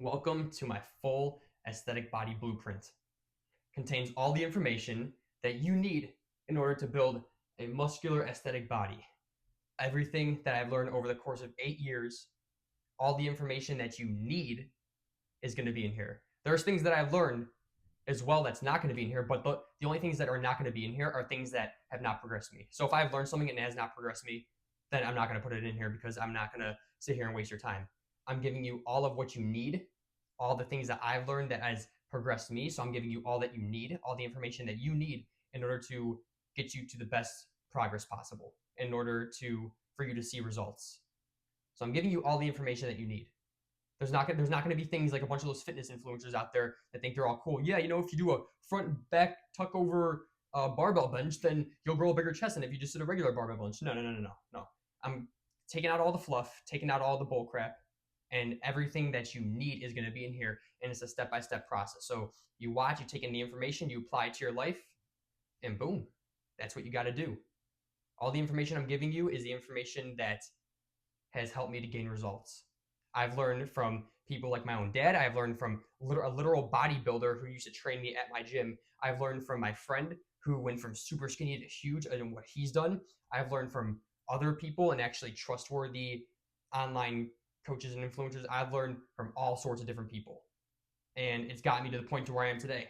Welcome to my full aesthetic body blueprint. Contains all the information that you need in order to build a muscular aesthetic body. Everything that I've learned over the course of 8 years, all the information that you need is going to be in here. There's things that I've learned as well that's not going to be in here, but the only things that are not going to be in here are things that have not progressed me. So if I've learned something and it has not progressed me, then I'm not going to put it in here because I'm not going to sit here and waste your time. I'm giving you all of what you need, all the things that I've learned that has progressed me. So I'm giving you all that you need, all the information that you need in order to get you to the best progress possible, in order for you to see results. So I'm giving you all the information that you need. There's not going to be things like a bunch of those fitness influencers out there that think they're all cool. Yeah, if you do a front and back tuck over barbell bench, then you'll grow a bigger chest than if you just did a regular barbell bench. No. I'm taking out all the fluff, taking out all the bull crap, and everything that you need is going to be in here, and it's a step-by-step process. So you watch, you take in the information, you apply it to your life, and boom, that's what you got to do. All the information I'm giving you is the information that has helped me to gain results. I've learned from people like my own dad. I've learned from a literal bodybuilder who used to train me at my gym. I've learned from my friend who went from super skinny to huge and what he's done. I've learned from other people and actually trustworthy online coaches and influencers. I've learned from all sorts of different people. And it's gotten me to the point to where I am today.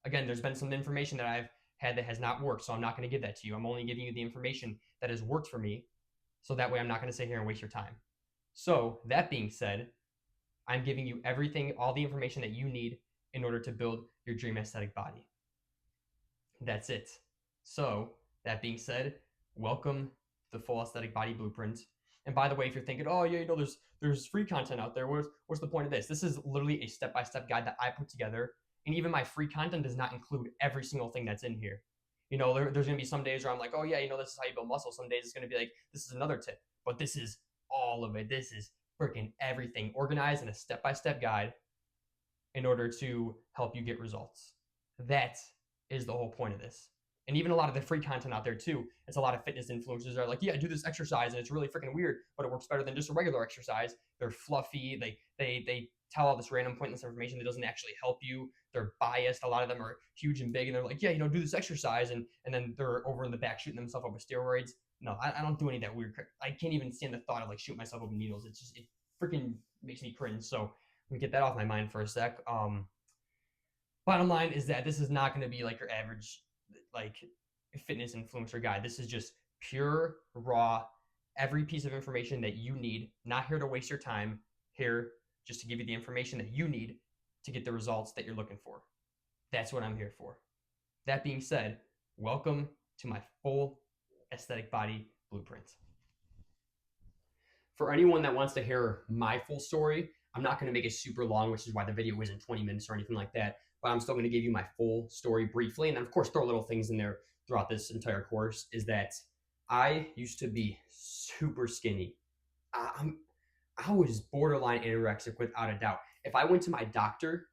Again, there's been some information that I've had that has not worked, so I'm not going to give that to you. I'm only giving you the information that has worked for me, so that way I'm not going to sit here and waste your time. So that being said, I'm giving you everything, all the information that you need in order to build your dream aesthetic body. That's it. So that being said, welcome to the full aesthetic body blueprint. And by the way, if you're thinking, oh yeah, there's free content out there, what's the point of this? This is literally a step-by-step guide that I put together. And even my free content does not include every single thing that's in here. There's going to be some days where I'm like, oh yeah, this is how you build muscle. Some days it's going to be like, this is another tip. But this is all of it. This is freaking everything organized in a step-by-step guide in order to help you get results. That is the whole point of this. And even a lot of the free content out there too, it's a lot of fitness influencers that are like, yeah, do this exercise and it's really freaking weird, but it works better than just a regular exercise. They're fluffy. They tell all this random pointless information that doesn't actually help you. They're biased. A lot of them are huge and big, and they're like, yeah, do this exercise, and then they're over in the back shooting themselves up with steroids. No, I don't do any of that weird crap. I can't even stand the thought of like shooting myself up with needles. It freaking makes me cringe. So let me get that off my mind for a sec. Bottom line is that this is not going to be like your average like fitness influencer guide. This is just pure, raw, every piece of information that you need. Not here to waste your time. Here just to give you the information that you need to get the results that you're looking for. That's what I'm here for. That being said, welcome to my full aesthetic body blueprint. For anyone that wants to hear my full story, I'm not going to make it super long, which is why the video isn't 20 minutes or anything like that, but I'm still going to give you my full story briefly. And then of course, throw little things in there throughout this entire course. Is that I used to be super skinny. I was borderline anorexic without a doubt. If I went to my doctor,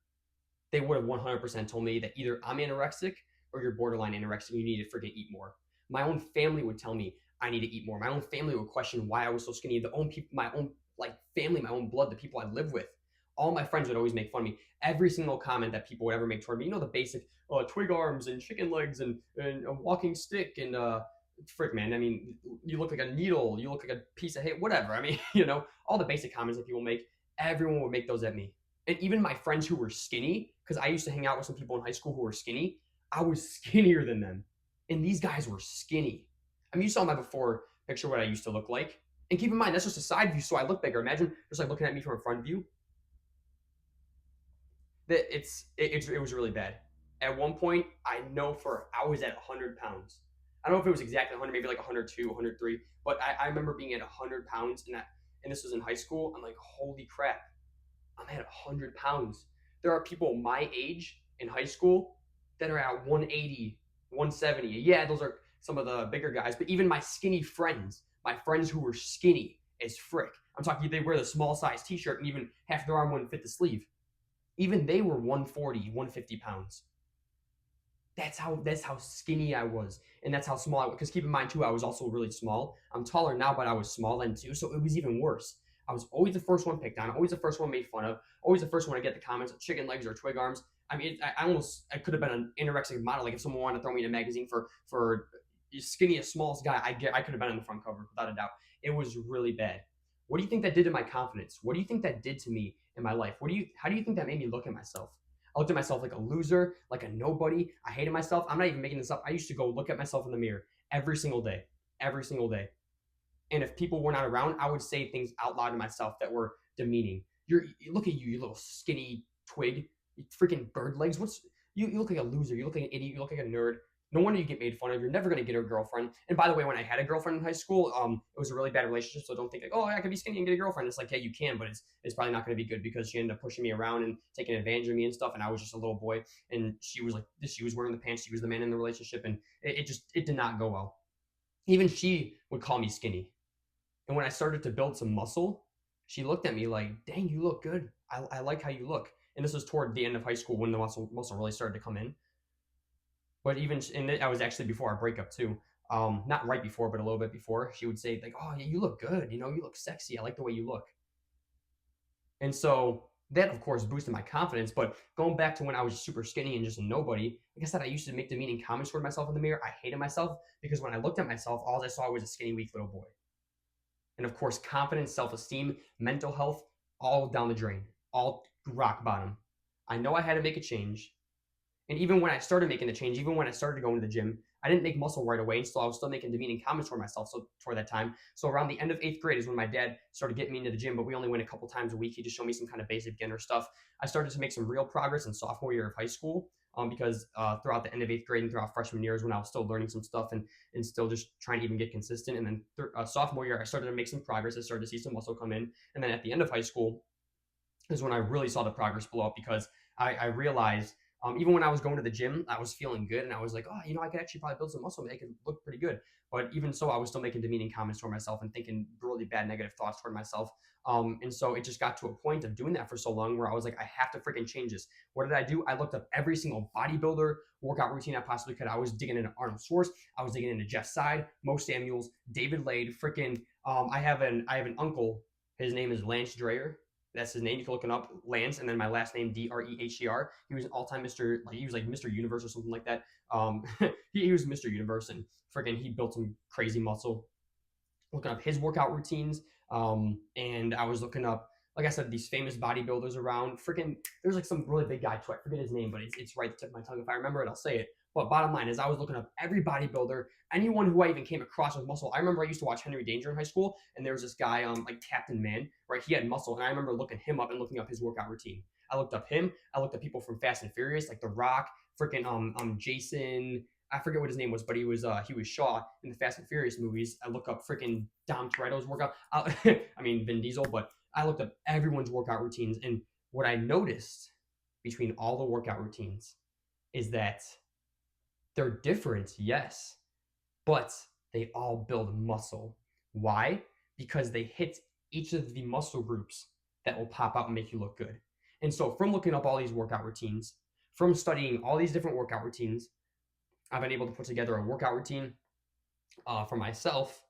they would have 100% told me that either I'm anorexic or you're borderline anorexic and you need to freaking eat more. My own family would tell me I need to eat more. My own family would question why I was so skinny. My own family, my own blood, the people I live with, all my friends would always make fun of me. Every single comment that people would ever make toward me, the basic twig arms and chicken legs and a walking stick and frick, man. I mean, you look like a needle. You look like a piece of hay, whatever. I mean, all the basic comments that people make, everyone would make those at me. And even my friends who were skinny, because I used to hang out with some people in high school who were skinny, I was skinnier than them. And these guys were skinny. I mean, you saw my before picture, what I used to look like. And keep in mind, that's just a side view, so I look bigger. Imagine just like looking at me from a front view. It was really bad. At one point, I was at 100 pounds. I don't know if it was exactly 100, maybe like 102, 103, but I remember being at 100 pounds, and this was in high school. I'm like, holy crap, I'm at 100 pounds. There are people my age in high school that are at 180, 170. Yeah, those are some of the bigger guys, but even my skinny friends, my friends who were skinny as frick, I'm talking, they wear the small size t-shirt and even half their arm wouldn't fit the sleeve. Even they were 140, 150 pounds. That's how skinny I was. And that's how small I was. Because keep in mind too, I was also really small. I'm taller now, but I was small then too. So it was even worse. I was always the first one picked on, always the first one made fun of, always the first one to get the comments of chicken legs or twig arms. I mean, I could have been an anorexic model. Like if someone wanted to throw me in a magazine for skinniest, smallest guy, I could have been on the front cover without a doubt. It was really bad. What do you think that did to my confidence? What do you think that did to me in my life? How do you think that made me look at myself? I looked at myself like a loser, like a nobody. I hated myself. I'm not even making this up. I used to go look at myself in the mirror every single day. And if people were not around, I would say things out loud to myself that were demeaning. Look at you, you little skinny twig, you freaking bird legs. You look like a loser. You look like an idiot. You look like a nerd. No wonder you get made fun of. You're never gonna get a girlfriend. And by the way, when I had a girlfriend in high school, it was a really bad relationship. So don't think like, oh, I could be skinny and get a girlfriend. It's like, yeah, you can, but it's probably not gonna be good because she ended up pushing me around and taking advantage of me and stuff. And I was just a little boy, and she was wearing the pants. She was the man in the relationship, and it did not go well. Even she would call me skinny. And when I started to build some muscle, she looked at me like, dang, you look good. I like how you look. And this was toward the end of high school when the muscle really started to come in. But even, and I was actually before our breakup too. Not right before, but a little bit before. She would say like, oh, yeah, you look good. You know, you look sexy. I like the way you look. And so that, of course, boosted my confidence. But going back to when I was super skinny and just a nobody, like I said, I used to make demeaning comments toward myself in the mirror. I hated myself because when I looked at myself, all I saw was a skinny, weak little boy. And of course, confidence, self esteem, mental health, all down the drain, all rock bottom. I know I had to make a change. And even when I started making the change, even when I started going to the gym, I didn't make muscle right away. So I was still making demeaning comments toward myself toward that time. So around the end of eighth grade is when my dad started getting me into the gym, but we only went a couple times a week. He just showed me some kind of basic beginner stuff. I started to make some real progress in sophomore year of high school. Because throughout the end of eighth grade and throughout freshman years when I was still learning some stuff and still just trying to even get consistent. And then sophomore year, I started to make some progress. I started to see some muscle come in. And then at the end of high school is when I really saw the progress blow up because I realized even when I was going to the gym, I was feeling good and I was like, oh, I could actually probably build some muscle. I could look pretty good. But even so, I was still making demeaning comments toward myself and thinking really bad negative thoughts toward myself. And so it just got to a point of doing that for so long where I was like, I have to freaking change this. What did I do? I looked up every single bodybuilder workout routine I possibly could. I was digging into Arnold Schwarzenegger. I was digging into Jeff Side, Mo Samuels, David Lade, freaking. I have an uncle. His name is Lance Dreyer. That's his name. You can look him up, Lance, and then my last name Dreher. He was an all-time Mr. Like he was like Mr. Universe or something like that. He was Mr. Universe, and freaking he built some crazy muscle. Looking up his workout routines, and I was looking up, like I said, these famous bodybuilders around. Freaking, there's like some really big guy too. I forget his name, but it's right at the tip of my tongue. If I remember it, I'll say it. But bottom line is, I was looking up every bodybuilder, anyone who I even came across with muscle. I remember I used to watch Henry Danger in high school, and there was this guy, like Captain Man, right? He had muscle, and I remember looking him up and looking up his workout routine. I looked up him. I looked up people from Fast and Furious, like The Rock, freaking Jason. I forget what his name was, but he was Shaw in the Fast and Furious movies. I look up freaking Dom Toretto's workout. I mean Vin Diesel, but I looked up everyone's workout routines, and what I noticed between all the workout routines is that they're different, yes, but they all build muscle. Why? Because they hit each of the muscle groups that will pop out and make you look good. And so, from looking up all these workout routines, from studying all these different workout routines, I've been able to put together a workout routine for myself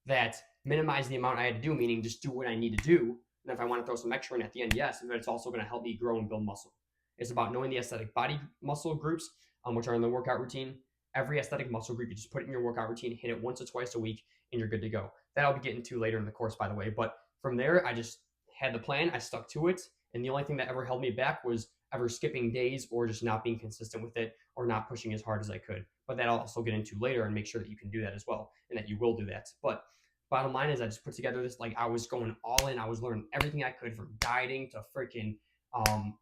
that minimized the amount I had to do, meaning just do what I need to do. And if I want to throw some extra in at the end, yes, but it's also going to help me grow and build muscle. It's about knowing the aesthetic body muscle groups, which are in the workout routine. Every aesthetic muscle group, you just put it in your workout routine, hit it once or twice a week, and you're good to go. That I'll be getting to later in the course, by the way. But from there, I just had the plan, I stuck to it, and the only thing that ever held me back was ever skipping days or just not being consistent with it or not pushing as hard as I could. But that I'll also get into later and make sure that you can do that as well and that you will do that. But bottom line is I just put together this, like I was going all in. I was learning everything I could from dieting to freaking,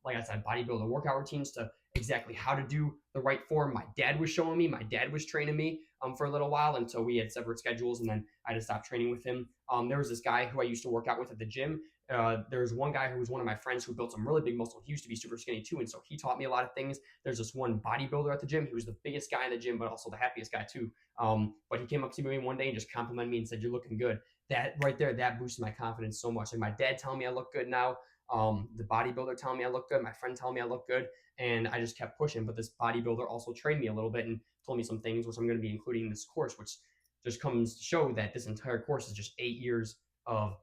like I said, bodybuilding workout routines to exactly how to do the right form. My dad was showing me, my dad was training me for a little while until we had separate schedules, and then I had to stop training with him. There was this guy who I used to work out with at the gym. There's one guy who was one of my friends who built some really big muscle. He used to be super skinny too, and so he taught me a lot of things. There's this one bodybuilder at the gym. He was the biggest guy in the gym, but also the happiest guy too. But he came up to me one day and just complimented me and said, "You're looking good." That right there, that boosted my confidence so much. And my dad telling me I look good now. The bodybuilder telling me I look good. My friend telling me I look good. And I just kept pushing. But this bodybuilder also trained me a little bit and told me some things, which I'm going to be including in this course, which just comes to show that this entire course is just 8 years of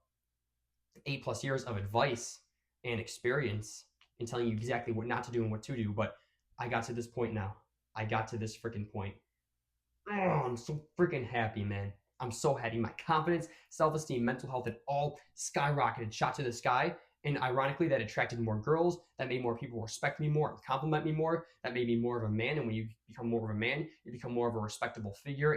8+ years of advice and experience and telling you exactly what not to do and what to do. But I got to this point now. I got to this freaking point. Oh, I'm so freaking happy, man. I'm so happy. My confidence, self-esteem, mental health, it all skyrocketed, shot to the sky. And ironically, that attracted more girls. That made more people respect me more and compliment me more. That made me more of a man. And when you become more of a man, you become more of a respectable figure.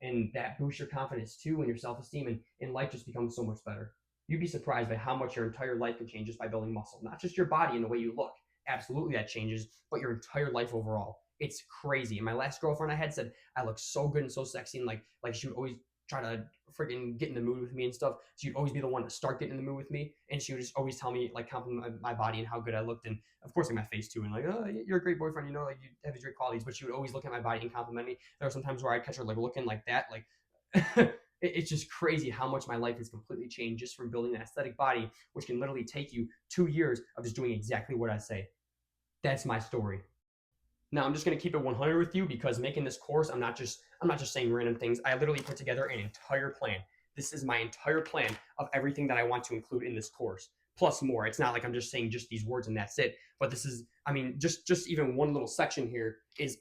And that boosts your confidence too and your self-esteem. And life just becomes so much better. You'd be surprised by how much your entire life can change just by building muscle. Not just your body and the way you look. Absolutely, that changes, but your entire life overall. It's crazy. And my last girlfriend I had said I look so good and so sexy, and like she would always try to freaking get in the mood with me and stuff. She'd always be the one to start getting in the mood with me, and she would just always tell me, like, compliment my body and how good I looked, and of course like my face too, and like, oh, you're a great boyfriend, you know, like you have these great qualities. But she would always look at my body and compliment me. There were some times where I'd catch her like looking like that, like it's just crazy how much my life has completely changed just from building an aesthetic body, which can literally take you 2 years of just doing exactly what I say. That's my story. Now I'm just going to keep it 100 with you, because making this course, I'm not just saying random things. I literally put together an entire plan. This is my entire plan of everything that I want to include in this course, plus more. It's not like I'm just saying just these words and that's it. But this is, I mean, just even one little section here is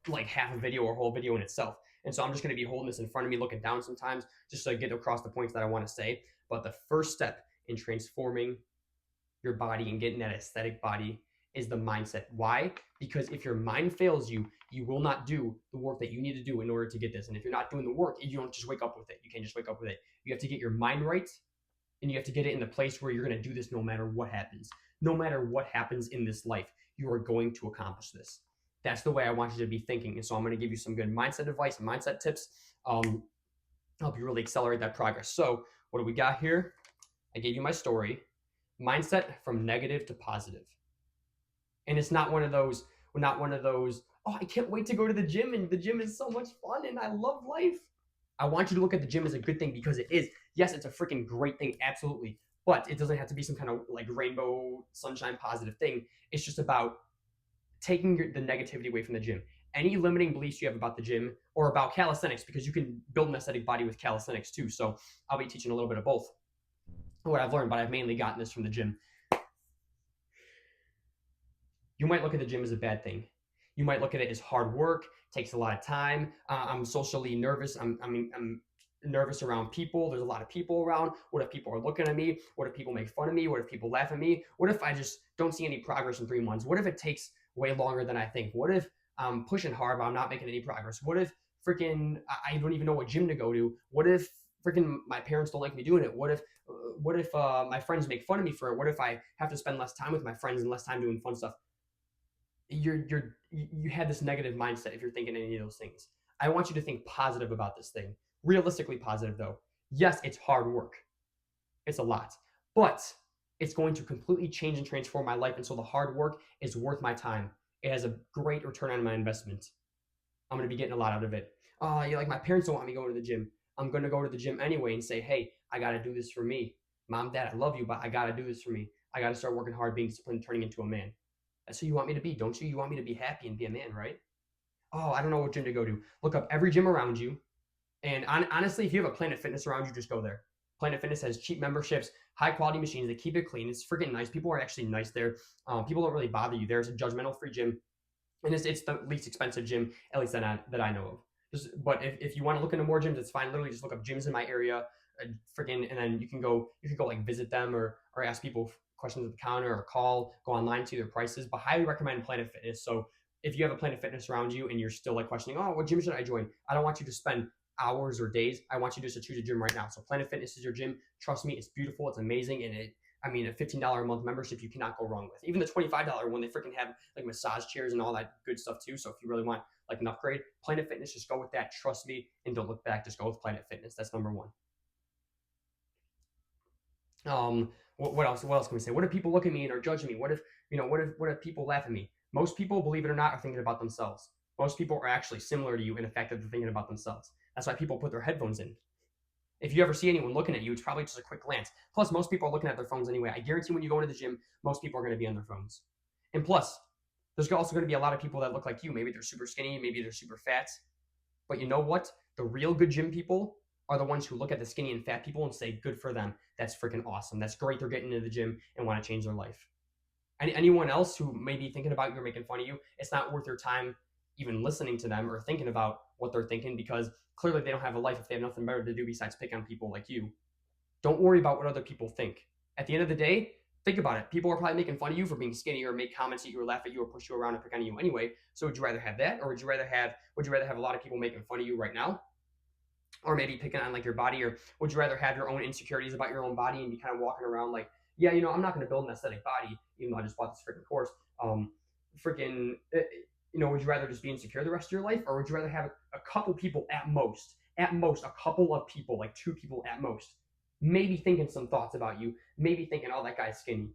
like half a video or a whole video in itself. And so I'm just going to be holding this in front of me, looking down sometimes, just so I get across the points that I want to say. But the first step in transforming your body and getting that aesthetic body is the mindset. Why? Because if your mind fails you, you will not do the work that you need to do in order to get this. And if you're not doing the work, you don't just wake up with it. You can't just wake up with it. You have to get your mind right, and you have to get it in the place where you're going to do this no matter what happens. No matter what happens in this life, you are going to accomplish this. That's the way I want you to be thinking. And so I'm going to give you some good mindset advice and mindset tips. Help you really accelerate that progress. So what do we got here? I gave you my story. Mindset from negative to positive. And it's not one of those, oh, I can't wait to go to the gym, and the gym is so much fun and I love life. I want you to look at the gym as a good thing, because it is. Yes, it's a freaking great thing, absolutely. But it doesn't have to be some kind of like rainbow, sunshine, positive thing. It's just about taking the negativity away from the gym. Any limiting beliefs you have about the gym or about calisthenics, because you can build an aesthetic body with calisthenics too. So I'll be teaching a little bit of both, what I've learned, but I've mainly gotten this from the gym. You might look at the gym as a bad thing. You might look at it as hard work, takes a lot of time. I'm socially nervous. I'm nervous around people. There's a lot of people around. What if people are looking at me? What if people make fun of me? What if people laugh at me? What if I just don't see any progress in 3 months? What if it takes way longer than I think? What if I'm pushing hard, but I'm not making any progress? What if freaking I don't even know what gym to go to? What if freaking my parents don't like me doing it? What if my friends make fun of me for it? What if I have to spend less time with my friends and less time doing fun stuff? You have this negative mindset if you're thinking any of those things. I want you to think positive about this thing. Realistically positive though. Yes, it's hard work. It's a lot. But it's going to completely change and transform my life. And so the hard work is worth my time. It has a great return on my investment. I'm going to be getting a lot out of it. Oh, yeah, like my parents don't want me going to the gym. I'm going to go to the gym anyway and say, hey, I got to do this for me. Mom, Dad, I love you, but I got to do this for me. I got to start working hard, being disciplined, turning into a man. That's who you want me to be, don't you? You want me to be happy and be a man, right? Oh, I don't know what gym to go to. Look up every gym around you. And honestly, if you have a Planet Fitness around you, just go there. Planet Fitness has cheap memberships, high quality machines. They keep it clean. It's freaking nice. People are actually nice there. People don't really bother you. There's a judgmental free gym, and it's the least expensive gym, at least that I know of. But if you want to look into more gyms, it's fine. Literally, just look up gyms in my area, and then you can go like visit them or ask people questions at the counter or call, go online, see their prices. But highly recommend Planet Fitness. So if you have a Planet Fitness around you and you're still like questioning, oh, what gym should I join? I don't want you to spend hours or days. I want you just to choose a gym right now. So Planet Fitness is your gym. Trust me, it's beautiful, it's amazing, and a $15 a month membership you cannot go wrong with. Even the $25 one, they freaking have like massage chairs and all that good stuff too. So if you really want like an upgrade, Planet Fitness, just go with that. Trust me, and don't look back. Just go with Planet Fitness. That's number one. What else? What else can we say? What if people look at me and are judging me? What if people laugh at me? Most people, believe it or not, are thinking about themselves. Most people are actually similar to you in the fact that they're thinking about themselves. That's why people put their headphones in. If you ever see anyone looking at you, it's probably just a quick glance. Plus, most people are looking at their phones anyway. I guarantee when you go into the gym, most people are going to be on their phones. And plus, there's also going to be a lot of people that look like you. Maybe they're super skinny, maybe they're super fat. But you know what? The real good gym people are the ones who look at the skinny and fat people and say, good for them. That's freaking awesome. That's great. They're getting into the gym and want to change their life. Anyone else who may be thinking about you or making fun of you, it's not worth your time even listening to them or thinking about what they're thinking, because clearly they don't have a life if they have nothing better to do besides pick on people like you. Don't worry about what other people think. At the end of the day, think about it. People are probably making fun of you for being skinny or make comments at you or laugh at you or push you around and pick on you anyway. So would you rather have that, or would you rather have a lot of people making fun of you right now, or maybe picking on like your body, or would you rather have your own insecurities about your own body and be kind of walking around like, yeah, I'm not going to build an aesthetic body even though I just bought this freaking course. Would you rather just be insecure the rest of your life, or would you rather have a couple people at most, a couple of people, like 2 people at most, maybe thinking some thoughts about you, maybe thinking, oh, that guy's skinny.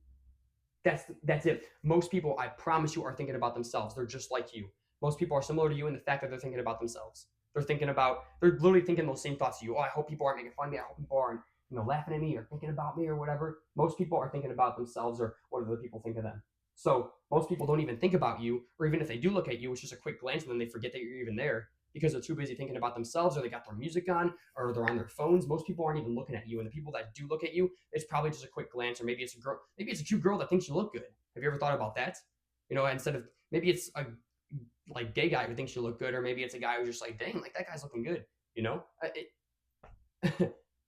That's it. Most people, I promise you, are thinking about themselves. They're just like you. Most people are similar to you in the fact that they're thinking about themselves. They're literally thinking those same thoughts to you. Oh, I hope people aren't making fun of me. I hope people aren't, laughing at me or thinking about me or whatever. Most people are thinking about themselves or what other people think of them. So most people don't even think about you, or even if they do look at you, it's just a quick glance and then they forget that you're even there because they're too busy thinking about themselves, or they got their music on, or they're on their phones. Most people aren't even looking at you, and the people that do look at you, it's probably just a quick glance, or maybe it's a girl, maybe it's a cute girl that thinks you look good. Have you ever thought about that? Instead of, maybe it's a like gay guy who thinks you look good, or maybe it's a guy who's just like, dang, like that guy's looking good.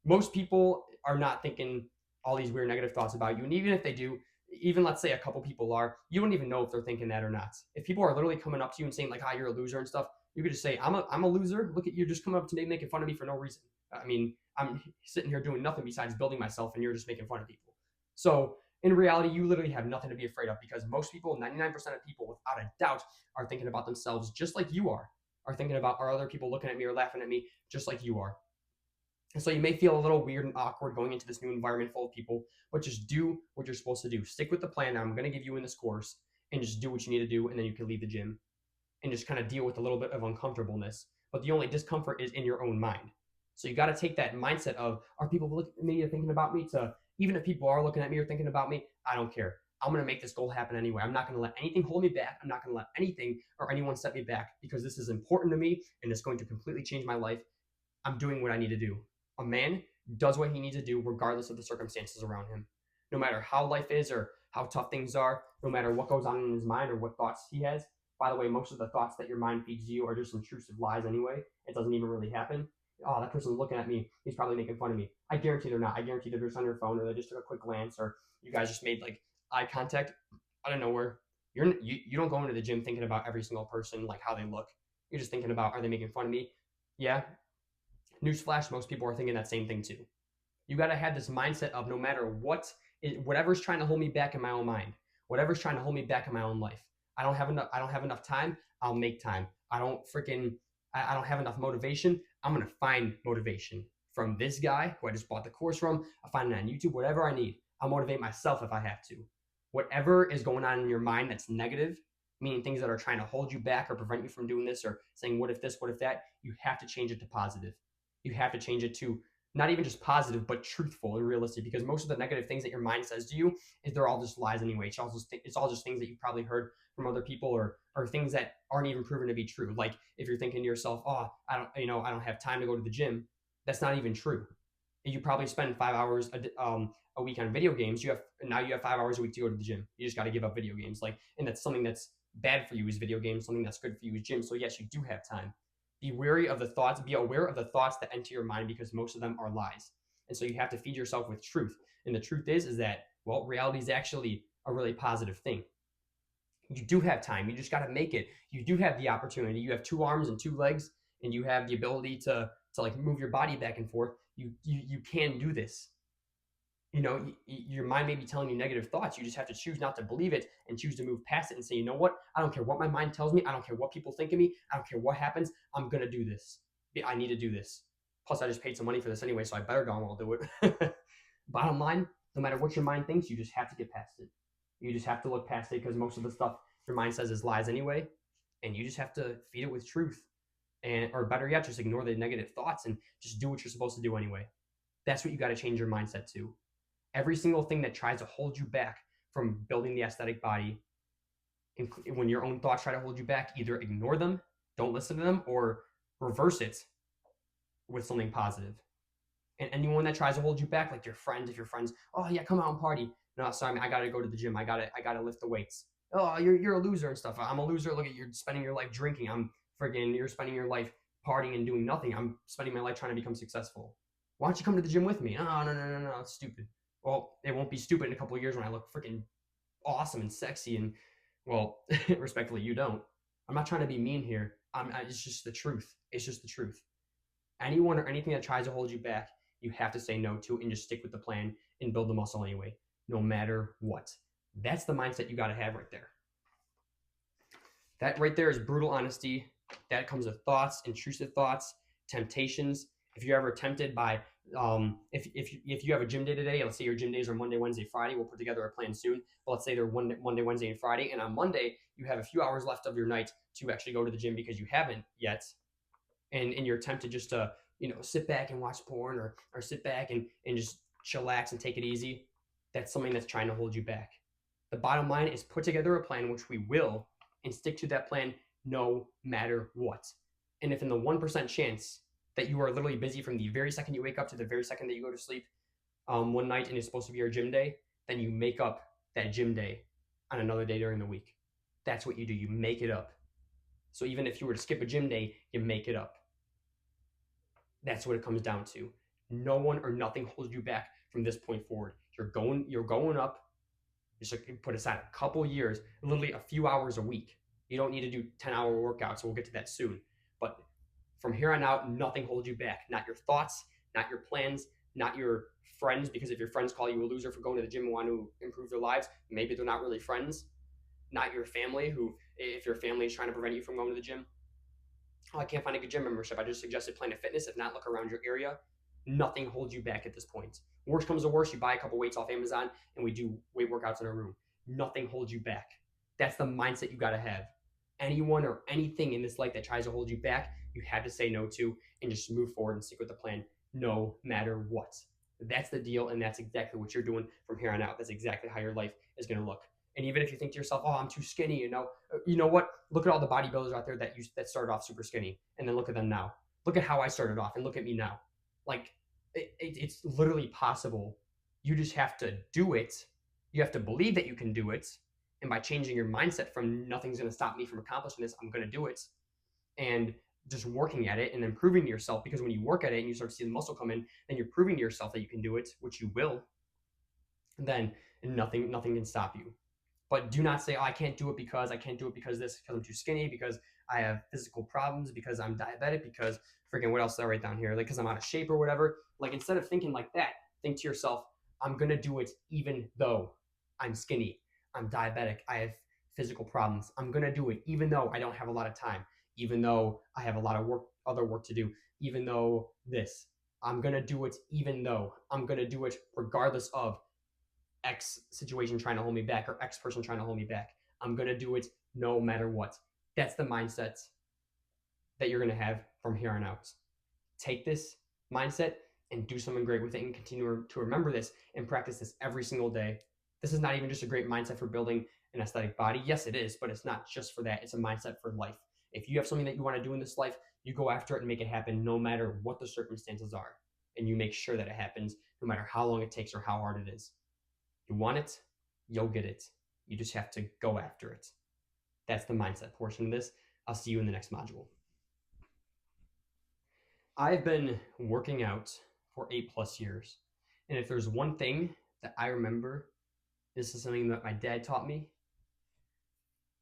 Most people are not thinking all these weird negative thoughts about you, and even if they do, even let's say a couple people are, you don't even know if they're thinking that or not. If people are literally coming up to you and saying like, "Hi, you're a loser" and stuff, you could just say, I'm a loser. Look at you, just coming up to me making fun of me for no reason. I mean, I'm sitting here doing nothing besides building myself, and you're just making fun of people. So in reality, you literally have nothing to be afraid of, because most people, 99% of people, without a doubt, are thinking about themselves just like you are thinking about, are other people looking at me or laughing at me just like you are. And so you may feel a little weird and awkward going into this new environment full of people, but just do what you're supposed to do. Stick with the plan that I'm going to give you in this course, and just do what you need to do, and then you can leave the gym and just kind of deal with a little bit of uncomfortableness. But the only discomfort is in your own mind. So you got to take that mindset of, are people looking at me or thinking about me, to, even if people are looking at me or thinking about me, I don't care. I'm going to make this goal happen anyway. I'm not going to let anything hold me back. I'm not going to let anything or anyone set me back, because this is important to me and it's going to completely change my life. I'm doing what I need to do. A man does what he needs to do regardless of the circumstances around him. No matter how life is or how tough things are, no matter what goes on in his mind or what thoughts he has. By the way, most of the thoughts that your mind feeds you are just intrusive lies anyway. It doesn't even really happen. Oh, that person's looking at me. He's probably making fun of me. I guarantee they're not. I guarantee they're just on your phone, or they just took a quick glance, or you guys just made like eye contact out of nowhere. You don't go into the gym thinking about every single person, like how they look. You're just thinking about, are they making fun of me? Yeah. Newsflash, most people are thinking that same thing too. You got to have this mindset of, no matter whatever's trying to hold me back in my own mind, whatever's trying to hold me back in my own life. I don't have enough time. I'll make time. I don't have enough motivation. I'm going to find motivation from this guy who I just bought the course from. I'll find it on YouTube, whatever I need. I'll motivate myself if I have to. Whatever is going on in your mind that's negative, meaning things that are trying to hold you back or prevent you from doing this, or saying, what if this, what if that, you have to change it to positive. You have to change it to not even just positive, but truthful and realistic, because most of the negative things that your mind says to you, they're all just lies anyway. It's all just things that you've probably heard from other people, or things that aren't even proven to be true. Like if you're thinking to yourself, oh, I don't have time to go to the gym. That's not even true. You probably spend 5 hours a week on video games. You have 5 hours a week to go to the gym. You just got to give up video games. And that's something that's bad for you is video games. Something that's good for you is gym. So yes, you do have time. Be aware of the thoughts that enter your mind, because most of them are lies. And so you have to feed yourself with truth. And the truth is that, well, reality is actually a really positive thing. You do have time. You just got to make it. You do have the opportunity. You have 2 arms and 2 legs, and you have the ability to like move your body back and forth. You can do this. Your mind may be telling you negative thoughts. You just have to choose not to believe it and choose to move past it and say, you know what? I don't care what my mind tells me. I don't care what people think of me. I don't care what happens. I'm going to do this. I need to do this. Plus, I just paid some money for this anyway, so I better go and I'll do it. Bottom line, no matter what your mind thinks, you just have to get past it. You just have to look past it, because most of the stuff your mind says is lies anyway. And you just have to feed it with truth. Or better yet, just ignore the negative thoughts and just do what you're supposed to do anyway. That's what you got to change your mindset to. Every single thing that tries to hold you back from building the aesthetic body, when your own thoughts try to hold you back, either ignore them, don't listen to them, or reverse it with something positive. And anyone that tries to hold you back, like your friends, if your friends, oh yeah, come out and party. No, sorry, I gotta go to the gym. I gotta lift the weights. Oh, you're a loser and stuff. I'm a loser. Look at you're spending your life drinking. You're spending your life partying and doing nothing. I'm spending my life trying to become successful. Why don't you come to the gym with me? Oh, no, it's stupid. Well, it won't be stupid in a couple of years when I look freaking awesome and sexy and, well, respectfully, you don't. I'm not trying to be mean here. It's just the truth. It's just the truth. Anyone or anything that tries to hold you back, you have to say no to and just stick with the plan and build the muscle anyway, no matter what. That's the mindset you got to have right there. That right there is brutal honesty. That comes with thoughts, intrusive thoughts, temptations. If you're ever tempted by, if you have a gym day today, let's say your gym days are Monday, Wednesday, Friday, we'll put together a plan soon. But let's say they're Monday, Wednesday, and Friday, and on Monday you have a few hours left of your night to actually go to the gym because you haven't yet, and you're tempted just to sit back and watch porn or sit back and just chillax and take it easy. That's something that's trying to hold you back. The bottom line is put together a plan, which we will, and stick to that plan no matter what. And if in the 1% chance that you are literally busy from the very second you wake up to the very second that you go to sleep one night and it's supposed to be your gym day, then you make up that gym day on another day during the week. That's what you do. You make it up. So even if you were to skip a gym day, you make it up. That's what it comes down to. No one or nothing holds you back from this point forward. You're going up. You should put aside a couple years, literally a few hours a week. You don't need to do 10-hour workouts. So we'll get to that soon. But from here on out, nothing holds you back. Not your thoughts, not your plans, not your friends, because if your friends call you a loser for going to the gym and want to improve their lives, maybe they're not really friends. Not your family, who, if your family is trying to prevent you from going to the gym, oh, I can't find a good gym membership. I just suggested Planet Fitness. If not, look around your area. Nothing holds you back at this point. Worst comes to worst, you buy a couple weights off Amazon and we do weight workouts in our room. Nothing holds you back. That's the mindset you got to have. Anyone or anything in this life that tries to hold you back, you have to say no to and just move forward and stick with the plan no matter what. That's the deal, and that's exactly what you're doing from here on out. That's exactly how your life is going to look. And even if you think to yourself, oh, I'm too skinny, you know what? Look at all the bodybuilders out there that started off super skinny, and then look at them now. Look at how I started off, and look at me now. Like, it's literally possible. You just have to do it. You have to believe that you can do it. And by changing your mindset from nothing's going to stop me from accomplishing this, I'm going to do it, and just working at it and then proving to yourself, because when you work at it and you start to see the muscle come in, then you're proving to yourself that you can do it, which you will. And then nothing can stop you. But do not say, oh, I can't do it because this, because I'm too skinny, because I have physical problems, because I'm diabetic, because freaking what else did I write down here? Like, because I'm out of shape or whatever. Like, instead of thinking like that, think to yourself, I'm going to do it even though I'm skinny, I'm diabetic, I have physical problems. I'm going to do it even though I don't have a lot of time, even though I have a lot of other work to do, even though this. I'm going to do it even though. I'm going to do it regardless of X situation trying to hold me back or X person trying to hold me back. I'm going to do it no matter what. That's the mindset that you're going to have from here on out. Take this mindset and do something great with it, and continue to remember this and practice this every single day. This is not even just a great mindset for building an aesthetic body. Yes, it is, but it's not just for that. It's a mindset for life. If you have something that you want to do in this life, you go after it and make it happen no matter what the circumstances are. And you make sure that it happens no matter how long it takes or how hard it is. You want it, you'll get it. You just have to go after it. That's the mindset portion of this. I'll see you in the next module. I've been working out for 8+ years. And if there's one thing that I remember, this is something that my dad taught me.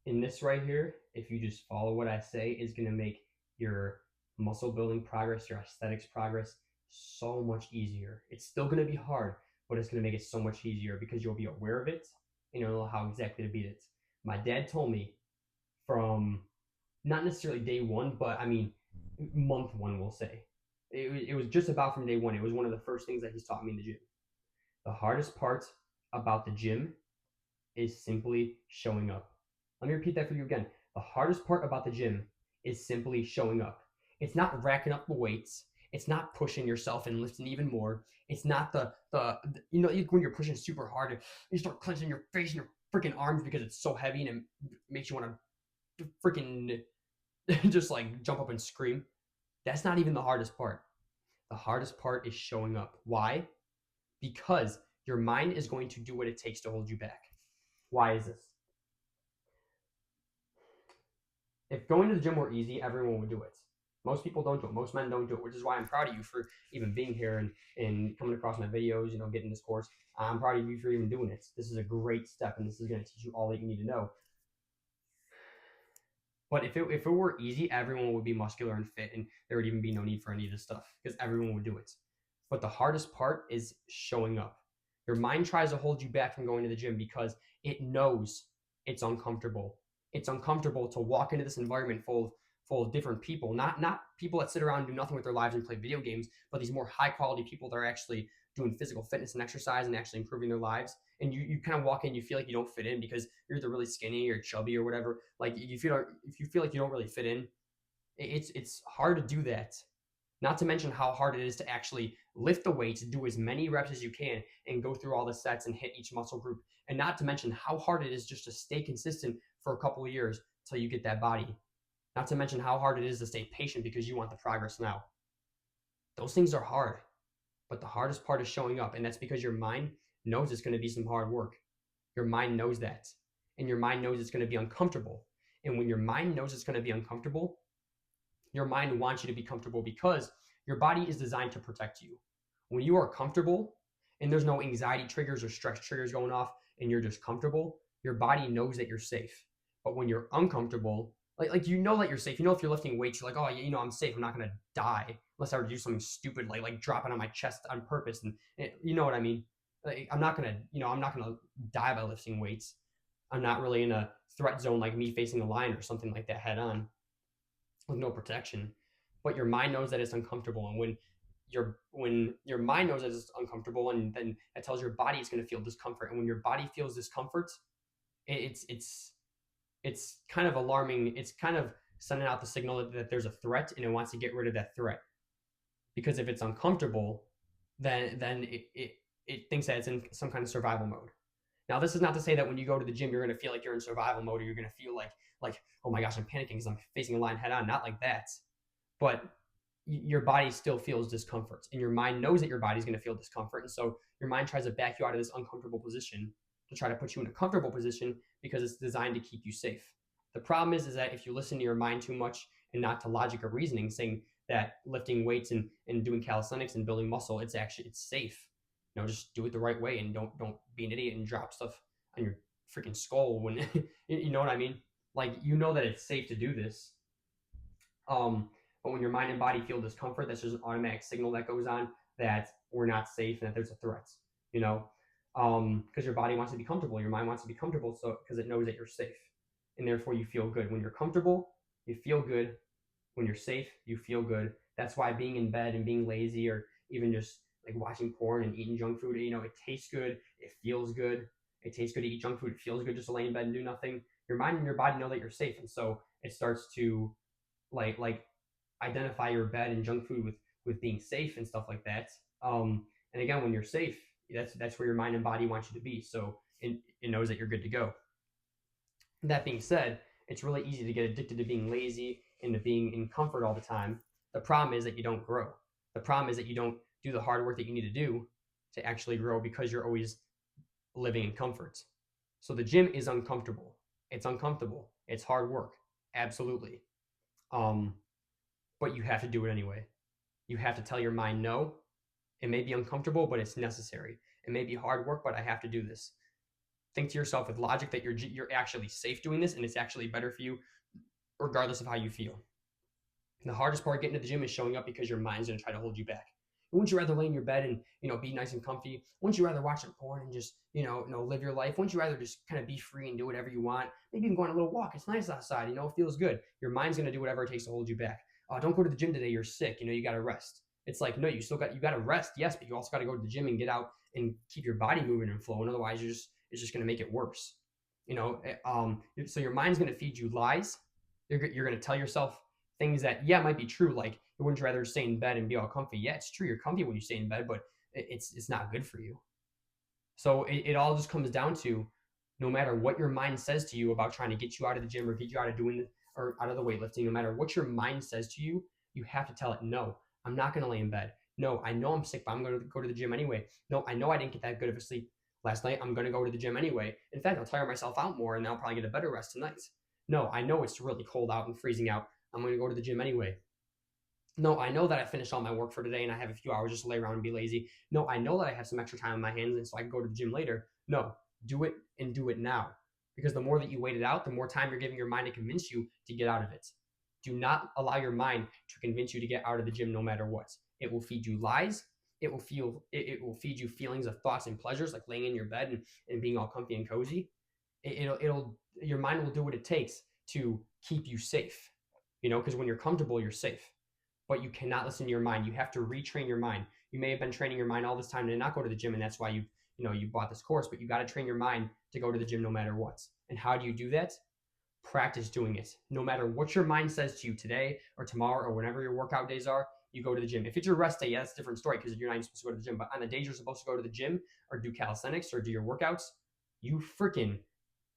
In this right here, if you just follow what I say, is going to make your muscle building progress, your aesthetics progress so much easier. It's still going to be hard, but it's going to make it so much easier because you'll be aware of it and you'll know how exactly to beat it. My dad told me from not necessarily day one, but I mean, month one, we'll say. It was just about from day one. It was one of the first things that he's taught me in the gym. The hardest part about the gym is simply showing up. Let me repeat that for you again. The hardest part about the gym is simply showing up. It's not racking up the weights. It's not pushing yourself and lifting even more. It's not the when you're pushing super hard, you start clenching your face and your freaking arms because it's so heavy and it makes you want to freaking just like jump up and scream. That's not even the hardest part. The hardest part is showing up. Why? Because your mind is going to do what it takes to hold you back. Why is this? If going to the gym were easy, everyone would do it. Most people don't do it. Most men don't do it, which is why I'm proud of you for even being here and coming across my videos, getting this course. I'm proud of you for even doing it. This is a great step, and this is going to teach you all that you need to know. But if it were easy, everyone would be muscular and fit, and there would even be no need for any of this stuff because everyone would do it. But the hardest part is showing up. Your mind tries to hold you back from going to the gym because it knows it's uncomfortable. It's uncomfortable to walk into this environment full of different people, not people that sit around and do nothing with their lives and play video games, but these more high quality people that are actually doing physical fitness and exercise and actually improving their lives. And you kind of walk in, you feel like you don't fit in because you're either really skinny or chubby or whatever. Like if you feel like you don't really fit in, it's hard to do that. Not to mention how hard it is to actually lift the weights, do as many reps as you can, and go through all the sets and hit each muscle group. And not to mention how hard it is just to stay consistent for a couple of years until you get that body. Not to mention how hard it is to stay patient because you want the progress now. Those things are hard, but the hardest part is showing up. And that's because your mind knows it's going to be some hard work. Your mind knows that. And your mind knows it's going to be uncomfortable. And when your mind knows it's going to be uncomfortable, your mind wants you to be comfortable because your body is designed to protect you. When you are comfortable and there's no anxiety triggers or stress triggers going off and you're just comfortable, your body knows that you're safe. But when you're uncomfortable, like you know that you're safe. If you're lifting weights, you're like, oh, I'm safe. I'm not gonna die unless I were to do something stupid like drop it on my chest on purpose. And you know what I mean? Like, I'm not gonna die by lifting weights. I'm not really in a threat zone like me facing a lion or something like that head on with no protection. But your mind knows that it's uncomfortable, and when your mind knows that it's uncomfortable, and then it tells your body it's going to feel discomfort, and when your body feels discomfort, it's kind of alarming. It's kind of sending out the signal that there's a threat, and it wants to get rid of that threat. Because if it's uncomfortable, then it thinks that it's in some kind of survival mode. Now, this is not to say that when you go to the gym, you're going to feel like you're in survival mode, or you're going to feel like, oh my gosh, I'm panicking because I'm facing a lion head on. Not like that. But your body still feels discomfort, and your mind knows that your body's going to feel discomfort. And so your mind tries to back you out of this uncomfortable position to try to put you in a comfortable position because it's designed to keep you safe. The problem is that if you listen to your mind too much and not to logic or reasoning, saying that lifting weights and doing calisthenics and building muscle, it's safe. Just do it the right way and don't be an idiot and drop stuff on your freaking skull when you know what I mean? Like, that it's safe to do this. But when your mind and body feel discomfort, that's just an automatic signal that goes on that we're not safe and that there's a threat, because your body wants to be comfortable. Your mind wants to be comfortable because it knows that you're safe, and therefore you feel good. When you're comfortable, you feel good. When you're safe, you feel good. That's why being in bed and being lazy, or even just like watching porn and eating junk food, it tastes good. It feels good. It tastes good to eat junk food. It feels good just to lay in bed and do nothing. Your mind and your body know that you're safe, and so it starts to like identify your bed and junk food with being safe and stuff like that. And again, when you're safe, that's where your mind and body want you to be. So it knows that you're good to go. That being said, it's really easy to get addicted to being lazy and to being in comfort all the time. The problem is that you don't grow. The problem is that you don't do the hard work that you need to do to actually grow because you're always living in comfort. So the gym is uncomfortable. It's uncomfortable. It's hard work. Absolutely. But you have to do it anyway. You have to tell your mind, no, it may be uncomfortable, but it's necessary. It may be hard work, but I have to do this. Think to yourself with logic that you're actually safe doing this, and it's actually better for you regardless of how you feel. And the hardest part getting to the gym is showing up because your mind's going to try to hold you back. Wouldn't you rather lay in your bed and be nice and comfy? Wouldn't you rather watch some porn and just live your life? Wouldn't you rather just kind of be free and do whatever you want? Maybe even go on a little walk. It's nice outside. It feels good. Your mind's going to do whatever it takes to hold you back. Don't go to the gym today. You're sick. You got to rest. It's like, no, you got to rest. Yes, but you also got to go to the gym and get out and keep your body moving and flowing. Otherwise, it's just going to make it worse. So your mind's going to feed you lies. You're going to tell yourself things that, might be true. Like, wouldn't you rather stay in bed and be all comfy? Yeah, it's true. You're comfy when you stay in bed, but it's not good for you. So it all just comes down to, no matter what your mind says to you about trying to get you out of the gym or get you out of doing or out of the weightlifting, no matter what your mind says to you, you have to tell it, no, I'm not going to lay in bed. No, I know I'm sick, but I'm going to go to the gym anyway. No, I know I didn't get that good of a sleep last night. I'm going to go to the gym anyway. In fact, I'll tire myself out more and I'll probably get a better rest tonight. No, I know it's really cold out and freezing out. I'm going to go to the gym anyway. No, I know that I finished all my work for today and I have a few hours just to lay around and be lazy. No, I know that I have some extra time on my hands and so I can go to the gym later. No, do it and do it now. Because the more that you wait it out, the more time you're giving your mind to convince you to get out of it. Do not allow your mind to convince you to get out of the gym no matter what. It will feed you lies. It will feed you feelings of thoughts and pleasures like laying in your bed and being all comfy and cozy. Your mind will do what it takes to keep you safe. Because when you're comfortable, you're safe. But you cannot listen to your mind. You have to retrain your mind. You may have been training your mind all this time to not go to the gym, and that's why you bought this course, but you got to train your mind to go to the gym no matter what. And how do you do that? Practice doing it. No matter what your mind says to you today or tomorrow or whenever your workout days are, you go to the gym. If it's your rest day, yeah, that's a different story because you're not even supposed to go to the gym. But on the days you're supposed to go to the gym or do calisthenics or do your workouts, you freaking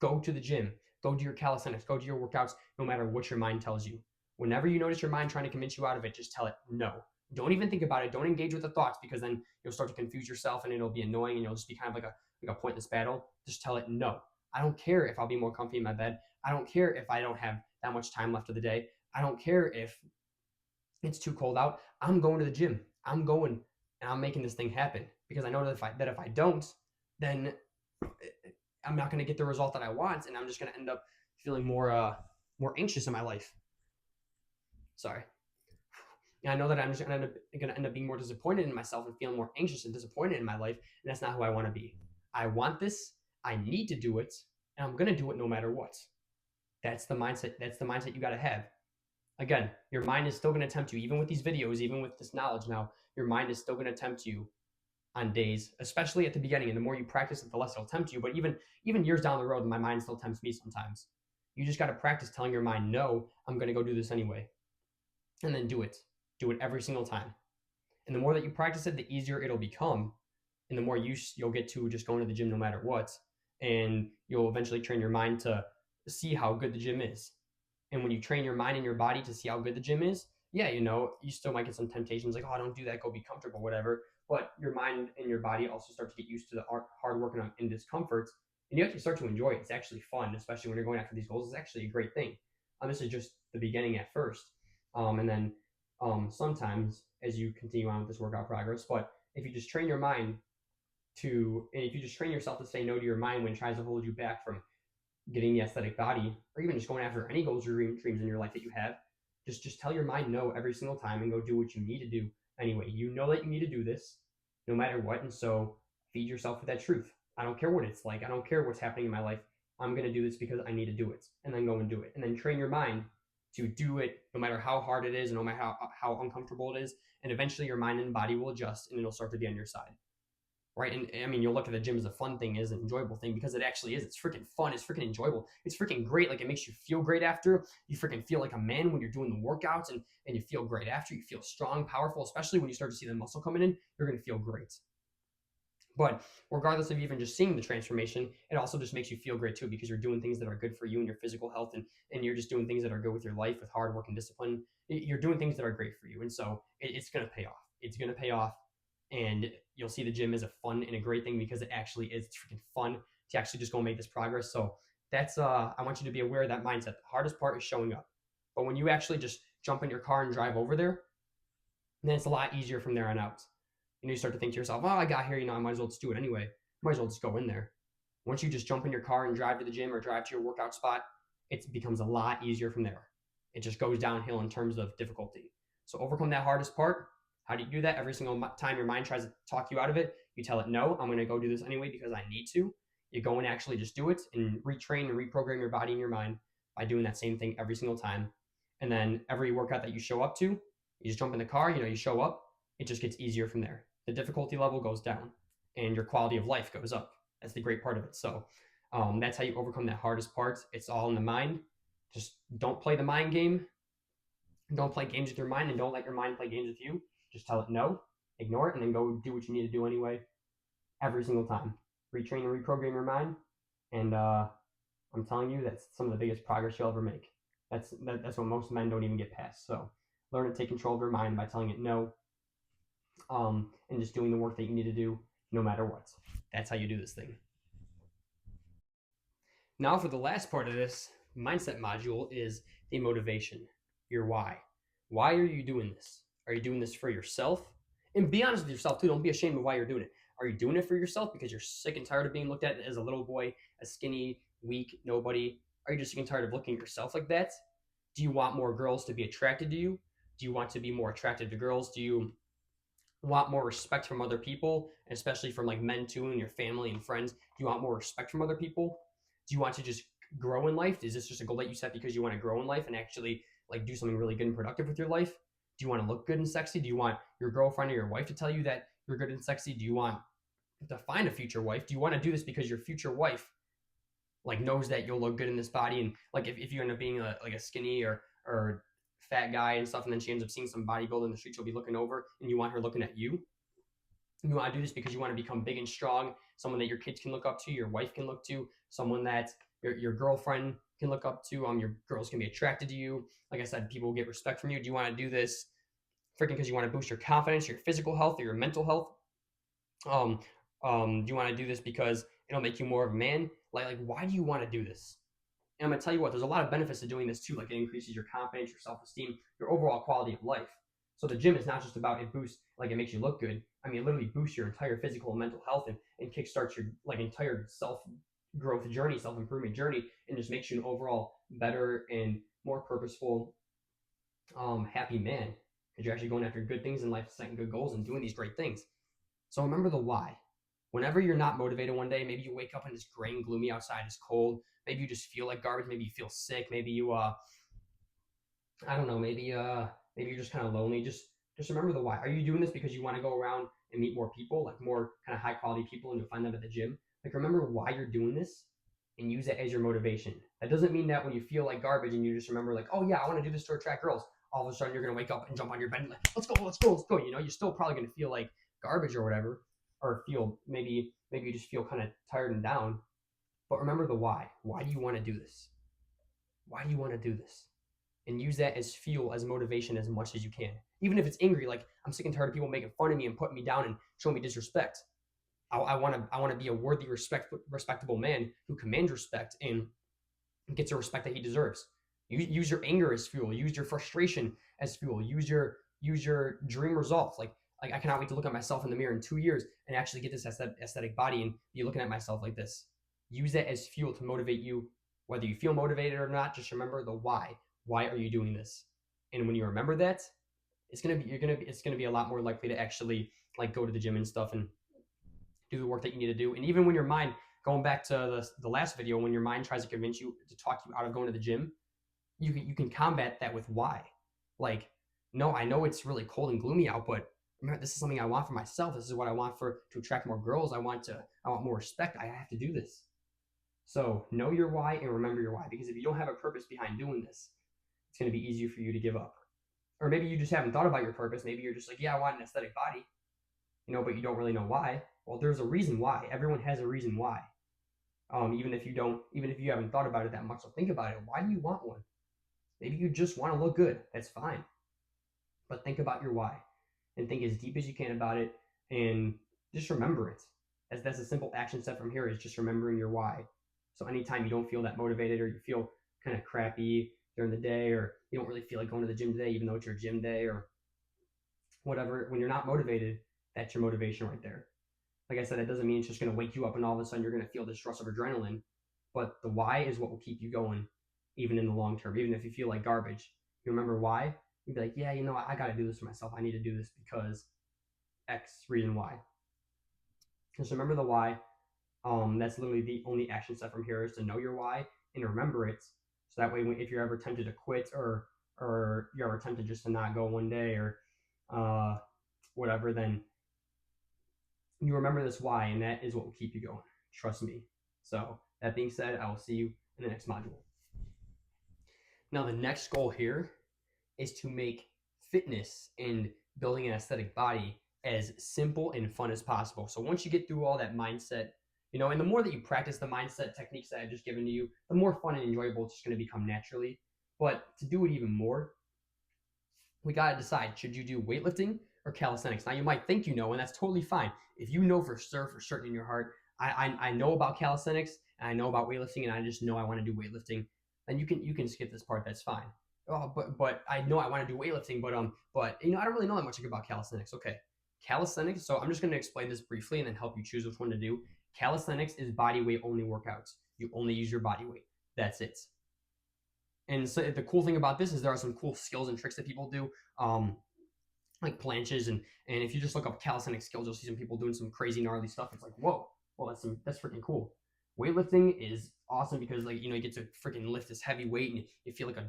go to the gym. Go do your calisthenics. Go do your workouts no matter what your mind tells you. Whenever you notice your mind trying to convince you out of it, just tell it no. Don't even think about it. Don't engage with the thoughts because then you'll start to confuse yourself and it'll be annoying and you'll just be kind of like a pointless battle. Just tell it no. I don't care if I'll be more comfy in my bed. I don't care if I don't have that much time left of the day. I don't care if it's too cold out. I'm going to the gym. I'm going and I'm making this thing happen because I know that if I don't, then I'm not going to get the result that I want and I'm just going to end up feeling more anxious in my life. Sorry. And I know that I'm just going to end up being more disappointed in myself and feeling more anxious and disappointed in my life. And that's not who I want to be. I want this. I need to do it. And I'm going to do it no matter what. That's the mindset. That's the mindset you got to have. Again, your mind is still going to tempt you, even with these videos, even with this knowledge now, your mind is still going to tempt you on days, especially at the beginning. And the more you practice it, the less it'll tempt you. But even years down the road, my mind still tempts me sometimes. You just got to practice telling your mind, no, I'm going to go do this anyway. And then do it. Do it every single time. And the more that you practice it, the easier it'll become. And the more you'll get to just going to the gym no matter what. And you'll eventually train your mind to see how good the gym is. And when you train your mind and your body to see how good the gym is, yeah, you still might get some temptations like, oh, don't do that, go be comfortable, whatever. But your mind and your body also start to get used to the hard work and discomforts. And you actually start to enjoy it. It's actually fun, especially when you're going after these goals. It's actually a great thing. This is just the beginning at first. And then sometimes as you continue on with this workout progress, but if you just train your mind if you just train yourself to say no to your mind when it tries to hold you back from getting the aesthetic body, or even just going after any goals or dreams in your life that you have, just tell your mind no every single time and go do what you need to do anyway. You know that you need to do this no matter what, and so feed yourself with that truth. I don't care what it's like. I don't care what's happening in my life. I'm going to do this because I need to do it, and then go and do it. And then train your mind to do it no matter how hard it is and no matter how uncomfortable it is. And eventually your mind and body will adjust and it'll start to be on your side. Right? And I mean, you'll look at the gym as a fun thing, as an enjoyable thing, because it actually is. It's freaking fun. It's freaking enjoyable. It's freaking great. Like, it makes you feel great after. You freaking feel like a man when you're doing the workouts, and you feel great after. You feel strong, powerful, especially when you start to see the muscle coming in. You're going to feel great. But regardless of even just seeing the transformation, it also just makes you feel great too, because you're doing things that are good for you and your physical health, and you're just doing things that are good with your life, with hard work and discipline. You're doing things that are great for you. And so it's going to pay off. It's going to pay off. And you'll see the gym as a fun and a great thing, because it actually is. It's freaking fun to actually just go make this progress. So that's, I want you to be aware of that mindset. The hardest part is showing up. But when you actually just jump in your car and drive over there, then it's a lot easier from there on out. You start to think to yourself, oh, I got here, I might as well just do it anyway. Might as well just go in there. Once you just jump in your car and drive to the gym or drive to your workout spot, it becomes a lot easier from there. It just goes downhill in terms of difficulty. So overcome that hardest part. How do you do that? Every single time your mind tries to talk you out of it, you tell it, no, I'm going to go do this anyway because I need to. You go and actually just do it and retrain and reprogram your body and your mind by doing that same thing every single time. And then every workout that you show up to, you just jump in the car, you show up, it just gets easier from there. The difficulty level goes down and your quality of life goes up. That's the great part of it. So that's how you overcome that hardest part. It's all in the mind. Just don't play the mind game. Don't play games with your mind, and don't let your mind play games with you. Just tell it no, ignore it, and then go do what you need to do anyway every single time. Retrain and reprogram your mind. And I'm telling you, that's some of the biggest progress you'll ever make. That's what most men don't even get past. So learn to take control of your mind by telling it no and just doing the work that you need to do no matter what. That's how you do this thing. Now, for the last part of this mindset module is the motivation, your why. Why are you doing this? Are you doing this for yourself? And be honest with yourself too. Don't be ashamed of why you're doing it. Are you doing it for yourself because you're sick and tired of being looked at as a little boy, a skinny, weak nobody? Are you just sick and tired of looking at yourself like that? Do you want more girls to be attracted to you? Do you want to be more attractive to girls? Do you want more respect from other people, especially from like men too, and your family and friends? Do you want more respect from other people? Do you want to just grow in life? Is this just a goal that you set because you want to grow in life and actually like do something really good and productive with your life? Do you want to look good and sexy? Do you want your girlfriend or your wife to tell you that you're good and sexy? Do you want to find a future wife? Do you want to do this because your future wife like knows that you'll look good in this body? And like if you end up being like a skinny or fat guy and stuff, and then she ends up seeing some bodybuilder in the street, she'll be looking over and you want her looking at you. You want to do this because you want to become big and strong, someone that your kids can look up to, your wife can look to, someone that your girlfriend can look up to. Your girls can be attracted to you. Like I said, people will get respect from you. Do you want to do this freaking because you want to boost your confidence, your physical health, or your mental health? Um, do you want to do this because it'll make you more of a man? Like why do you want to do this? And I'm gonna tell you what, there's a lot of benefits to doing this too. Like it increases your confidence, your self-esteem, your overall quality of life. So the gym is not just about it boosts, like it makes you look good. I mean, it literally boosts your entire physical and mental health and kickstarts your like entire self-growth journey, self-improvement journey, and just makes you an overall better and more purposeful, happy man. Because you're actually going after good things in life, setting good goals and doing these great things. So remember the why. Whenever you're not motivated one day, maybe you wake up and it's gray and gloomy outside, it's cold. Maybe you just feel like garbage. Maybe you feel sick. Maybe you, I don't know. Maybe you're just kind of lonely. Just remember the why. Are you doing this because you want to go around and meet more people, like more kind of high quality people, and you'll find them at the gym? Like remember why you're doing this, and use it as your motivation. That doesn't mean that when you feel like garbage and you just remember like, oh yeah, I want to do this to attract girls. All of a sudden you're gonna wake up and jump on your bed and like, let's go, let's go, let's go. You know, you're still probably gonna feel like garbage or whatever, or feel maybe you just feel kind of tired and down. But remember the why. Why do you want to do this? Why do you want to do this? And use that as fuel, as motivation as much as you can. Even if it's angry, like I'm sick and tired of people making fun of me and putting me down and showing me disrespect. I want to be a worthy, respectable man who commands respect and gets the respect that he deserves. Use your anger as fuel. Use your frustration as fuel. Use your dream results. Like I cannot wait to look at myself in the mirror in 2 years and actually get this aesthetic body and be looking at myself like this. Use that as fuel to motivate you, whether you feel motivated or not. Just remember the why. Why are you doing this? And when you remember that, it's gonna be a lot more likely to actually like go to the gym and stuff and do the work that you need to do. And even when your mind, going back to the last video, when your mind tries to convince you to talk you out of going to the gym, you can combat that with why. Like, no, I know it's really cold and gloomy out, but remember, this is something I want for myself. This is what I want to attract more girls. I want more respect. I have to do this. So know your why and remember your why, because if you don't have a purpose behind doing this, it's going to be easier for you to give up. Or maybe you just haven't thought about your purpose. Maybe you're just like, yeah, I want an aesthetic body, but you don't really know why. Well, there's a reason why. Everyone has a reason why. Even if you haven't thought about it that much, so think about it. Why do you want one? Maybe you just want to look good. That's fine. But think about your why and think as deep as you can about it and just remember it. That's a simple action step from here, is just remembering your why. So anytime you don't feel that motivated, or you feel kind of crappy during the day, or you don't really feel like going to the gym today, even though it's your gym day or whatever, when you're not motivated, that's your motivation right there. Like I said, that doesn't mean it's just going to wake you up and all of a sudden you're going to feel this rush of adrenaline. But the why is what will keep you going, even in the long term. Even if you feel like garbage, you remember why, you'd be like, yeah, I got to do this for myself. I need to do this because X reason why. Just remember the why. That's literally the only action step from here, is to know your why and remember it. So that way, if you're ever tempted to quit, or you're ever tempted just to not go one day, or whatever, then you remember this why, and that is what will keep you going. Trust me. So that being said, I will see you in the next module. Now, the next goal here is to make fitness and building an aesthetic body as simple and fun as possible. So once you get through all that mindset, and the more that you practice the mindset techniques that I've just given to you, the more fun and enjoyable it's just going to become naturally. But to do it even more, we got to decide, should you do weightlifting or calisthenics? Now you might think you know, and that's totally fine. If you know for sure, for certain in your heart, I know about calisthenics and I know about weightlifting, and I just know I want to do weightlifting, then you can skip this part. That's fine. Oh, but I know I want to do weightlifting, but I don't really know that much about calisthenics. Okay, calisthenics. So I'm just going to explain this briefly and then help you choose which one to do. Calisthenics is body weight only workouts. You only use your body weight. That's it. And so the cool thing about this is there are some cool skills and tricks that people do, like planches, and if you just look up calisthenic skills, you'll see some people doing some crazy gnarly stuff. It's like, whoa, well that's freaking cool. Weightlifting is awesome because you get to freaking lift this heavy weight and you feel like a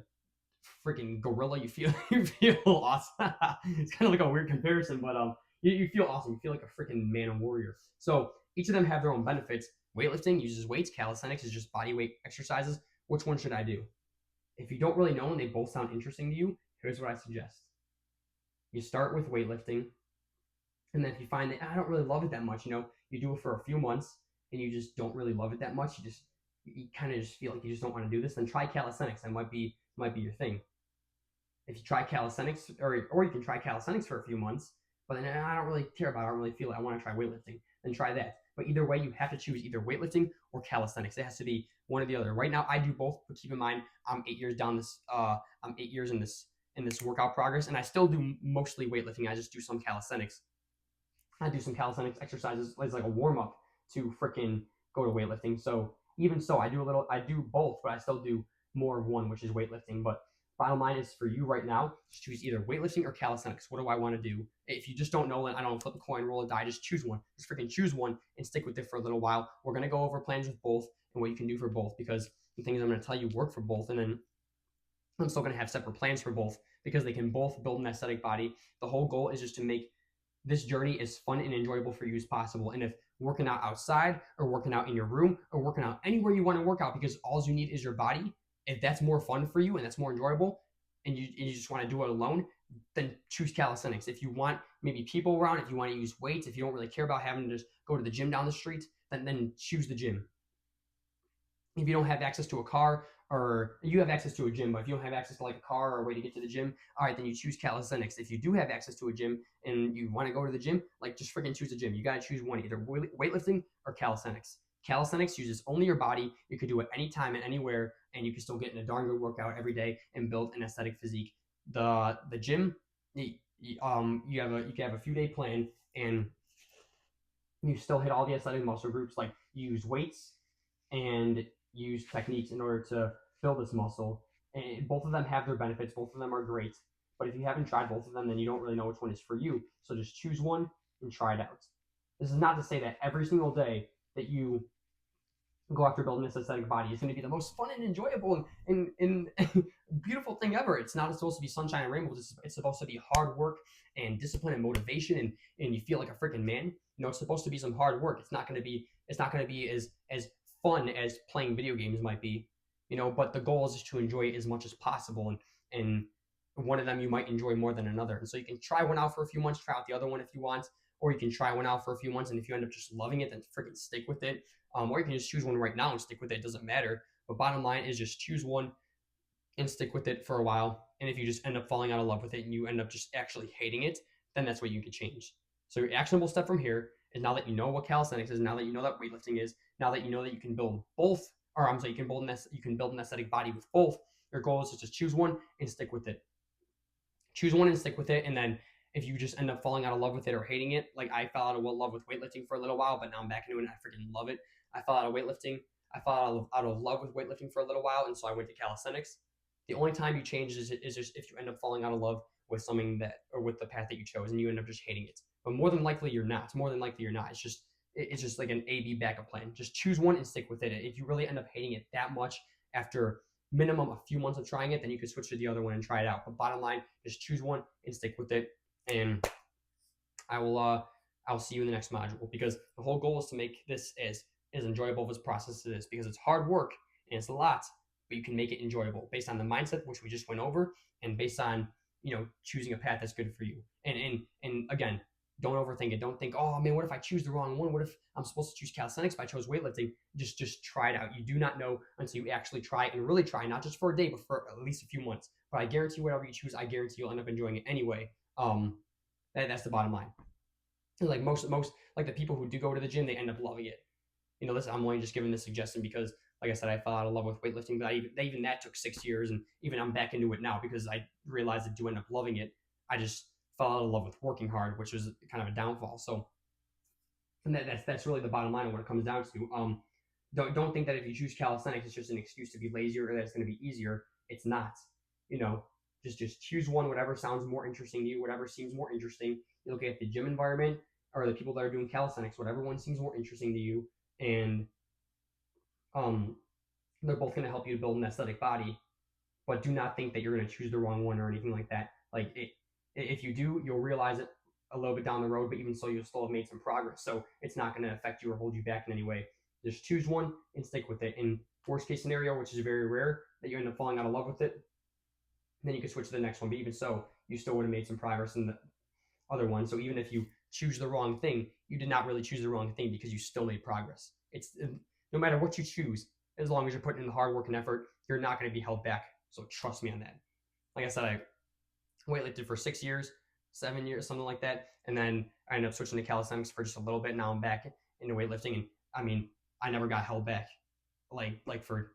freaking gorilla. You feel you feel awesome. It's kind of like a weird comparison, but you feel awesome. You feel like a freaking man and warrior. So each of them have their own benefits. Weightlifting uses weights. Calisthenics is just body weight exercises. Which one should I do? If you don't really know and they both sound interesting to you, here's what I suggest. You start with weightlifting, and then if you find that I don't really love it that much, you do it for a few months and you just don't really love it that much, you kind of just feel like you just don't want to do this, then try calisthenics. That might be your thing. If you try calisthenics, or you can try calisthenics for a few months, but then I don't really care about it, I don't really feel it, I want to try weightlifting, then try that. But either way, you have to choose either weightlifting or calisthenics. It has to be one or the other. Right now, I do both, but keep in mind, I'm 8 years down this. I'm 8 years in this workout progress, and I still do mostly weightlifting. I just do some calisthenics. I do some calisthenics exercises as like a warm up to freaking go to weightlifting. So even so, I do both, but I still do more of one, which is weightlifting. But bottom line is for you right now, just choose either weightlifting or calisthenics. What do I want to do? If you just don't know, then I don't flip a coin, roll a die, just choose one. Just freaking choose one and stick with it for a little while. We're going to go over plans with both and what you can do for both, because the things I'm going to tell you work for both. And then I'm still going to have separate plans for both because they can both build an aesthetic body. The whole goal is just to make this journey as fun and enjoyable for you as possible. And if working out outside or working out in your room or working out anywhere you want to work out, because all you need is your body, if that's more fun for you and that's more enjoyable, and you just want to do it alone, then choose calisthenics. If you want maybe people around, if you want to use weights, if you don't really care about having to just go to the gym down the street, then choose the gym. If you don't have access to a car, or you have access to a gym, but if you don't have access to like a car or a way to get to the gym, all right, then you choose calisthenics. If you do have access to a gym and you want to go to the gym, like just freaking choose a gym. You got to choose one, either weightlifting or calisthenics. Calisthenics uses only your body. You could do it anytime and anywhere, and you can still get in a darn good workout every day and build an aesthetic physique. The gym, you can have a few day plan, and you still hit all the aesthetic muscle groups. Like you use weights and use techniques in order to build this muscle. And both of them have their benefits. Both of them are great. But if you haven't tried both of them, then you don't really know which one is for you. So just choose one and try it out. This is not to say that every single day that you go after building this aesthetic body is going to be the most fun and enjoyable and beautiful thing ever. It's not supposed to be sunshine and rainbows. It's supposed to be hard work and discipline and motivation, and you feel like a freaking man. It's supposed to be some hard work. It's not going to be as fun as playing video games might be, but the goal is just to enjoy it as much as possible, and one of them you might enjoy more than another. And so you can try one out for a few months, try out the other one if you want, or you can try one out for a few months, and if you end up just loving it, then freaking stick with it. Or you can just choose one right now and stick with it. It doesn't matter. But bottom line is just choose one and stick with it for a while. And if you just end up falling out of love with it and you end up just actually hating it, then that's what you can change. So your actionable step from here is, now that you know what calisthenics is, now that you know that weightlifting is, now that you know that you can build both, or I'm sorry, you can build an aesthetic body with both. Your goal is to just choose one and stick with it. Choose one and stick with it, and then if you just end up falling out of love with it or hating it, like I fell out of love with weightlifting for a little while, but now I'm back into it and I freaking love it. I fell out of weightlifting. I fell out of love with weightlifting for a little while, and so I went to calisthenics. The only time you change is just if you end up falling out of love with something or with the path that you chose, and you end up just hating it. But more than likely you're not. It's just like an A/B backup plan. Just choose one and stick with it. If you really end up hating it that much after minimum a few months of trying it, then you can switch to the other one and try it out. But bottom line, just choose one and stick with it. And I'll see you in the next module, because the whole goal is to make this as enjoyable of this process as it is, because it's hard work and it's a lot, but you can make it enjoyable based on the mindset which we just went over, and based on choosing a path that's good for you. And again, don't overthink it. Don't think, oh man, what if I choose the wrong one? What if I'm supposed to choose calisthenics, but I chose weightlifting? Just try it out. You do not know until you actually try and really try, not just for a day, but for at least a few months. But I guarantee whatever you choose, I guarantee you'll end up enjoying it anyway. That's the bottom line. And like most like the people who do go to the gym, they end up loving it. Listen, I'm only just giving this suggestion because, like I said, I fell out of love with weightlifting, but even that took 6 years, and even I'm back into it now because I realized I do end up loving it. I just fell out of love with working hard, which was kind of a downfall. So, and that's really the bottom line of what it comes down to. Don't think that if you choose calisthenics, it's just an excuse to be lazier or that it's going to be easier. It's not. Just choose one, whatever sounds more interesting to you, whatever seems more interesting. You look at the gym environment or the people that are doing calisthenics, whatever one seems more interesting to you, and they're both going to help you to build an aesthetic body. But do not think that you're going to choose the wrong one or anything like that. If you do, you'll realize it a little bit down the road, but even so, you'll still have made some progress. So it's not going to affect you or hold you back in any way. Just choose one and stick with it. In worst case scenario, which is very rare, that you end up falling out of love with it, then you can switch to the next one. But even so, you still would have made some progress in the other one. So even if you choose the wrong thing, you did not really choose the wrong thing because you still made progress. It's no matter what you choose, as long as you're putting in the hard work and effort, you're not going to be held back. So trust me on that. Like I said, I weightlifted for 6 years, 7 years, something like that. And then I ended up switching to calisthenics for just a little bit. Now I'm back into weightlifting. And I mean, I never got held back like for,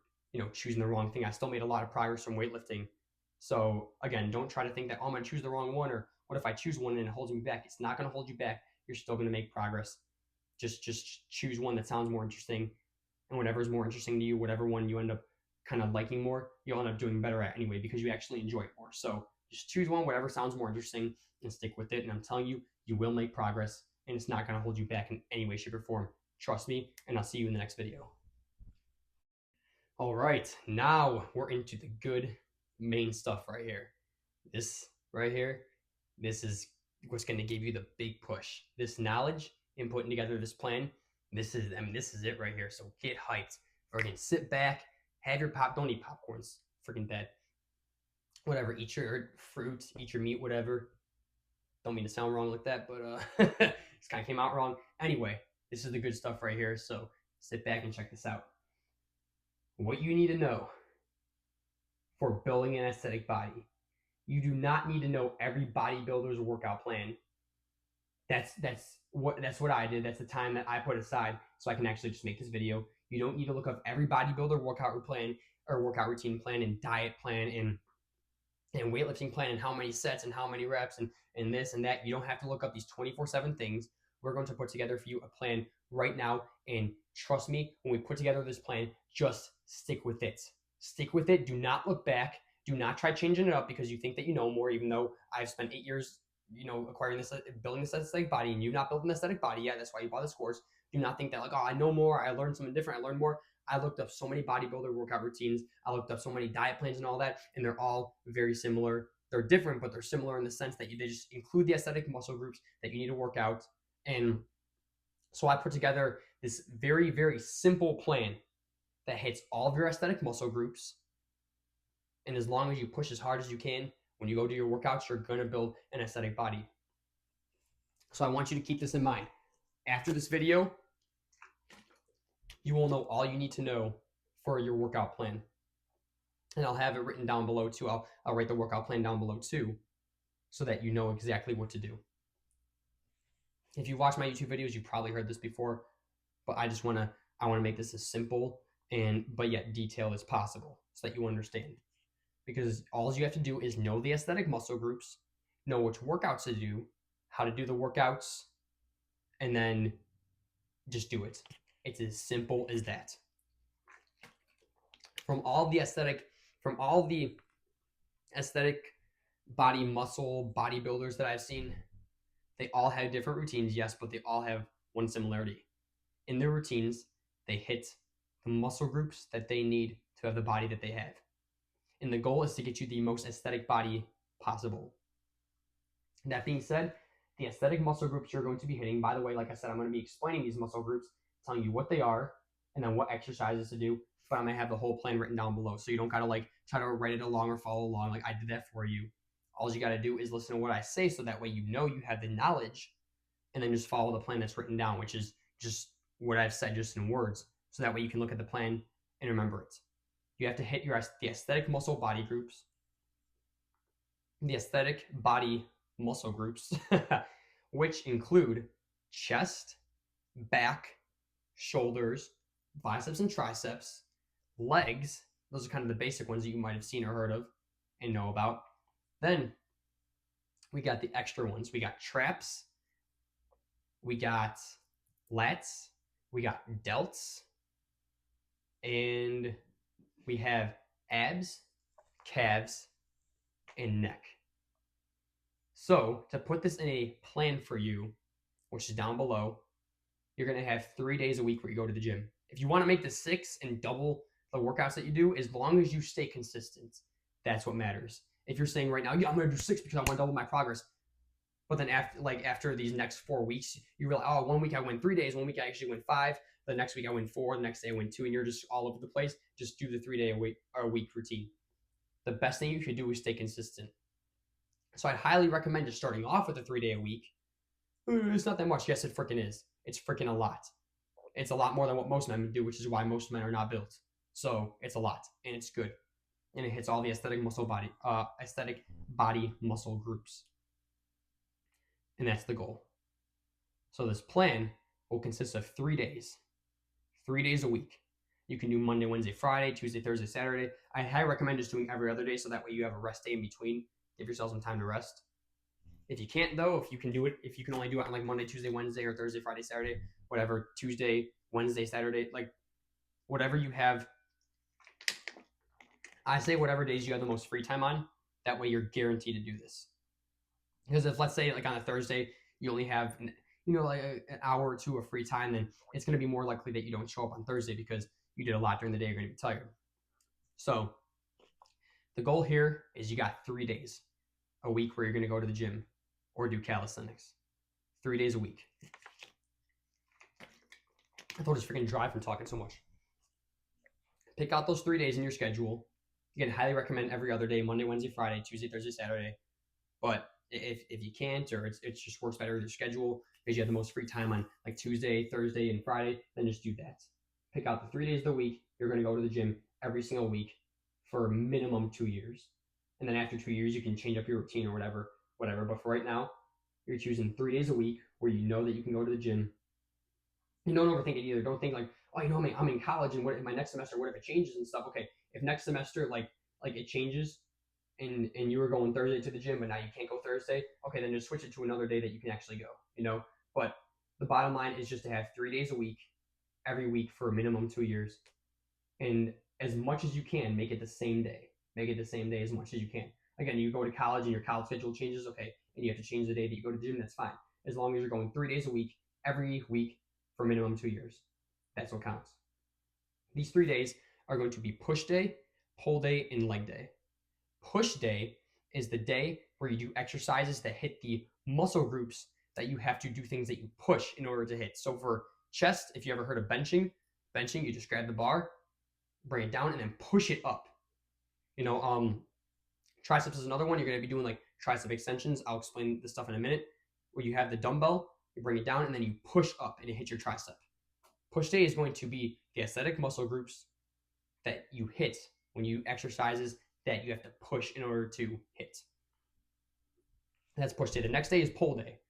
choosing the wrong thing. I still made a lot of progress from weightlifting. So again, don't try to think that, oh, I'm going to choose the wrong one, or what if I choose one and it holds me back? It's not going to hold you back. You're still going to make progress. Just choose one that sounds more interesting, and whatever is more interesting to you, whatever one you end up kind of liking more, you'll end up doing better at anyway because you actually enjoy it more. So just choose one, whatever sounds more interesting, and stick with it. And I'm telling you, you will make progress, and it's not going to hold you back in any way, shape, or form. Trust me, and I'll see you in the next video. All right, now we're into the good main stuff right here. This right here, this is what's going to give you the big push. This knowledge in putting together this plan, this is it right here. So get hyped. Freaking sit back, have your pop. Don't eat popcorns. Freaking bad. Whatever. Eat your fruits, eat your meat, whatever. Don't mean to sound wrong like that, but this kind of came out wrong. Anyway, this is the good stuff right here. So sit back and check this out. What you need to know for building an aesthetic body. You do not need to know every bodybuilder's workout plan. That's what I did. That's the time that I put aside so I can actually just make this video. You don't need to look up every bodybuilder workout plan or workout routine plan and diet plan and weightlifting plan and how many sets and how many reps and this and that. You don't have to look up these 24/7 things. We're going to put together for you a plan right now, and trust me, when we put together this plan, just stick with it. Stick with it. Do not look back. Do not try changing it up because you think that you know more, even though I've spent 8 years, acquiring this, building this aesthetic body, and you've not built an aesthetic body yet. That's why you bought this course. Do not think that like, oh, I know more. I learned something different. I learned more. I looked up so many bodybuilder workout routines. I looked up so many diet plans and all that, and they're all very similar. They're different, but they're similar in the sense that they just include the aesthetic muscle groups that you need to work out. And so I put together this very, very simple plan that hits all of your aesthetic muscle groups. And as long as you push as hard as you can, when you go do your workouts, you're going to build an aesthetic body. So I want you to keep this in mind. After this video, you will know all you need to know for your workout plan. And I'll have it written down below too. I'll write the workout plan down below too, so that you know exactly what to do. If you watch my YouTube videos, you probably heard this before, but I want to make this as simple but yet detailed as possible so that you understand. Because all you have to do is know the aesthetic muscle groups, know which workouts to do, how to do the workouts, and then just do it. It's as simple as that. From all the aesthetic body muscle bodybuilders that I've seen, they all have different routines, yes, but they all have one similarity. In their routines, they hit the muscle groups that they need to have the body that they have. And the goal is to get you the most aesthetic body possible. That being said, the aesthetic muscle groups you're going to be hitting, by the way, like I said, I'm going to be explaining these muscle groups, telling you what they are, and then what exercises to do, but I'm going to have the whole plan written down below. So you don't got to try to write it along or follow along like I did that for you. All you got to do is listen to what I say so that way you know you have the knowledge, and then just follow the plan that's written down, which is just what I've said just in words. So that way you can look at the plan and remember it. You have to hit the aesthetic muscle body groups, the aesthetic body muscle groups, which include chest, back, shoulders, biceps and triceps, legs. Those are kind of the basic ones that you might have seen or heard of and know about. Then we got the extra ones. We got traps, we got lats, we got delts, and we have abs, calves, and neck. So to put this in a plan for you, which is down below, you're going to have 3 days a week where you go to the gym. If you want to make the 6 and double the workouts that you do, as long as you stay consistent, that's what matters. If you're saying right now, yeah, I'm going to do 6 because I want to double my progress, but then after these next 4 weeks, you realize, oh, 1 week I went 3 days, 1 week I actually went 5, the next week I went 4, the next day I went 2, and you're just all over the place. Just do the 3 day a week routine. The best thing you could do is stay consistent. So I'd highly recommend just starting off with a 3 day a week. It's not that much. Yes, it freaking is. It's freaking a lot. It's a lot more than what most men do, which is why most men are not built. So it's a lot, and it's good, and it hits all the aesthetic body muscle groups, and that's the goal. So this plan will consist of 3 days, 3 days a week. You can do Monday, Wednesday, Friday, Tuesday, Thursday, Saturday. I highly recommend just doing every other day, so that way you have a rest day in between. Give yourself some time to rest. If you can't, though, if you can only do it on like Monday, Tuesday, Wednesday, or Thursday, Friday, Saturday, whatever, Tuesday, Wednesday, Saturday, like whatever you have. I say whatever days you have the most free time on. That way you're guaranteed to do this. Because if, let's say, like on a Thursday, you only have, like an hour or two of free time, then it's going to be more likely that you don't show up on Thursday because you did a lot during the day. You're going to be tired. So the goal here is you got 3 days a week where you're going to go to the gym or do calisthenics. 3 days a week. I thought I was freaking dry from talking so much. Pick out those 3 days in your schedule. Again, highly recommend every other day, Monday, Wednesday, Friday, Tuesday, Thursday, Saturday. But if you can't, or it just works better with your schedule because you have the most free time on like Tuesday, Thursday, and Friday, then just do that. Pick out the 3 days of the week. You're going to go to the gym every single week for a minimum 2 years. And then after 2 years, you can change up your routine or whatever. But for right now, you're choosing 3 days a week where you know that you can go to the gym. You don't overthink it either. Don't think like, oh, I'm in college, and what in my next semester, what if it changes and stuff? Okay, if next semester like it changes, and you were going Thursday to the gym, but now you can't go Thursday, okay, then just switch it to another day that you can actually go. But the bottom line is just to have 3 days a week, every week for a minimum 2 years, and as much as you can, make it the same day. Make it the same day as much as you can. Again, you go to college and your college schedule changes, okay, and you have to change the day that you go to the gym, that's fine. As long as you're going 3 days a week, every week for minimum 2 years. That's what counts. These 3 days are going to be push day, pull day, and leg day. Push day is the day where you do exercises that hit the muscle groups that you have to do things that you push in order to hit. So for chest, if you ever heard of benching, you just grab the bar, bring it down, and then push it up. Triceps is another one. You're going to be doing like tricep extensions. I'll explain this stuff in a minute. Where you have the dumbbell, you bring it down, and then you push up and it hits your tricep. Push day is going to be the aesthetic muscle groups that you hit when you exercises that you have to push in order to hit. That's push day. The next day is pull day.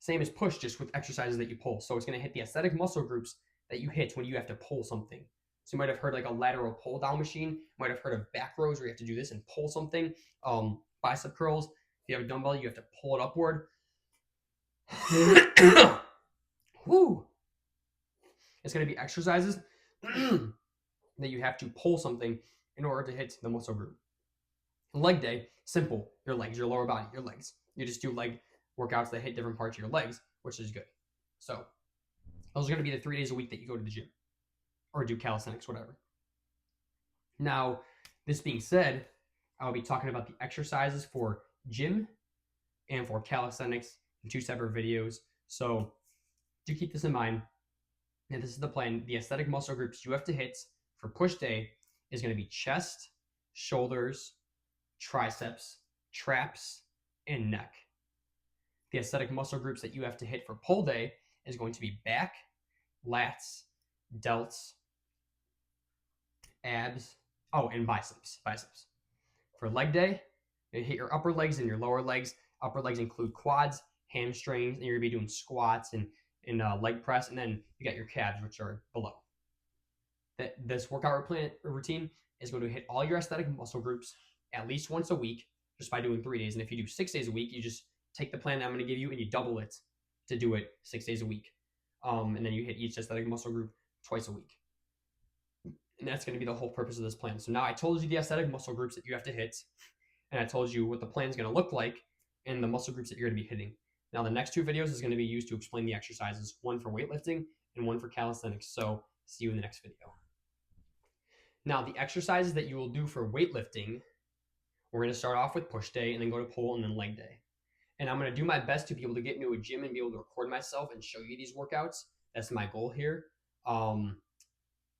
Same as push, just with exercises that you pull. So it's going to hit the aesthetic muscle groups that you hit when you have to pull something. So you might have heard like a lateral pull down machine. You might have heard of back rows where you have to do this and pull something. Bicep curls. If you have a dumbbell, you have to pull it upward. Woo. It's going to be exercises that you have to pull something in order to hit the muscle group. Leg day, simple. Your legs, your lower body, your legs. You just do leg workouts that hit different parts of your legs, which is good. So those are going to be the 3 days a week that you go to the gym or do calisthenics, whatever. Now, this being said, I'll be talking about the exercises for gym and for calisthenics in 2 separate videos. So do keep this in mind. And this is the plan. The aesthetic muscle groups you have to hit for push day is going to be chest, shoulders, triceps, traps, and neck. The aesthetic muscle groups that you have to hit for pull day is going to be back, lats, delts, abs, and biceps. For leg day, you hit your upper legs and your lower legs. Upper legs include quads, hamstrings, and you're gonna be doing squats and leg press, and then you got your calves, which are below. This workout routine is going to hit all your aesthetic muscle groups at least once a week, just by doing 3 days. And if you do 6 days a week, you just take the plan that I'm going to give you and you double it to do it 6 days a week. And then you hit each aesthetic muscle group twice a week. And that's going to be the whole purpose of this plan. So now I told you the aesthetic muscle groups that you have to hit, and I told you what the plan is going to look like and the muscle groups that you're going to be hitting. Now the next 2 videos is going to be used to explain the exercises, one for weightlifting and one for calisthenics. So see you in the next video. Now the exercises that you will do for weightlifting, we're going to start off with push day and then go to pull and then leg day. And I'm going to do my best to be able to get into a gym and be able to record myself and show you these workouts. That's my goal here. And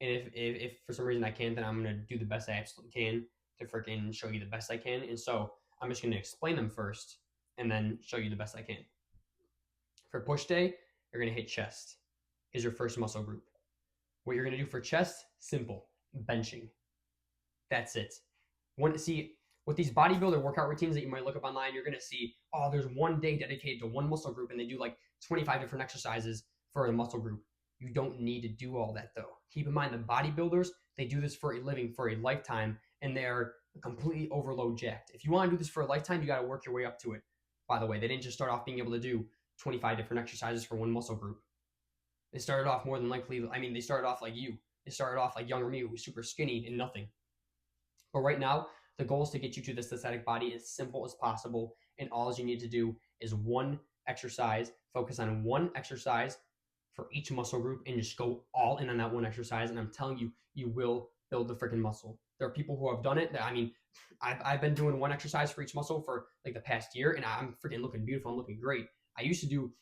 if for some reason I can't, then I'm going to do the best I absolutely can to freaking show you the best I can. And so I'm just going to explain them first and then show you the best I can. For push day, you're going to hit chest is your first muscle group. What you're going to do for chest, simple, benching. That's it. With these bodybuilder workout routines that you might look up online, you're going to see, oh, there's one day dedicated to one muscle group and they do like 25 different exercises for a muscle group. You don't need to do all that though. Keep in mind the bodybuilders, they do this for a living, for a lifetime, and they're completely overload jacked. If you want to do this for a lifetime, you got to work your way up to it. By the way, they didn't just start off being able to do 25 different exercises for one muscle group. They started off more than likely, they started off like you. They started off like younger me, who was super skinny and nothing. But right now, the goal is to get you to this aesthetic body as simple as possible. And all you need to do is one exercise, focus on one exercise for each muscle group and just go all in on that one exercise. And I'm telling you, you will build the freaking muscle. There are people who have done it. I've been doing one exercise for each muscle for like the past year, and I'm freaking looking beautiful. I'm looking great. I used to do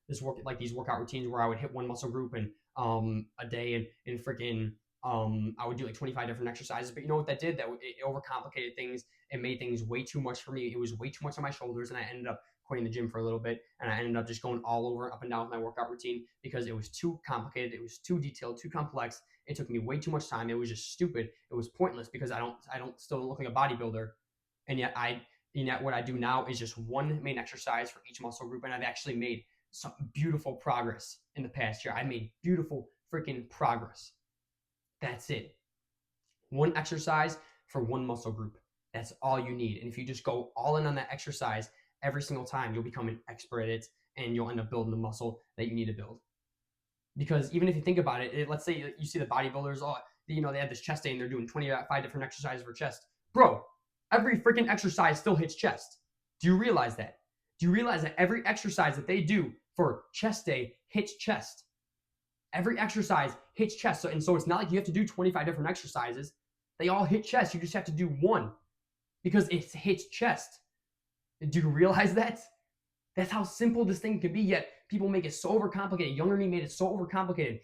this work, like these workout routines where I would hit one muscle group and a day and freaking I would do like 25 different exercises. But you know what that did? That it overcomplicated things. It made things way too much for me. It was way too much on my shoulders, and I ended up quitting the gym for a little bit, and I ended up just going all over, up and down with my workout routine because it was too complicated. It was too detailed, too complex. It took me way too much time. It was just stupid. It was pointless because I still don't look like a bodybuilder, and yet what I do now is just one main exercise for each muscle group, and I've actually made some beautiful progress in the past year. I made beautiful freaking progress. That's it. One exercise for one muscle group. That's all you need. And if you just go all in on that exercise every single time, you'll become an expert at it and you'll end up building the muscle that you need to build. Because even if you think about it, let's say you see the bodybuilders, they have this chest day and they're doing 25 different exercises for chest. Bro, every freaking exercise still hits chest. Do you realize that? Do you realize that every exercise that they do for chest day hits chest? Every exercise hits chest. So it's not like you have to do 25 different exercises. They all hit chest. You just have to do one because it hits chest. Do you realize that? That's how simple this thing can be, yet people make it so overcomplicated. Younger me made it so overcomplicated.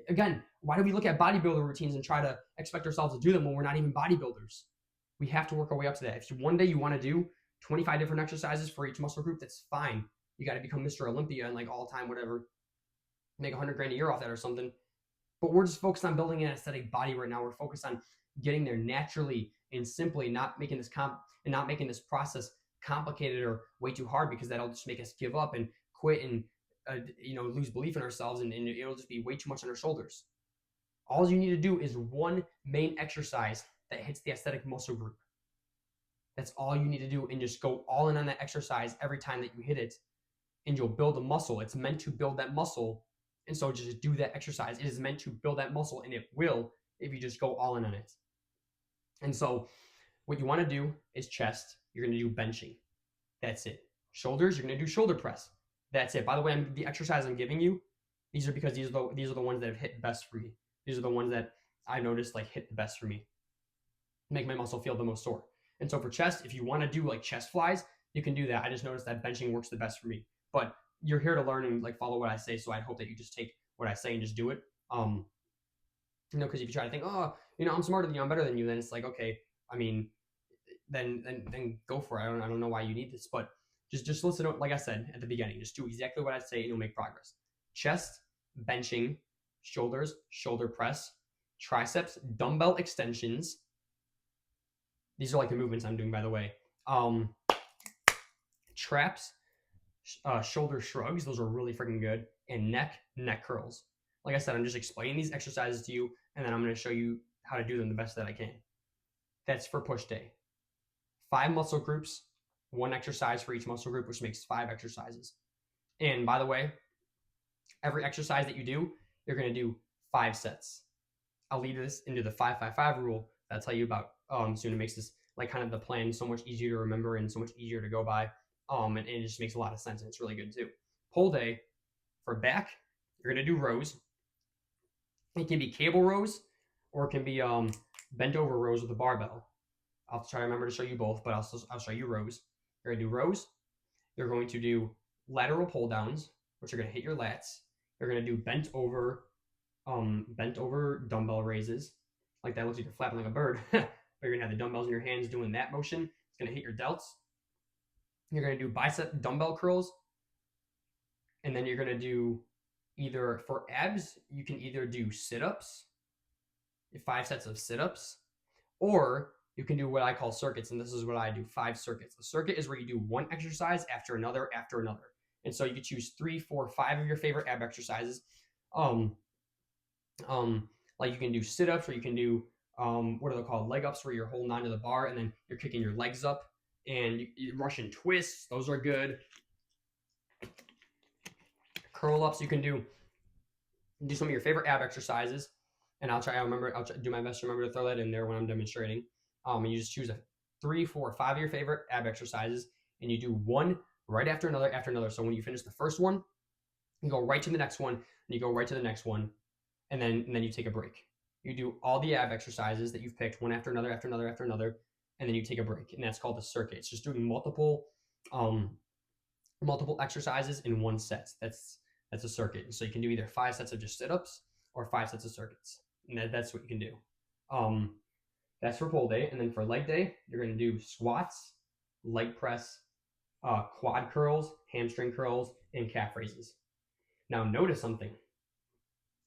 Again, why do we look at bodybuilder routines and try to expect ourselves to do them when we're not even bodybuilders? We have to work our way up to that. If one day you want to do 25 different exercises for each muscle group, that's fine. You got to become Mr. Olympia and like all time, whatever. Make $100,000 a year off that or something. But we're just focused on building an aesthetic body right now. We're focused on getting there naturally and simply, not making this process complicated or way too hard, because that'll just make us give up and quit and lose belief in ourselves, and it'll just be way too much on our shoulders. All you need to do is one main exercise that hits the aesthetic muscle group. That's all you need to do, and just go all in on that exercise every time that you hit it, and you'll build a muscle. It's meant to build that muscle. And so just do that exercise. It is meant to build that muscle, and it will if you just go all in on it. And so what you want to do is chest. You're going to do benching. That's it. Shoulders, you're going to do shoulder press. That's it. By the way, the exercise I'm giving you, these are because these are the ones that have hit best for me. These are the ones that I noticed like hit the best for me. Make my muscle feel the most sore. And so for chest, if you want to do like chest flies, you can do that. I just noticed that benching works the best for me. But you're here to learn and like follow what I say, so I hope that you just take what I say and just do it. Because if you try to think, I'm smarter than you, I'm better than you, then it's like, okay, then go for it. I don't know why you need this, but just listen to it. Like I said at the beginning, just do exactly what I say and you'll make progress. Chest, benching, shoulders, shoulder press, triceps, dumbbell extensions. These are like the movements I'm doing, by the way. traps, shoulder shrugs. Those are really freaking good. And neck curls. Like I said, I'm just explaining these exercises to you, and then I'm going to show you how to do them the best that I can. That's for push day. 5 muscle groups, 1 exercise for each muscle group, which makes 5 exercises. And by the way, every exercise that you do, you're going to do 5 sets. I'll lead this into the 5-5-5 rule that I'll tell you about soon. It makes this like kind of the plan so much easier to remember and so much easier to go by. And it just makes a lot of sense, and it's really good too. Pull day, for back, you're going to do rows. It can be cable rows, or it can be bent over rows with a barbell. I'll try to remember to show you both, but I'll show you rows. You're going to do rows. You're going to do lateral pull downs, which are going to hit your lats. You're going to do bent over dumbbell raises. Like that looks like you're flapping like a bird. But you're going to have the dumbbells in your hands doing that motion. It's going to hit your delts. You're going to do bicep dumbbell curls. And then you're going to do either, for abs, you can either do sit-ups, 5 sets of sit-ups, or you can do what I call circuits, and this is what I do, 5 circuits. The circuit is where you do 1 exercise after another. And so you can choose 3, 4, 5 of your favorite ab exercises. Like you can do sit-ups, or you can do, what are they called? Leg ups, where you're holding onto the bar and then you're kicking your legs up. And Russian twists, those are good. Curl ups, you can do some of your favorite ab exercises. And I'll do my best to remember to throw that in there when I'm demonstrating. And you just choose 3, 4, 5 of your favorite ab exercises, and you do 1 right after another. So when you finish the first one, you go right to the next one, and you go right to the next one, and then you take a break. You do all the ab exercises that you've picked, one after another, and then you take a break, and that's called the circuit. It's just doing multiple exercises in 1 set. That's a circuit. And so you can do either 5 sets of just sit-ups or 5 sets of circuits, and that's what you can do. That's for pull day. And then for leg day, you're going to do squats, leg press, quad curls, hamstring curls, and calf raises. Now notice something.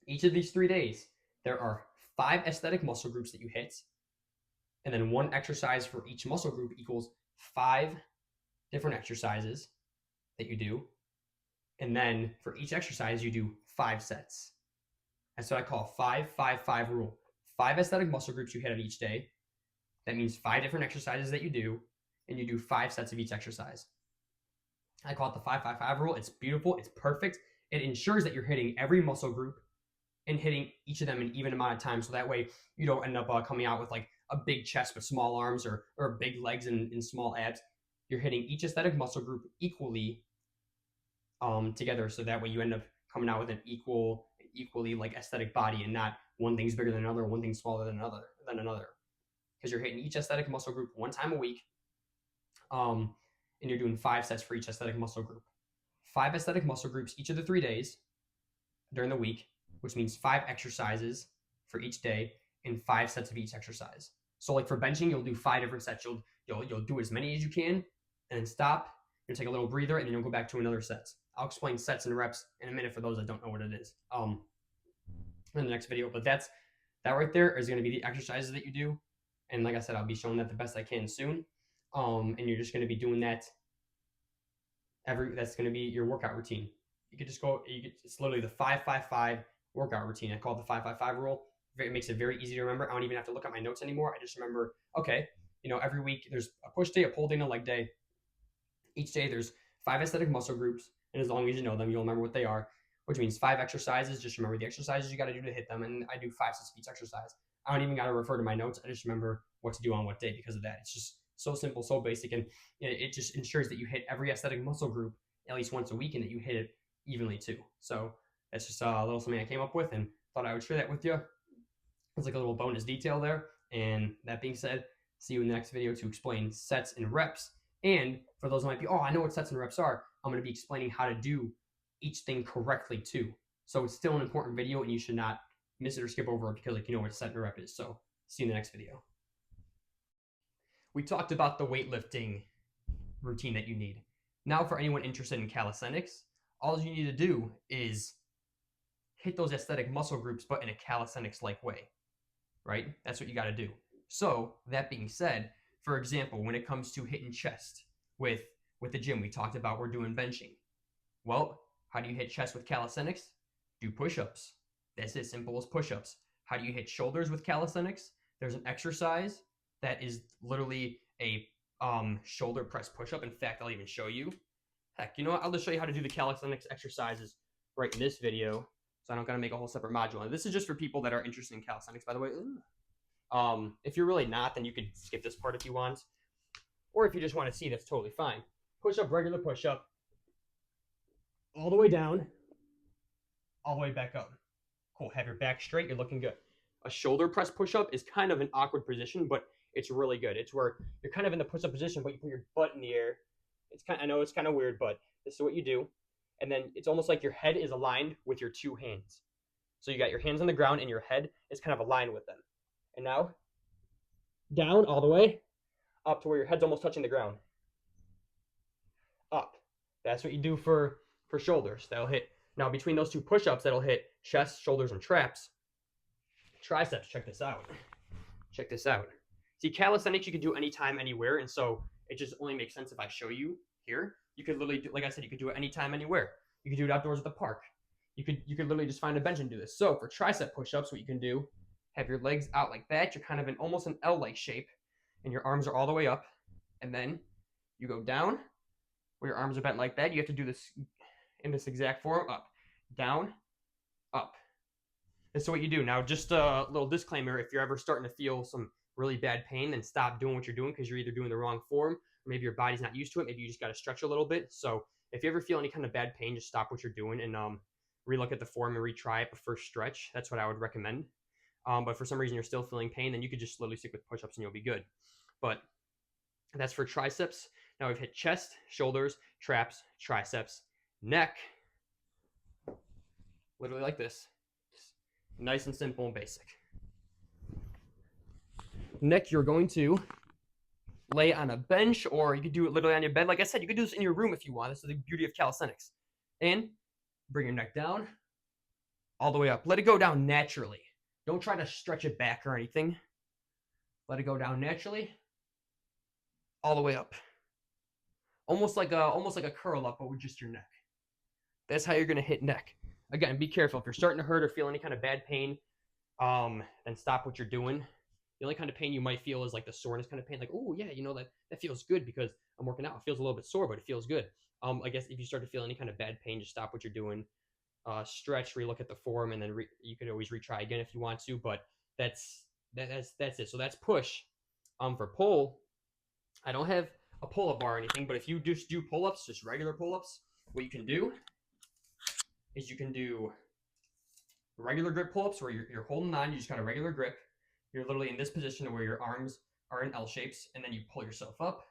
Each of these 3 days, there are 5 aesthetic muscle groups that you hit, and then 1 exercise for each muscle group equals 5 different exercises that you do. And then for each exercise, you do 5 sets. That's what I call 5-5-5 rule. 5 aesthetic muscle groups you hit on each day. That means 5 different exercises that you do, and you do 5 sets of each exercise. I call it the 5-5-5 rule. It's beautiful. It's perfect. It ensures that you're hitting every muscle group and hitting each of them an even amount of time. So that way you don't end up coming out with like a big chest with small arms or big legs and small abs. You're hitting each aesthetic muscle group equally together. So that way you end up coming out with an equally like aesthetic body, and not one thing's bigger than another, one thing's smaller than another. Because you're hitting each aesthetic muscle group 1 time a week. And you're doing 5 sets for each aesthetic muscle group. 5 aesthetic muscle groups each of the 3 days during the week, which means 5 exercises for each day and 5 sets of each exercise. So like for benching, you'll do 5 different sets. You'll do as many as you can, and then stop. You'll take a little breather, and then you'll go back to another set. I'll explain sets and reps in a minute for those that don't know what it is in the next video. But that right there is going to be the exercises that you do. And like I said, I'll be showing that the best I can soon. And you're just going to be doing that that's going to be your workout routine. You could just go, it's literally the 5-5-5 workout routine. I call it the 5-5-5 rule. It makes it very easy to remember. I don't even have to look at my notes anymore. I just remember, okay, every week there's a push day, a pull day, and a leg day. Each day there's 5 aesthetic muscle groups. And as long as you know them, you'll remember what they are, which means 5 exercises. Just remember the exercises you got to do to hit them. And I do 5 sets of each exercise. I don't even got to refer to my notes. I just remember what to do on what day because of that. It's just so simple, so basic. And it just ensures that you hit every aesthetic muscle group at least once a week, and that you hit it evenly too. So that's just a little something I came up with and thought I would share that with you. It's like a little bonus detail there. And that being said, see you in the next video to explain sets and reps. And for those who might be, I know what sets and reps are, I'm going to be explaining how to do each thing correctly too. So it's still an important video, and you should not miss it or skip over it because you know what a set and a rep is. So see you in the next video. We talked about the weightlifting routine that you need. Now for anyone interested in calisthenics, all you need to do is hit those aesthetic muscle groups, but in a calisthenics-like way, right? That's what you got to do. So that being said, for example, when it comes to hitting chest with with the gym. We talked about we're doing benching. Well, how do you hit chest with calisthenics? Do push-ups. That's as simple as push-ups. How do you hit shoulders with calisthenics? There's an exercise that is literally a shoulder press push-up. In fact, I'll even show you. Heck, you know what? I'll just show you how to do the calisthenics exercises right in this video, so I don't gotta make a whole separate module. And this is just for people that are interested in calisthenics, by the way. If you're really not, then you could skip this part if you want. Or if you just want to see, that's totally fine. Push-up, regular push-up. All the way down. All the way back up. Cool. Have your back straight. You're looking good. A shoulder press push-up is kind of an awkward position, but it's really good. It's where you're kind of in the push-up position, but you put your butt in the air. I know it's kind of weird, but this is what you do. And then it's almost like your head is aligned with your two hands. So you got your hands on the ground and your head is kind of aligned with them. And now, down all the way, up to where your head's almost touching the ground. Up. That's what you do for shoulders. That'll hit, now between those two push-ups, that'll hit chest, shoulders, and traps. Triceps, check this out. Check this out. See, calisthenics you can do anytime, anywhere, and so it just only makes sense if I show you here. You could literally do, like I said, you could do it anytime, anywhere. You could do it outdoors at the park. You could literally just find a bench and do this. So for tricep push-ups, what you can do, have your legs out like that. You're kind of in almost an L-like shape, and your arms are all the way up. And then you go down, where your arms are bent like that. You have to do this in this exact form, up, down, up. That's what you do. Now, just a little disclaimer, if you're ever starting to feel some really bad pain, then stop doing what you're doing because you're either doing the wrong form, or maybe your body's not used to it. Maybe you just got to stretch a little bit. So if you ever feel any kind of bad pain, just stop what you're doing and relook at the form and retry it, but first stretch. That's what I would recommend. But for some reason you're still feeling pain, then you could just literally stick with push-ups and you'll be good. But that's for triceps. Now we've hit chest, shoulders, traps, triceps, neck. Literally like this. Nice and simple and basic. Neck, you're going to lay on a bench, or you could do it literally on your bed. Like I said, you could do this in your room if you want. This is the beauty of calisthenics. And bring your neck down, all the way up. Let it go down naturally. Don't try to stretch it back or anything. Let it go down naturally, all the way up. Almost like a curl up, but with just your neck. That's how you're gonna hit neck. Again, be careful. If you're starting to hurt or feel any kind of bad pain, then stop what you're doing. The only kind of pain you might feel is like the soreness kind of pain. Like, oh yeah, you know, that feels good because I'm working out. It feels a little bit sore, but it feels good. I guess if you start to feel any kind of bad pain, just stop what you're doing. Stretch, relook at the form, and then you could always retry again if you want to. But that's it. So that's push. For pull, I don't have a pull-up bar or anything, but if you just do pull-ups, just regular pull-ups, what you can do is you can do regular grip pull-ups where you're holding on, you just got a regular grip. You're literally in this position where your arms are in L shapes, and then you pull yourself up.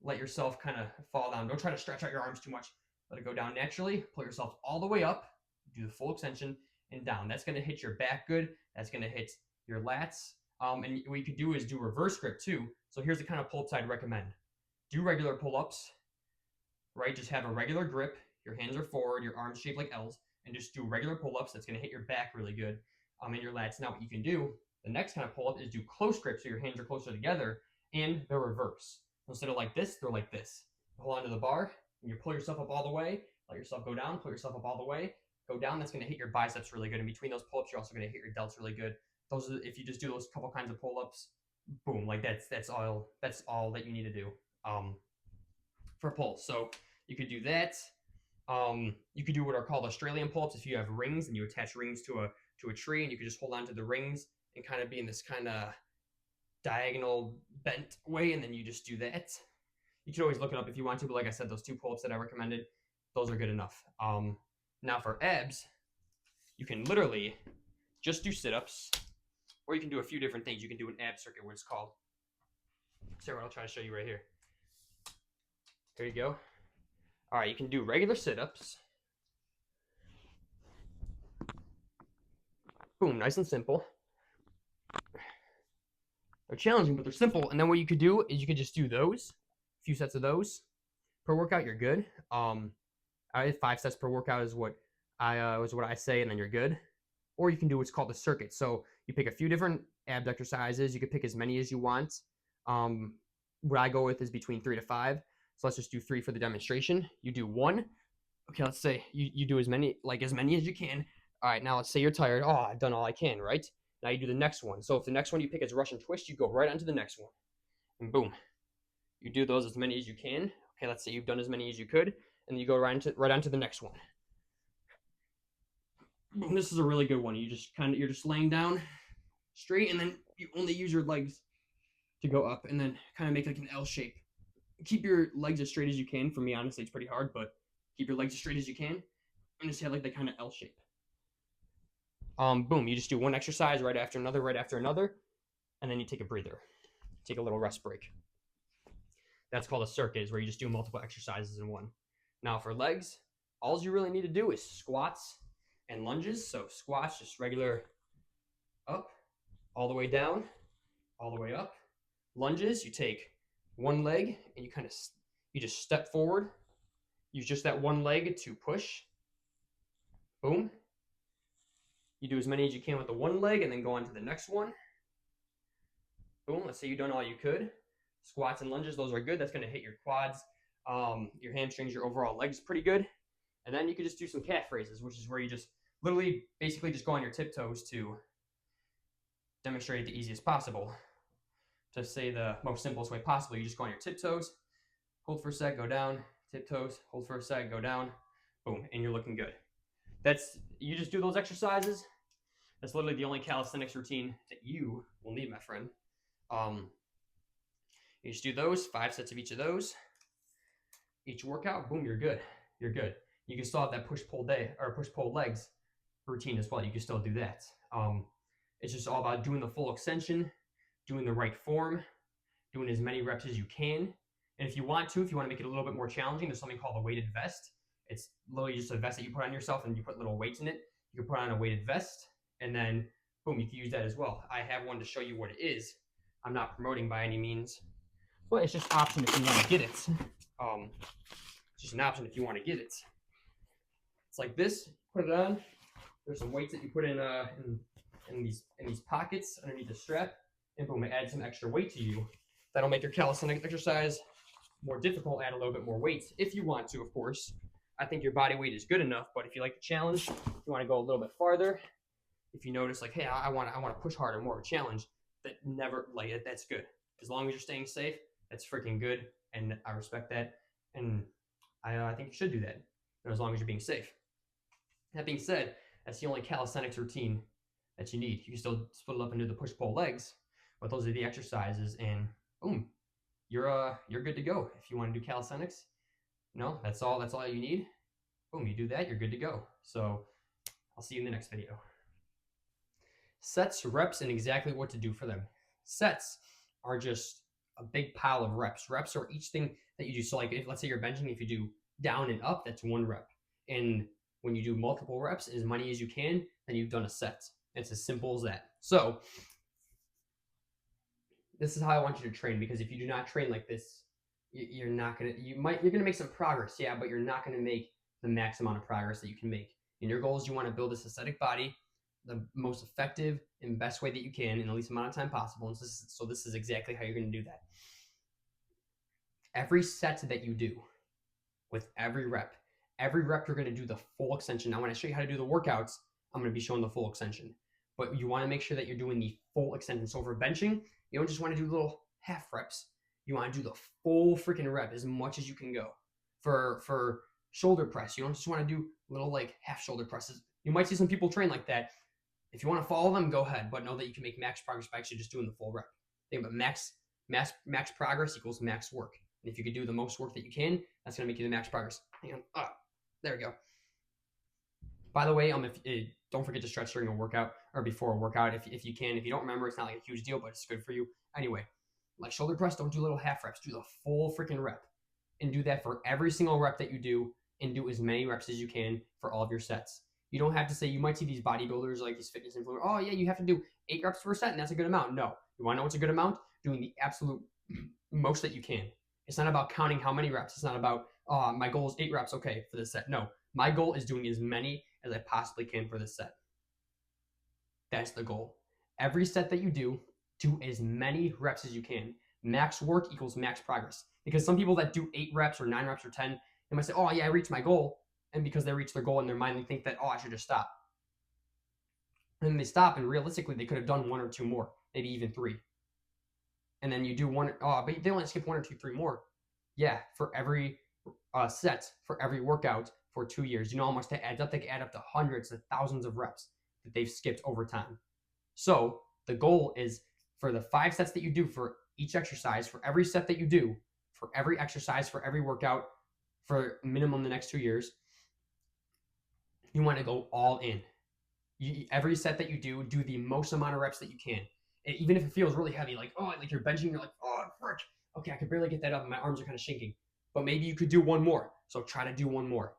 Let yourself kind of fall down. Don't try to stretch out your arms too much. Let it go down naturally. Pull yourself all the way up. Do the full extension and down. That's going to hit your back good. That's going to hit your lats. And what you could do is do reverse grip too. So here's the kind of pull-ups I'd recommend. Do regular pull-ups, right? Just have a regular grip. Your hands are forward, your arms shaped like L's, and just do regular pull-ups. That's going to hit your back really good and your lats. Now what you can do, the next kind of pull-up is do close grip so your hands are closer together, and they're reverse. So instead of like this, they're like this. Hold onto the bar, and you pull yourself up all the way, let yourself go down, pull yourself up all the way, go down. That's going to hit your biceps really good. And between those pull-ups, you're also going to hit your delts really good. Those are, if you just do those couple kinds of pull-ups, boom, like that's all that you need to do for pulls. So you could do that. You could do what are called Australian pull-ups if you have rings and you attach rings to a tree, and you could just hold on to the rings and kind of be in this kind of diagonal bent way, and then you just do that. You can always look it up if you want to, but like I said, those two pull-ups that I recommended, those are good enough. Now for abs, you can literally just do sit-ups, or you can do a few different things. You can do an ab circuit, what it's called. So I'll try to show you right here. There you go. All right, you can do regular sit-ups. Boom, nice and simple. They're challenging, but they're simple. And then what you could do is you could just do those, a few sets of those per workout. You're good. 5 sets per workout is what I say, and then you're good. Or you can do what's called the circuit. So you pick a few different abs exercises. You could pick as many as you want. What I go with is between 3 to 5. So let's just do 3 for the demonstration. You do 1. Okay, let's say you do as many as you can. All right, now let's say you're tired. Oh, I've done all I can, right? Now you do the next one. So if the next one you pick is Russian twist, you go right onto the next one. And boom. You do those as many as you can. Okay, let's say you've done as many as you could, and then you go right onto the next one. Boom, this is a really good one. You're just laying down straight, and then you only use your legs to go up, and then kind of make like an L shape. Keep your legs as straight as you can. For me, honestly, it's pretty hard, but keep your legs as straight as you can, and just have like the kind of L shape. Boom, you just do one exercise right after another, and then you take a breather. Take a little rest break. That's called a circuit, is where you just do multiple exercises in one. Now for legs, all you really need to do is squats and lunges. So squats, just regular up, all the way down, all the way up. Lunges, you take one leg and you just step forward. Use just that one leg to push. Boom. You do as many as you can with the one leg and then go on to the next one. Boom. Let's say you've done all you could. Squats and lunges, those are good. That's going to hit your quads, your hamstrings, your overall legs pretty good. And then you could just do some calf raises, which is where you just literally basically just go on your tiptoes to demonstrate the easiest possible. To say the most simplest way possible, you just go on your tiptoes, hold for a sec, go down, tiptoes, hold for a sec, go down, boom, and you're looking good. You just do those exercises. That's literally the only calisthenics routine that you will need, my friend. You just do those, 5 sets of each of those. Each workout, boom, you're good. You're good. You can still have that push-pull day or push-pull legs routine as well. You can still do that. It's just all about doing the full extension, doing the right form, doing as many reps as you can. And if you want to make it a little bit more challenging, there's something called a weighted vest. It's literally just a vest that you put on yourself and you put little weights in it. You can put on a weighted vest and then boom, you can use that as well. I have one to show you what it is. I'm not promoting by any means, but it's just an option if you want to get it. It's just an option if you want to get it. It's like this, put it on. There's some weights that you put in these pockets underneath the strap, and boom, it adds some extra weight to you. That'll make your calisthenics exercise more difficult, add a little bit more weight if you want to, of course. I think your body weight is good enough, but if you like the challenge, if you want to go a little bit farther, if you notice like, hey, I want to push harder, more of a challenge, that's good. As long as you're staying safe, that's freaking good, and I respect that, and I think you should do that, as long as you're being safe. That being said, that's the only calisthenics routine that you need. You can still split it up into the push-pull legs, but those are the exercises, and boom, you're good to go. If you want to do calisthenics, that's all you need. Boom, you do that, you're good to go. So I'll see you in the next video. Sets, reps, and exactly what to do for them. Sets are just a big pile of reps. Reps are each thing that you do. So like, let's say you're benching, if you do down and up, that's 1 rep. And when you do multiple reps, as many as you can, then you've done a set. It's as simple as that. So this is how I want you to train, because if you do not train like this, you're gonna make some progress, yeah, but you're not gonna make the max amount of progress that you can make. And your goal is you want to build this aesthetic body the most effective and best way that you can in the least amount of time possible. And so this is exactly how you're going to do that. Every set that you do, with every rep you're going to do the full extension. Now when I show you how to do the workouts, I'm going to be showing the full extension, but you want to make sure that you're doing the full extension. So for benching, you don't just want to do little half reps. You want to do the full freaking rep as much as you can go. For shoulder press, you don't just want to do little like half shoulder presses. You might see some people train like that. If you want to follow them, go ahead, but know that you can make max progress by actually just doing the full rep. Think about max progress equals max work. And if you could do the most work that you can, that's going to make you the max progress. Hang on. There we go. By the way, don't forget to stretch during a workout or before a workout if you can. If you don't remember, it's not like a huge deal, but it's good for you. Anyway, like shoulder press, don't do little half reps. Do the full freaking rep. And do that for every single rep that you do, and do as many reps as you can for all of your sets. You don't have to say, you might see these bodybuilders, like these fitness influencers, oh yeah, you have to do 8 reps per set and that's a good amount. No, you want to know what's a good amount? Doing the absolute most that you can. It's not about counting how many reps. It's not about, my goal is 8 reps, okay, for this set. No, my goal is doing as many as I possibly can for this set. That's the goal. Every set that you do as many reps as you can. Max work equals max progress. Because some people that do 8 reps or 9 reps or 10, they might say, oh, yeah, I reached my goal. And because they reach their goal in their mind, they think that, oh, I should just stop. And then they stop, and realistically, they could have done 1 or 2 more, maybe even 3. And then you do one, oh, but they only skip 1 or 2, 3 more. Yeah, for every set, for every workout for 2 years. You know how much that adds up? They can add up to hundreds of thousands of reps that they've skipped over time. So the goal is for the 5 sets that you do for each exercise, for every set that you do, for every exercise, for every workout, for minimum the next 2 years, you want to go all in. Every set that you do the most amount of reps that you can. And even if it feels really heavy, like, oh, like you're benching, you're like, oh, frick. Okay, I could barely get that up and my arms are kind of shaking. But maybe you could do 1 more. So try to do 1 more.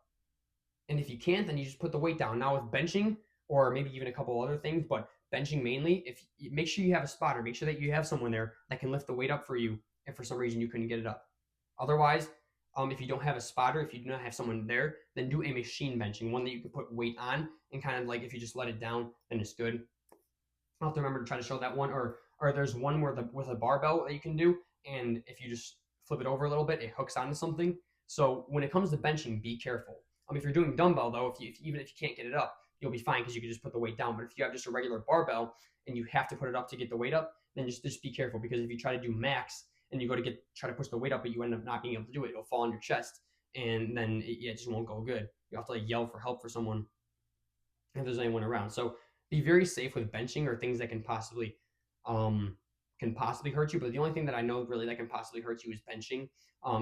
And if you can't, then you just put the weight down. Now with benching, or maybe even a couple other things, but benching mainly, if make sure you have a spotter, make sure that you have someone there that can lift the weight up for you if for some reason you couldn't get it up. Otherwise, if you don't have a spotter, if you do not have someone there, then do a machine benching, one that you can put weight on, and kind of like if you just let it down, then it's good. I'll have to remember to try to show that one, or there's one where with a barbell that you can do, and if you just flip it over a little bit, it hooks onto something. So when it comes to benching, be careful. If you're doing dumbbell though, even if you can't get it up, you'll be fine because you can just put the weight down. But if you have just a regular barbell and you have to put it up to get the weight up, then just be careful, because if you try to do max and you go to try to push the weight up, but you end up not being able to do it, it'll fall on your chest, and then it just won't go good. You have to like yell for help for someone if there's anyone around. So be very safe with benching or things that can possibly hurt you. But the only thing that I know really that can possibly hurt you is benching.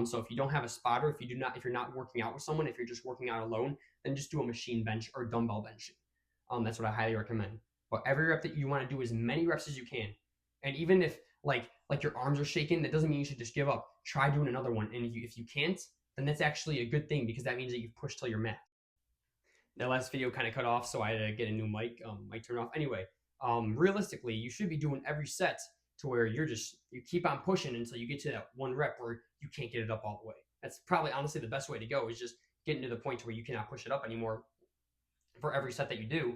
So if you don't have a spotter, if you're not working out with someone, if you're just working out alone, then just do a machine bench or dumbbell benching. That's what I highly recommend. But every rep that you want to do as many reps as you can. And even if like your arms are shaking, that doesn't mean you should just give up. Try doing another one. And if you can't, then that's actually a good thing, because that means that you've pushed till you're max. That last video kind of cut off, so I had to get a new mic. Mic turned off. Anyway, realistically, you should be doing every set to where you keep on pushing until you get to that 1 rep where you can't get it up all the way. That's probably honestly the best way to go, is just getting to the point where you cannot push it up anymore for every set that you do,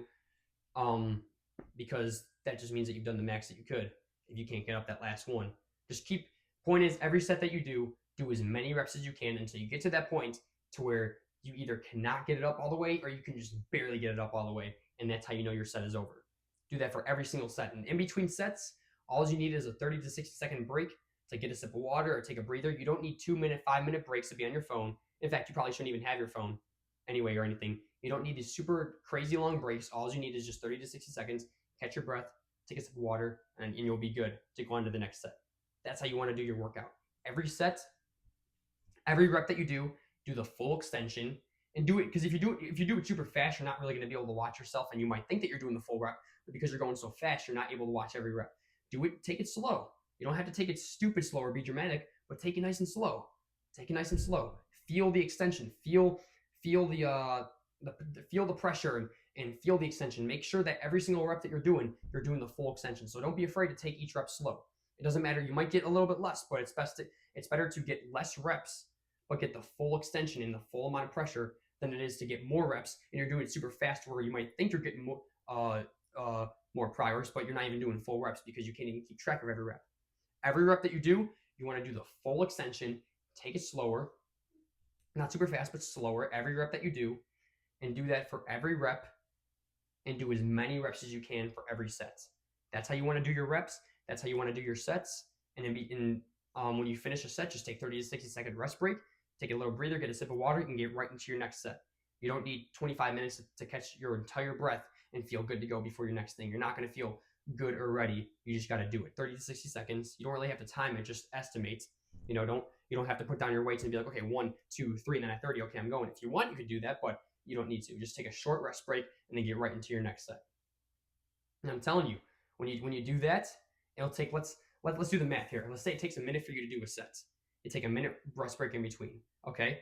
because that just means that you've done the max that you could if you can't get up that last one. Point is, every set that you do as many reps as you can until you get to that point to where you either cannot get it up all the way or you can just barely get it up all the way, and that's how you know your set is over. Do that for every single set. And in between sets, all you need is a 30 to 60 second break to get a sip of water or take a breather. You don't need 2-minute, 5-minute breaks to be on your phone. In fact, you probably shouldn't even have your phone anyway or anything. You don't need these super crazy long breaks. All you need is just 30 to 60 seconds, catch your breath, take a sip of water, and you'll be good to go on to the next set. That's how you want to do your workout. Every set, every rep that you do the full extension, and do it, because if you do it super fast, you're not really going to be able to watch yourself, and you might think that you're doing the full rep, but because you're going so fast, you're not able to watch every rep. Take it slow. You don't have to take it stupid slow or be dramatic, but take it nice and slow. Feel the extension. Feel the pressure and feel the extension. Make sure that every single rep that you're doing the full extension. So don't be afraid to take each rep slow. It doesn't matter. You might get a little bit less, but it's better to get less reps but get the full extension and the full amount of pressure than it is to get more reps and you're doing it super fast where you might think you're getting more progress, but you're not even doing full reps because you can't even keep track of every rep. Every rep that you do, you want to do the full extension. Take it slower, not super fast, but slower every rep that you do, and do that for every rep, and do as many reps as you can for every set. That's how you want to do your reps. That's how you want to do your sets. And then when you finish a set, just take 30 to 60 second rest break, take a little breather, get a sip of water, and get right into your next set. You don't need 25 minutes to catch your entire breath and feel good to go before your next thing. You're not going to feel good or ready. You just got to do it. 30 to 60 seconds. You don't really have to time it, just estimate. You don't have to put down your weights and be like, okay, 1, 2, 3, and then at 30, okay, I'm going. If you want, you could do that, but you don't need to. Just take a short rest break and then get right into your next set. And I'm telling you, when you do that, it'll take, let's do the math here. Let's say it takes a minute for you to do a set. You take a minute rest break in between. Okay,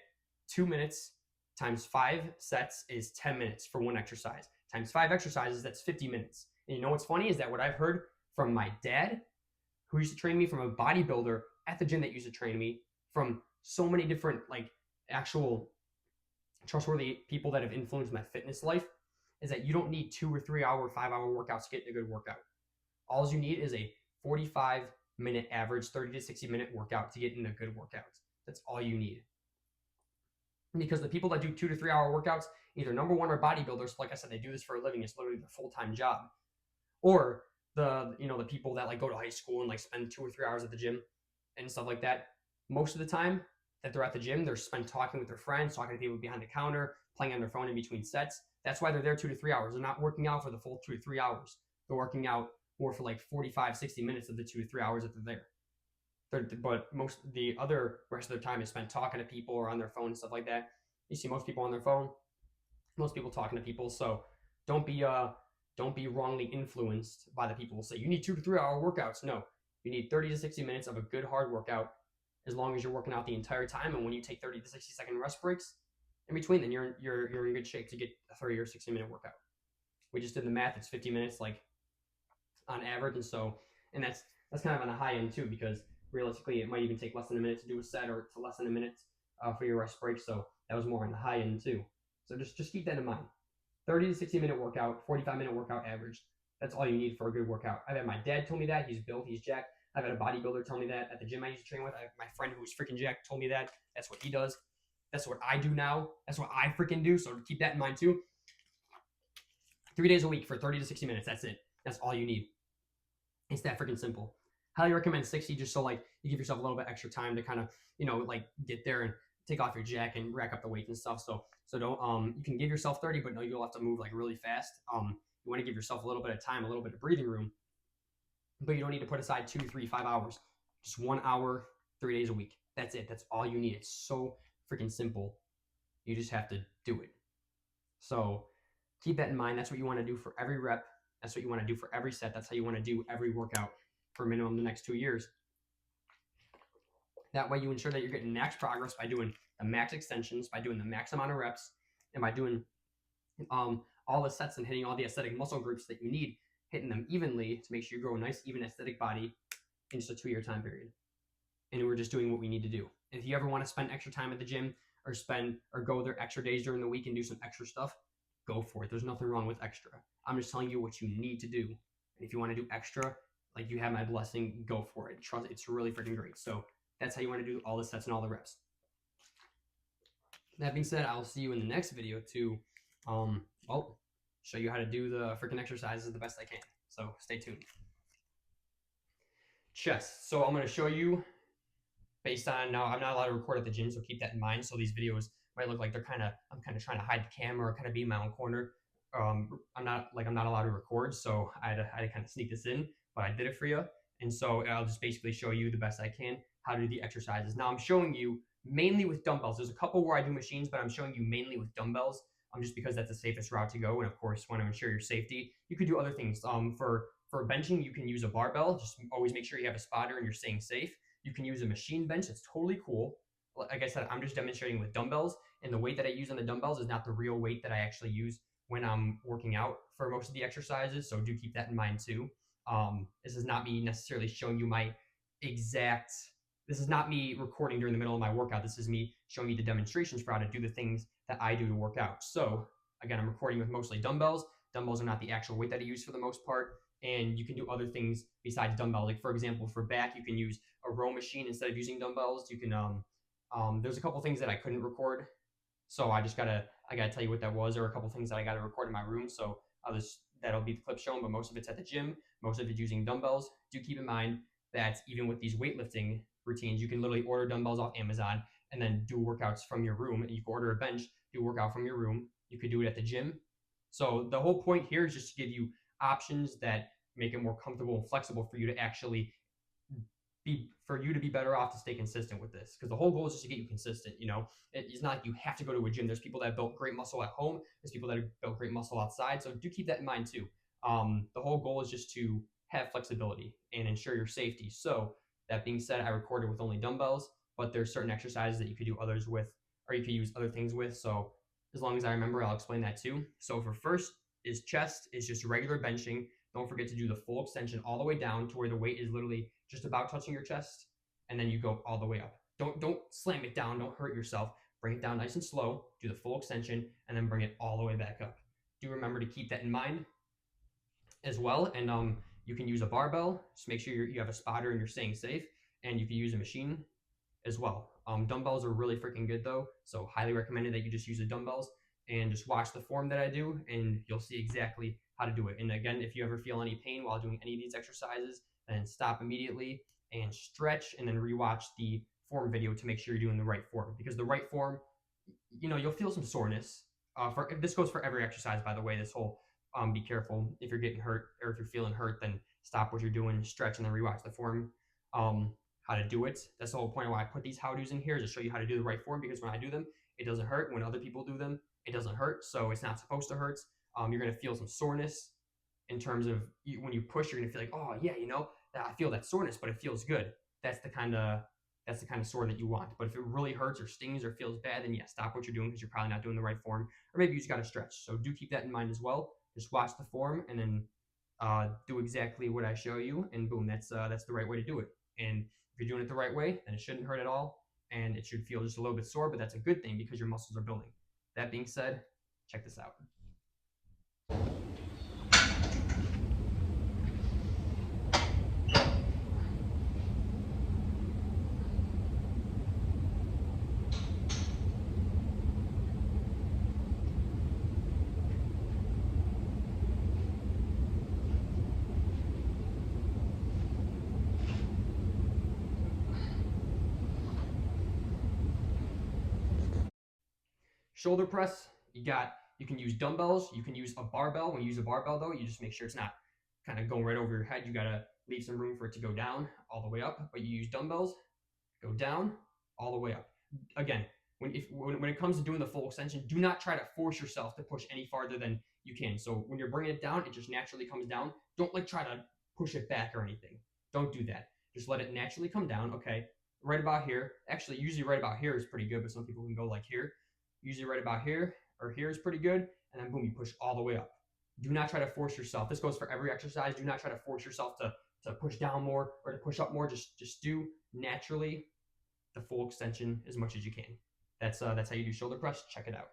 2 minutes times 5 sets is 10 minutes for one exercise. Times 5 exercises, that's 50 minutes. And you know what's funny is that what I've heard from my dad, who used to train me, from a bodybuilder at the gym that used to train me, from so many different actual trustworthy people that have influenced my fitness life, is that you don't need 2 or 3 hour, 5 hour workouts to get a good workout. All you need is a 45 minute average, 30 to 60 minute workout to get in a good workout. That's all you need. Because the people that do 2 to 3 hour workouts, either number one are bodybuilders, like I said, they do this for a living, it's literally their full-time job, or the people that like go to high school and like spend 2 or 3 hours at the gym and stuff like that. Most of the time that they're at the gym, they're spent talking with their friends, talking to people behind the counter, playing on their phone in between sets. That's why they're there 2 to 3 hours. They're not working out for the full 2 to 3 hours. They're working out more for like 45, 60 minutes of the 2 to 3 hours that they're there. But most the other rest of their time is spent talking to people or on their phone and stuff like that. You see most people on their phone, most people talking to people. So don't be wrongly influenced by the people who say you need 2 to 3 hour workouts. No, you need 30 to 60 minutes of a good hard workout. As long as you're working out the entire time, and when you take 30 to 60 second rest breaks in between, then you're in good shape to get a 30 or 60 minute workout. We just did the math; it's 50 minutes, like on average, and that's kind of on the high end too, because realistically, it might even take less than a minute to do a set, or to less than a minute for your rest break. So that was more on the high end too. So just keep that in mind. 30 to 60 minute workout, 45 minute workout average. That's all you need for a good workout. I've had my dad tell me that. He's built, he's jacked. I've had a bodybuilder tell me that at the gym I used to train with. My friend who's freaking jacked told me that. That's what he does. That's what I do now. That's what I freaking do. So keep that in mind too. 3 days a week for 30 to 60 minutes. That's it. That's all you need. It's that freaking simple. Highly recommend 60, just so like you give yourself a little bit extra time to kind of, like get there and take off your jack and rack up the weights and stuff. So don't, you can give yourself 30, but no, you'll have to move like really fast. You want to give yourself a little bit of time, a little bit of breathing room, but you don't need to put aside 2, 3, 5 hours. Just 1 hour, 3 days a week. That's it. That's all you need. It's so freaking simple. You just have to do it. So keep that in mind. That's what you want to do for every rep. That's what you want to do for every set. That's how you want to do every workout for minimum the next 2 years. That way you ensure that you're getting max progress by doing the max extensions, by doing the max amount of reps, and by doing all the sets and hitting all the aesthetic muscle groups that you need, hitting them evenly to make sure you grow a nice, even aesthetic body in just a 2-year time period. And we're just doing what we need to do. And if you ever want to spend extra time at the gym or go there extra days during the week and do some extra stuff, go for it. There's nothing wrong with extra. I'm just telling you what you need to do. And if you want to do extra, like you have my blessing, go for it. Trust, it's really freaking great. So that's how you want to do all the sets and all the reps. That being said, I'll see you in the next video to show you how to do the freaking exercises the best I can. So stay tuned. Chest. So I'm going to show you based on, now I'm not allowed to record at the gym, so keep that in mind. So these videos might look like I'm kind of trying to hide the camera or kind of be in my own corner. I'm not allowed to record, so I had to kind of sneak this in, but I did it for you. And so I'll just basically show you the best I can how to do the exercises. Now I'm showing you mainly with dumbbells. There's a couple where I do machines, but I'm showing you mainly with dumbbells, just because that's the safest route to go. And of course, want to ensure your safety. You could do other things. For benching, you can use a barbell. Just always make sure you have a spotter and you're staying safe. You can use a machine bench. It's totally cool. Like I said, I'm just demonstrating with dumbbells, and the weight that I use on the dumbbells is not the real weight that I actually use when I'm working out for most of the exercises. So do keep that in mind too. This is not me necessarily showing you this is not me recording during the middle of my workout. This is me showing you the demonstrations for how to do the things that I do to work out. So again, I'm recording with mostly dumbbells. Dumbbells are not the actual weight that I use for the most part. And you can do other things besides dumbbells. Like for example, for back, you can use a row machine instead of using dumbbells. You can, there's a couple things that I couldn't record. So I gotta tell you what that was, or a couple things that I gotta record in my room. So that'll be the clip shown, but most of it's at the gym. Most of it's using dumbbells. Do keep in mind that even with these weightlifting routines, you can literally order dumbbells off Amazon and then do workouts from your room. And you can order a bench, do a workout from your room. You could do it at the gym. So the whole point here is just to give you options that make it more comfortable and flexible for you to actually be better off to stay consistent with this. Because the whole goal is just to get you consistent. It's not like you have to go to a gym. There's people that have built great muscle at home. There's people that have built great muscle outside. So do keep that in mind too. The whole goal is just to have flexibility and ensure your safety. So that being said, I recorded with only dumbbells, but there's certain exercises that you could do others with, or you could use other things with. So as long as I remember, I'll explain that too. So for first is chest is just regular benching. Don't forget to do the full extension all the way down to where the weight is literally just about touching your chest, and then you go all the way up. Don't slam it down. Don't hurt yourself. Bring it down nice and slow. Do the full extension, and then bring it all the way back up. Do remember to keep that in mind as well. And You can use a barbell. Just make sure you have a spotter and you're staying safe. And you can use a machine as well. Dumbbells are really freaking good though, so highly recommended that you just use the dumbbells and just watch the form that I do, and you'll see exactly how to do it. And again, if you ever feel any pain while doing any of these exercises, then stop immediately and stretch, and then rewatch the form video to make sure you're doing the right form. Because the right form, you'll feel some soreness. This goes for every exercise, by the way. This whole be careful if you're getting hurt or if you're feeling hurt, then stop what you're doing, stretch, and then rewatch the form. How to do it. That's the whole point of why I put these how-dos in here, is to show you how to do the right form, because when I do them, it doesn't hurt. When other people do them, it doesn't hurt. So it's not supposed to hurt. You're going to feel some soreness in terms of when you push, you're going to feel like, oh yeah, I feel that soreness, but it feels good. That's the kind of sore that you want. But if it really hurts or stings or feels bad, then yeah, stop what you're doing, because you're probably not doing the right form, or maybe you just got to stretch. So do keep that in mind as well. Just watch the form and then do exactly what I show you, and boom, that's the right way to do it. And if you're doing it the right way, then it shouldn't hurt at all, and it should feel just a little bit sore, but that's a good thing because your muscles are building. That being said, check this out. Shoulder press, you can use dumbbells, you can use a barbell. When you use a barbell though, you just make sure it's not kind of going right over your head. You gotta leave some room for it to go down all the way up. But you use dumbbells, go down all the way up. Again, when it comes to doing the full extension, do not try to force yourself to push any farther than you can. So when you're bringing it down, it just naturally comes down. Don't try to push it back or anything. Don't do that. Just let it naturally come down. Okay, right about here. Actually, usually right about here is pretty good, but some people can go like here. Usually right about here or here is pretty good, and then boom, you push all the way up. Do not try to force yourself. This goes for every exercise. Do not try to force yourself to push down more or to push up more. Just do naturally the full extension as much as you can. That's how you do shoulder press. Check it out.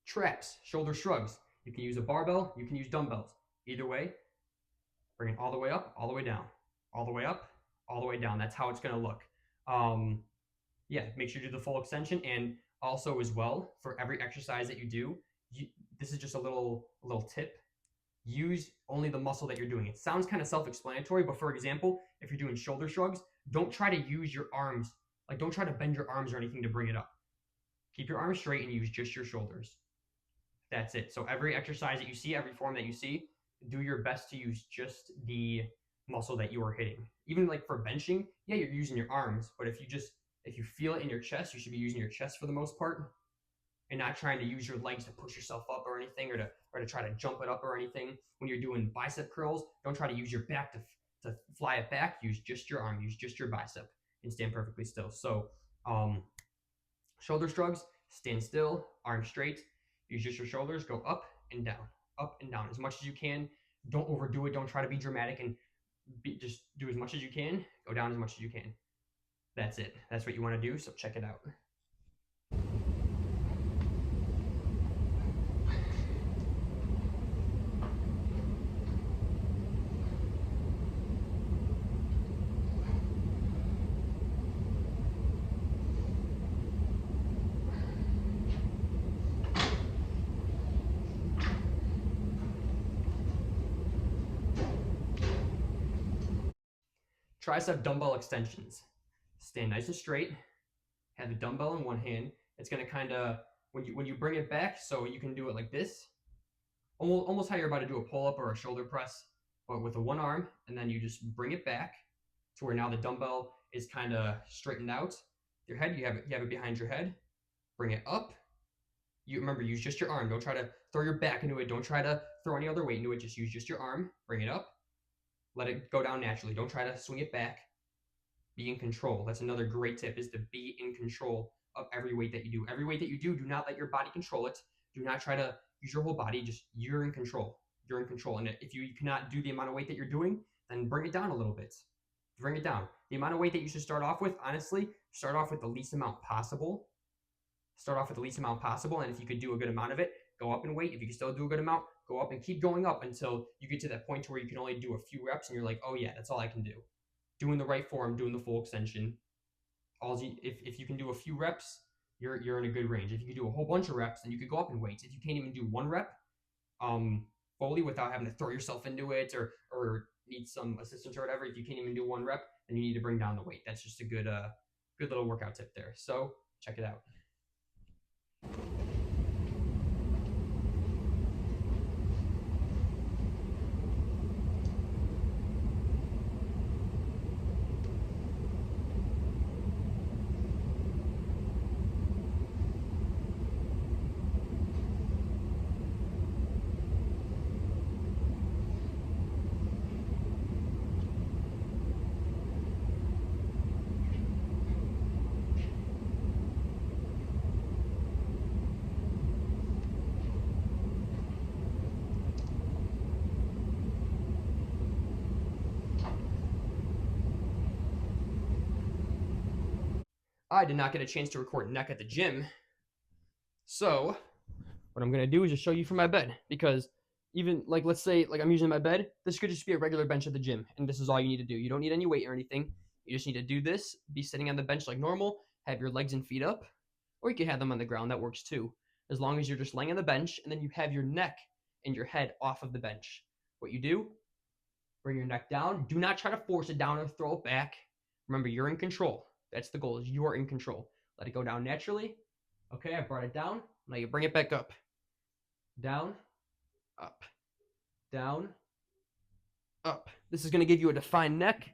Traps, shoulder shrugs. You can use a barbell, you can use dumbbells. Either way, bring it all the way up, all the way down, all the way up, all the way down. That's how it's going to look. Yeah, make sure you do the full extension. And also as well, for every exercise that you do, this is just a little tip. Use only the muscle that you're doing. It sounds kind of self-explanatory, but for example, if you're doing shoulder shrugs, don't try to use your arms. Don't try to bend your arms or anything to bring it up. Keep your arms straight and use just your shoulders. That's it. So every exercise that you see, every form that you see, do your best to use just the muscle that you are hitting. Even like for benching, yeah, you're using your arms, but if you feel it in your chest, you should be using your chest for the most part, and not trying to use your legs to push yourself up or anything, or to try to jump it up or anything. When you're doing bicep curls, don't try to use your back to fly it back. Use just your arm, use just your bicep, and stand perfectly still. So shoulder shrugs, stand still, arms straight. Use just your shoulders, go up and down as much as you can. Don't overdo it. Don't try to be dramatic, and just do as much as you can. Go down as much as you can. That's it. That's what you want to do, so check it out. Tricep dumbbell extensions. Stand nice and straight. Have the dumbbell in one hand. It's going to kind of, when you bring it back, so you can do it like this, almost how you're about to do a pull-up or a shoulder press, but with the one arm, and then you just bring it back to where now the dumbbell is kind of straightened out. Your head, you have it behind your head. Bring it up. You remember, use just your arm. Don't try to throw your back into it. Don't try to throw any other weight into it. Just use just your arm. Bring it up. Let it go down naturally. Don't try to swing it back. Be in control. That's another great tip, is to be in control of every weight that you do. Every weight that you do not let your body control it. Do not try to use your whole body. Just you're in control. You're in control. And if you cannot do the amount of weight that you're doing, then bring it down a little bit. Bring it down. The amount of weight that you should start off with, honestly, start off with the least amount possible. Start off with the least amount possible. And if you could do a good amount of it, go up in weight. If you can still do a good amount, go up and keep going up until you get to that point where you can only do a few reps and you're like, oh yeah, that's all I can do. Doing the right form, doing the full extension. If you can do a few reps, you're in a good range. If you can do a whole bunch of reps, then you could go up in weights. If you can't even do one rep fully without having to throw yourself into it or need some assistance or whatever, if you can't even do one rep, then you need to bring down the weight. That's just a good little workout tip there. So check it out. I did not get a chance to record neck at the gym. So what I'm going to do is just show you from my bed, because even like, let's say like I'm using my bed, this could just be a regular bench at the gym. And this is all you need to do. You don't need any weight or anything. You just need to do this, be sitting on the bench like normal, have your legs and feet up, or you can have them on the ground. That works too. As long as you're just laying on the bench and then you have your neck and your head off of the bench. What you do, bring your neck down. Do not try to force it down or throw it back. Remember, you're in control. That's the goal, is you are in control. Let it go down naturally. Okay, I brought it down. Now you bring it back up. Down, up, down, up. This is going to give you a defined neck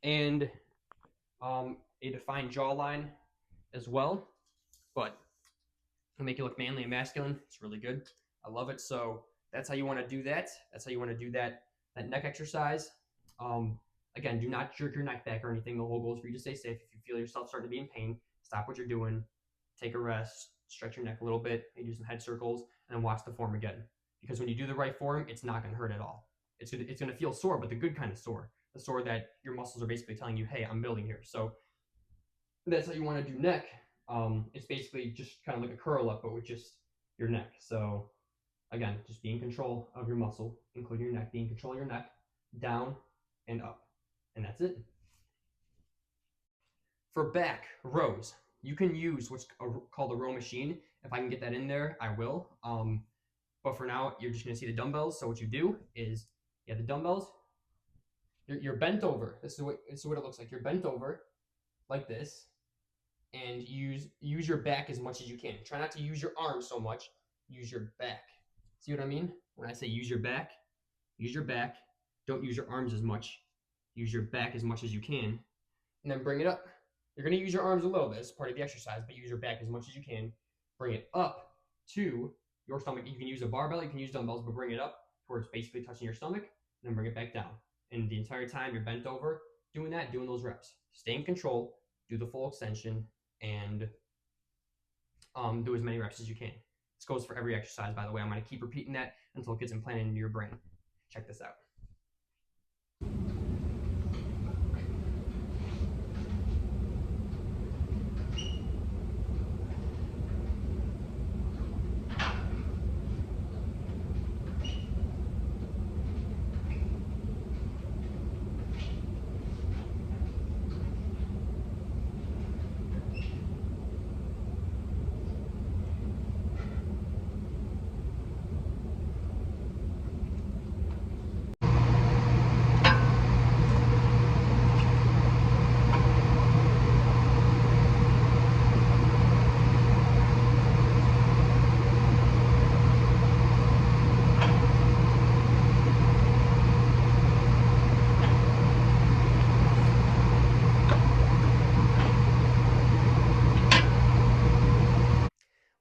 and a defined jawline as well. But it'll make you look manly and masculine. It's really good. I love it. So that's how you want to do that. That's how you want to do that neck exercise. Again, do not jerk your neck back or anything. The whole goal is for you to stay safe. If you feel yourself starting to be in pain, stop what you're doing, take a rest, stretch your neck a little bit, maybe do some head circles, and then watch the form again. Because when you do the right form, it's not going to hurt at all. It's going to feel sore, but the good kind of sore. The sore that your muscles are basically telling you, hey, I'm building here. So that's how you want to do neck. It's basically just kind of like a curl up, but with just your neck. So again, just be in control of your muscle, including your neck, be in control of your neck, down and up. And that's it. For back rows, you can use what's called a row machine. If I can get that in there, I will. But for now, you're just going to see the dumbbells. So what you do is you have the dumbbells. You're bent over. This is what it looks like. You're bent over like this, and use your back as much as you can. Try not to use your arms so much. Use your back. See what I mean? When I say use your back, use your back. Don't use your arms as much. Use your back as much as you can, and then bring it up. You're going to use your arms a little bit as part of the exercise, but use your back as much as you can. Bring it up to your stomach. You can use a barbell, you can use dumbbells, but bring it up towards basically touching your stomach, and then bring it back down. And the entire time you're bent over, doing those reps. Stay in control, do the full extension, and do as many reps as you can. This goes for every exercise, by the way. I'm going to keep repeating that until it gets implanted into your brain. Check this out.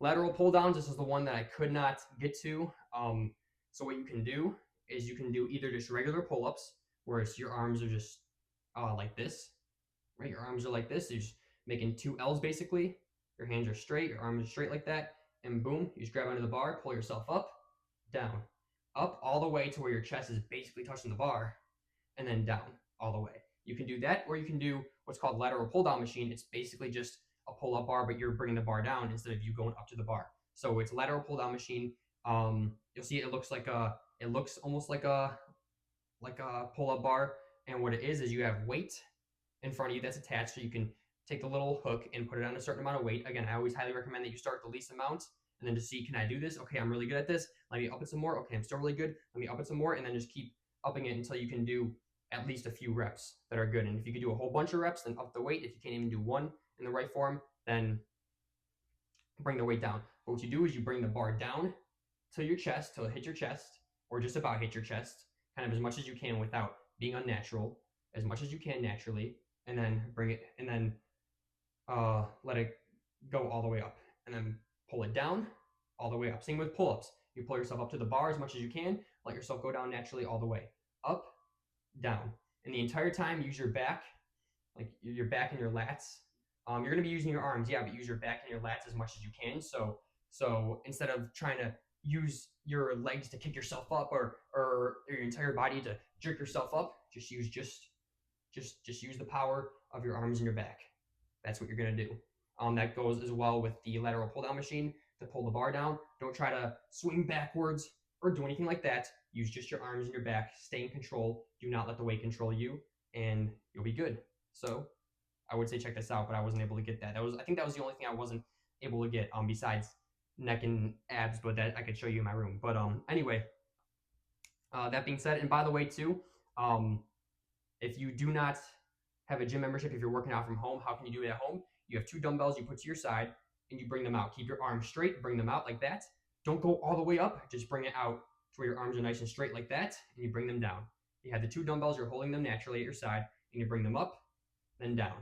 Lateral pull downs, this is the one that I could not get to. So what you can do is you can do either just regular pull-ups, where your arms are just like this, right? Your arms are like this. You're just making 2 L's basically. Your hands are straight, your arms are straight like that, and boom, you just grab onto the bar, pull yourself up, down, up all the way to where your chest is basically touching the bar, and then down all the way. You can do that, or you can do what's called lateral pull down machine. It's basically just a pull up bar, but you're bringing the bar down instead of you going up to the bar. So it's lateral pull down machine. You'll see it looks almost like a pull up bar, and what it is you have weight in front of you that's attached, so you can take the little hook and put it on a certain amount of weight. Again, I always highly recommend that you start the least amount and then just see, can I do this? Okay, I'm really good at this. Let me up it some more. Okay, I'm still really good. Let me up it some more, and then just keep upping it until you can do at least a few reps that are good. And if you can do a whole bunch of reps, then up the weight. If you can't even do one in the right form, then bring the weight down. But what you do is you bring the bar down to your chest, till it hits your chest, or just about hit your chest, kind of as much as you can without being unnatural, as much as you can naturally, and then bring it, and then let it go all the way up, and then pull it down all the way up. Same with pull-ups. You pull yourself up to the bar as much as you can, let yourself go down naturally all the way. Up, down. And the entire time, use your back, like your back and your lats. You're going to be using your arms, yeah, but use your back and your lats as much as you can. So instead of trying to use your legs to kick yourself up, or your entire body to jerk yourself up, just use the power of your arms and your back. That's what you're going to do. That goes as well with the lateral pull down machine to pull the bar down. Don't try to swing backwards or do anything like that. Use just your arms and your back. Stay in control. Do not let the weight control you, and you'll be good. So I would say check this out, but I wasn't able to get that. I think that was the only thing I wasn't able to get besides neck and abs, but that I could show you in my room. But anyway, that being said, and by the way too, if you do not have a gym membership, if you're working out from home, how can you do it at home? You have 2 dumbbells you put to your side and you bring them out. Keep your arms straight, bring them out like that. Don't go all the way up, just bring it out to where your arms are nice and straight like that, and you bring them down. You have the 2 dumbbells, you're holding them naturally at your side, and you bring them up, then down,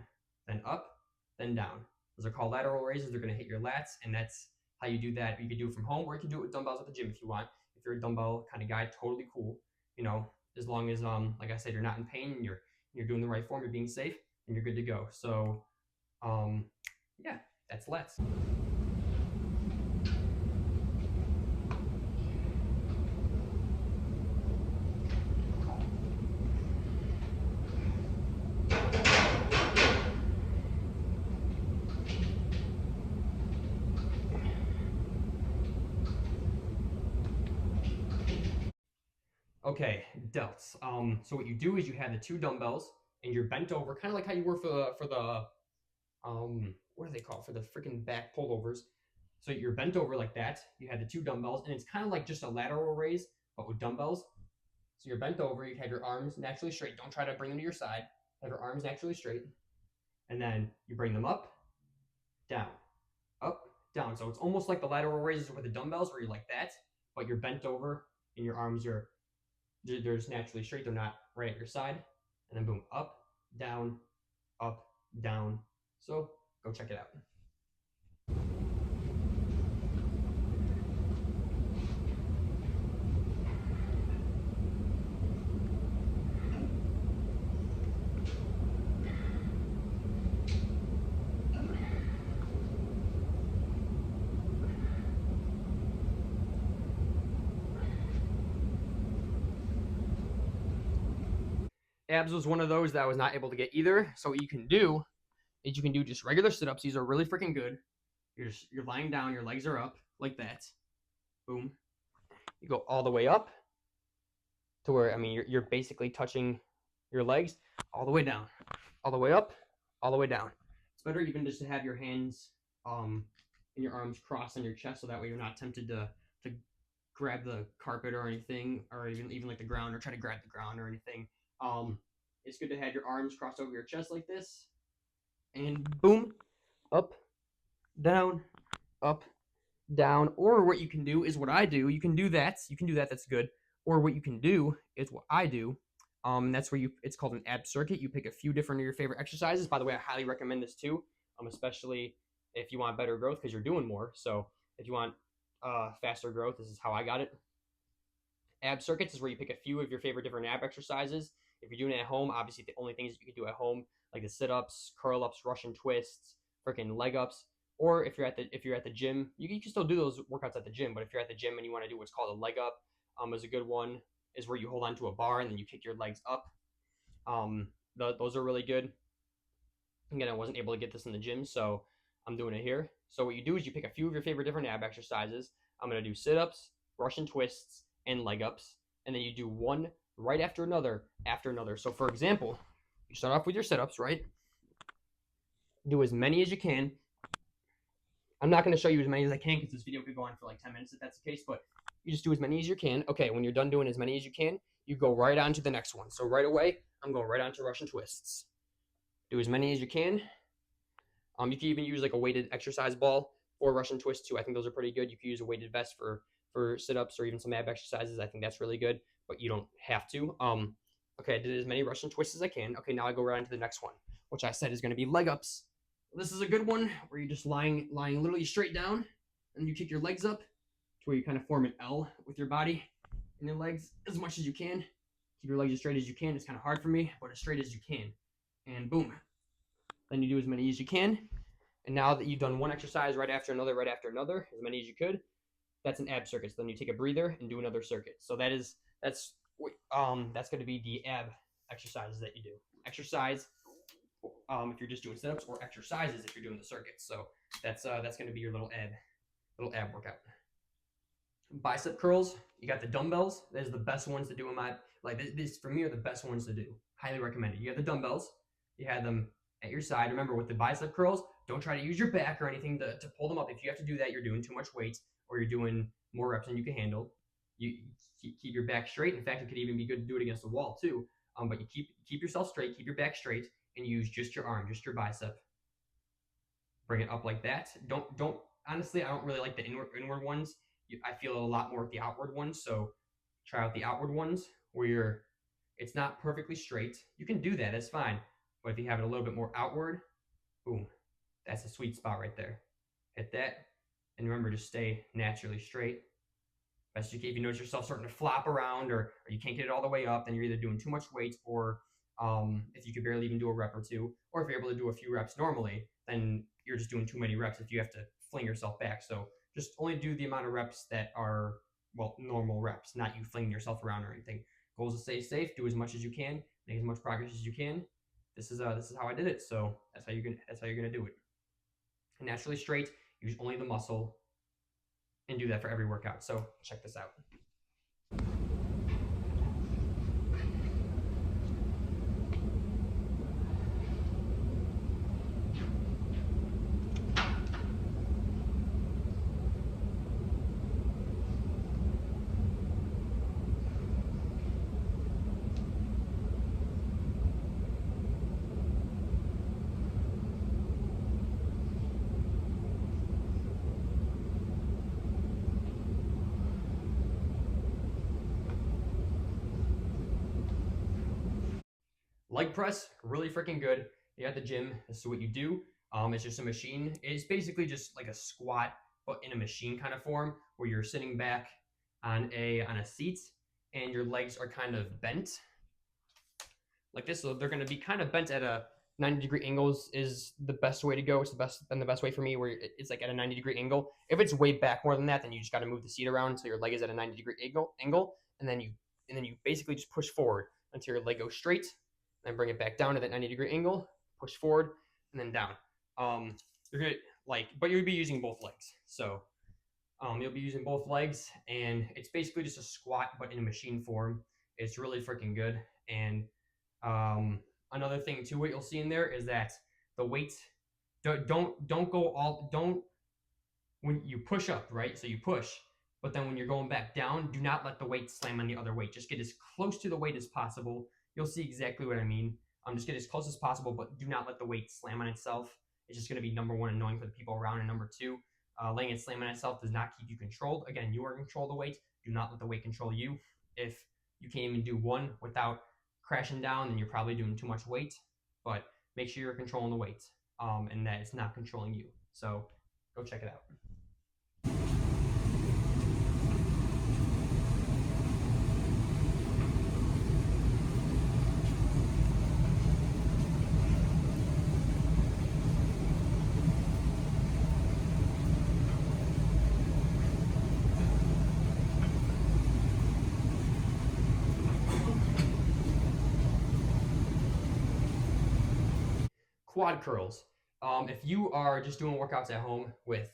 then up, then down. Those are called lateral raises. They're going to hit your lats, and that's how you do that. You can do it from home, or you can do it with dumbbells at the gym if you want. If you're a dumbbell kind of guy, totally cool. As long as like I said, you're not in pain and you're doing the right form, you're being safe, and you're good to go. So yeah, that's lats. Okay, delts. So what you do is you have the 2 dumbbells and you're bent over, kind of like how you were for the what are they called, for the freaking back pullovers. So you're bent over like that. You have the 2 dumbbells, and it's kind of like just a lateral raise, but with dumbbells. So you're bent over. You have your arms naturally straight. Don't try to bring them to your side. Have your arms naturally straight, and then you bring them up, down, up, down. So it's almost like the lateral raises with the dumbbells, where you're like that, but you're bent over, and your arms they're just naturally straight. They're not right at your side. And then boom, up, down, up, down. So go check it out. Abs was one of those that I was not able to get either. So what you can do is you can do just regular sit-ups. These are really freaking good. You're lying down, your legs are up like that. Boom. You go all the way up to where, I mean, you're basically touching your legs, all the way down, all the way up, all the way down. It's better even just to have your hands and your arms crossed on your chest, so that way you're not tempted to grab the carpet or anything, or even like the ground, or try to grab the ground or anything. It's good to have your arms crossed over your chest like this, and boom, up, down, up, down. Or what you can do is what I do. You can do that. That's good. Or what you can do is what I do. That's where it's called an ab circuit. You pick a few different of your favorite exercises. By the way, I highly recommend this too, especially if you want better growth because you're doing more. So if you want faster growth, this is how I got it. Ab circuits is where you pick a few of your favorite different ab exercises. If you're doing it at home, obviously the only things you can do at home, like the sit-ups, curl-ups, Russian twists, freaking leg ups, Or if you're at the gym, you can still do those workouts at the gym. But if you're at the gym and you want to do what's called a leg up, is a good one. Is where you hold onto a bar and then you kick your legs up. Those are really good. Again, I wasn't able to get this in the gym, so I'm doing it here. So what you do is you pick a few of your favorite different ab exercises. I'm going to do sit-ups, Russian twists, and leg ups. And then you do one right after another. So for example, you start off with your sit-ups, right? Do as many as you can. I'm not going to show you as many as I can because this video could go on for like 10 minutes if that's the case, but you just do as many as you can. Okay, when you're done doing as many as you can, you go right on to the next one. So right away, I'm going right on to Russian twists. Do as many as you can. You can even use like a weighted exercise ball for Russian twists too. I think those are pretty good. You can use a weighted vest for sit-ups or even some ab exercises. I think that's really good, but you don't have to. Okay, I did as many Russian twists as I can. Okay, now I go right on to the next one, which I said is going to be leg ups. This is a good one where you're just lying literally straight down, and you kick your legs up to where you kind of form an L with your body and your legs as much as you can. Keep your legs as straight as you can. It's kind of hard for me, but as straight as you can. And boom. Then you do as many as you can. And now that you've done one exercise right after another, as many as you could, that's an ab circuit. So then you take a breather and do another circuit. So that's going to be the ab exercises that you do. Exercise if you're just doing sit-ups, or exercises if you're doing the circuits. So that's going to be your little ab workout. Bicep curls, you got the dumbbells. Those are the best ones to do in my, like this for me are the best ones to do. Highly recommended. You have the dumbbells. You have them at your side. Remember, with the bicep curls, don't try to use your back or anything to pull them up. If you have to do that, you're doing too much weight or you're doing more reps than you can handle. You keep your back straight. In fact, it could even be good to do it against the wall too. But you keep yourself straight, keep your back straight, and use just your arm, just your bicep. Bring it up like that. Don't honestly, I don't really like the inward ones. I feel a lot more with the outward ones. So try out the outward ones where it's not perfectly straight. You can do that, that's fine. But if you have it a little bit more outward, boom, that's a sweet spot right there. Hit that, and remember, just stay naturally straight. Best you can. If you notice yourself starting to flop around or you can't get it all the way up, then you're either doing too much weight, or if you could barely even do a rep or two, or if you're able to do a few reps normally, then you're just doing too many reps if you have to fling yourself back. So just only do the amount of reps that are, well, normal reps, not you flinging yourself around or anything. Goal is to stay safe, do as much as you can, make as much progress as you can. This is how I did it, so that's how you're gonna do it. Naturally straight, use only the muscle, and do that for every workout. So check this out. Leg press, really freaking good. You're at the gym, this is what you do. It's just a machine. It's basically just like a squat, but in a machine kind of form, where you're sitting back on a seat and your legs are kind of bent like this. So they're going to be kind of bent at a 90-degree angles is the best way to go. It's the best way for me, where it's like at a 90-degree angle. If it's way back more than that, then you just got to move the seat around so your leg is at a 90-degree angle, and then you basically just push forward until your leg goes straight. Then bring it back down to that 90-degree angle, push forward, and then down. You're gonna but you'll be using both legs. So you'll be using both legs, and it's basically just a squat, but in a machine form. It's really freaking good. And another thing too, what you'll see in there is that the weight don't when you push up, right? So you push, but then when you're going back down, do not let the weight slam on the other weight. Just get as close to the weight as possible. You'll see exactly what I mean. Just get as close as possible, but do not let the weight slam on itself. It's just going to be, number one, annoying for the people around, and number two, letting it slam on itself does not keep you controlled. Again, you are in control of the weight. Do not let the weight control you. If you can't even do one without crashing down, then you're probably doing too much weight. But make sure you're controlling the weight, and that it's not controlling you. So go check it out. quad curls. If you are just doing workouts at home with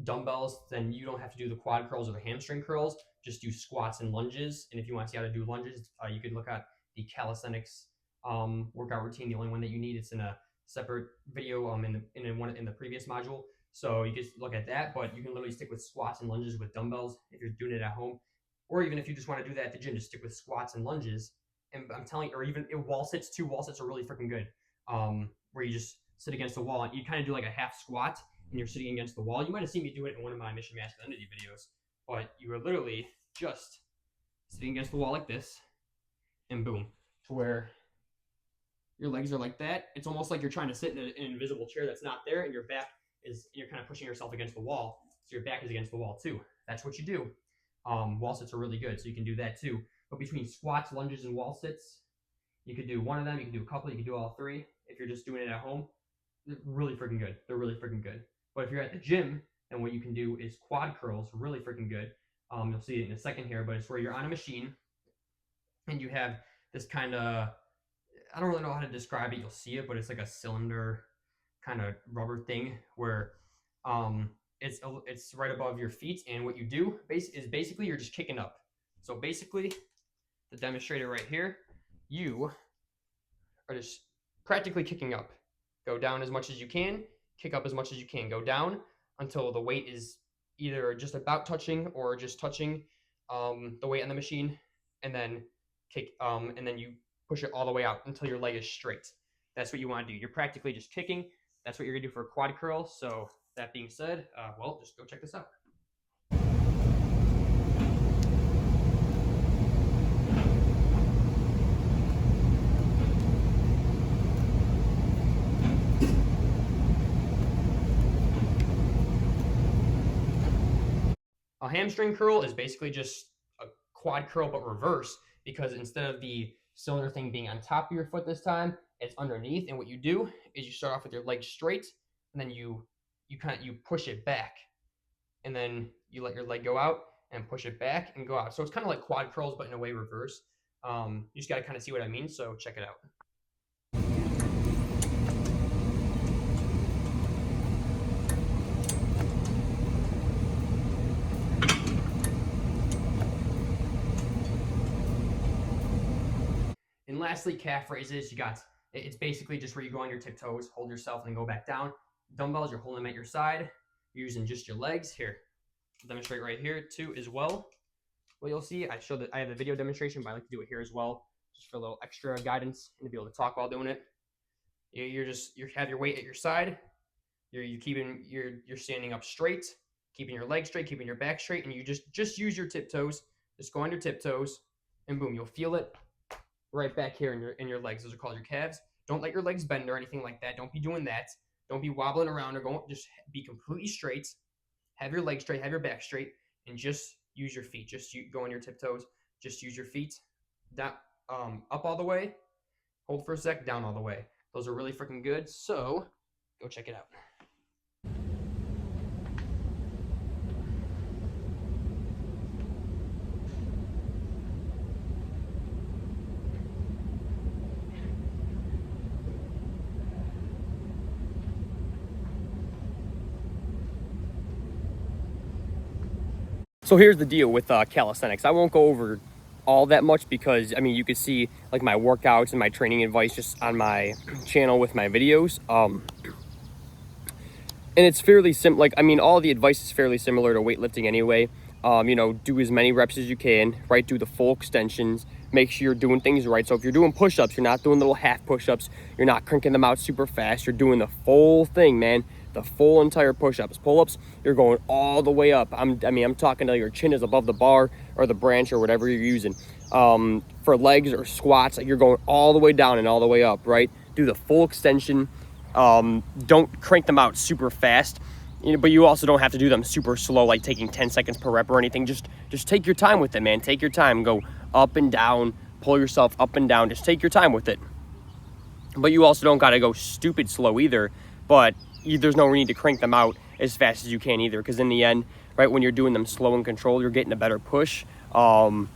dumbbells, then you don't have to do the quad curls or the hamstring curls. Just do squats and lunges. And if you want to see how to do lunges, you could look at the calisthenics workout routine. The only one that you need, it's in a separate video in the previous module. So you can look at that, but you can literally stick with squats and lunges with dumbbells if you're doing it at home. Or even if you just want to do that at the gym, just stick with squats and lunges. And I'm telling you, or even wall sits too. Wall sits are really freaking good. Where you just sit against the wall and you kind of do like a half squat and you're sitting against the wall. You might have seen me do it in one of my Mission Masculinity videos, but you are literally just sitting against the wall like this, and boom, to where your legs are like that. It's almost like you're trying to sit in an invisible chair that's not there, and your back is, you're kind of pushing yourself against the wall, so your back is against the wall too. That's what you do. Wall sits are really good, so you can do that too. But between squats, lunges, and wall sits, you could do one of them, you can do a couple, you can do all three. If you're just doing it at home, they're really freaking good. They're really freaking good. But if you're at the gym, then what you can do is quad curls, really freaking good. You'll see it in a second here, but it's where you're on a machine and you have this kind of, I don't really know how to describe it. You'll see it, but it's like a cylinder kind of rubber thing where it's right above your feet. And what you do is basically you're just kicking up. So basically, the demonstrator right here, you are just practically kicking up. Go down as much as you can, kick up as much as you can. Go down until the weight is either just about touching or just touching the weight on the machine, and then kick, and then you push it all the way out until your leg is straight. That's what you want to do. You're practically just kicking. That's what you're gonna do for a quad curl. So that being said, well, just go check this out. A hamstring curl is basically just a quad curl but reverse, because instead of the cylinder thing being on top of your foot this time, it's underneath. And what you do is you start off with your leg straight, and then you push it back, and then you let your leg go out and push it back and go out. So it's kind of like quad curls but in a way reverse. You just got to kind of see what I mean, so check it out. And lastly, calf raises. It's basically just where you go on your tiptoes, hold yourself, and then go back down. Dumbbells, you're holding them at your side. You're using just your legs. Here, I'll demonstrate right here too as well. What you'll see, I have a video demonstration, but I like to do it here as well, just for a little extra guidance and to be able to talk while doing it. You have your weight at your side. You're standing up straight, keeping your legs straight, keeping your back straight, and you just use your tiptoes. Just go on your tiptoes, and boom, you'll feel it right back here in your legs. Those are called your calves. Don't let your legs bend or anything like that. Don't be doing that. Don't be wobbling around or going. Just be completely straight. Have your legs straight. Have your back straight, and just use your feet. Go on your tiptoes. Just use your feet. Down, up all the way. Hold for a sec. Down all the way. Those are really freaking good. So go check it out. So here's the deal with calisthenics. I won't go over all that much because, I mean, you can see like my workouts and my training advice just on my channel with my videos. And it's fairly simple. Like, I mean, all the advice is fairly similar to weightlifting anyway. You know, do as many reps as you can, right? Do the full extensions. Make sure you're doing things right. So if you're doing push-ups, you're not doing little half push-ups. You're not cranking them out super fast. You're doing the full thing, man. The full entire push-ups. Pull-ups, you're going all the way up. I'm talking till your chin is above the bar or the branch or whatever you're using. For legs or squats, you're going all the way down and all the way up, right? Do the full extension. Don't crank them out super fast, you know, but you also don't have to do them super slow, like taking 10 seconds per rep or anything. Just take your time with it, man. Take your time. Go up and down. Pull yourself up and down. Just take your time with it. But you also don't got to go stupid slow either. But there's no need to crank them out as fast as you can either, because in the end, right, when you're doing them slow and controlled, you're getting a better push, and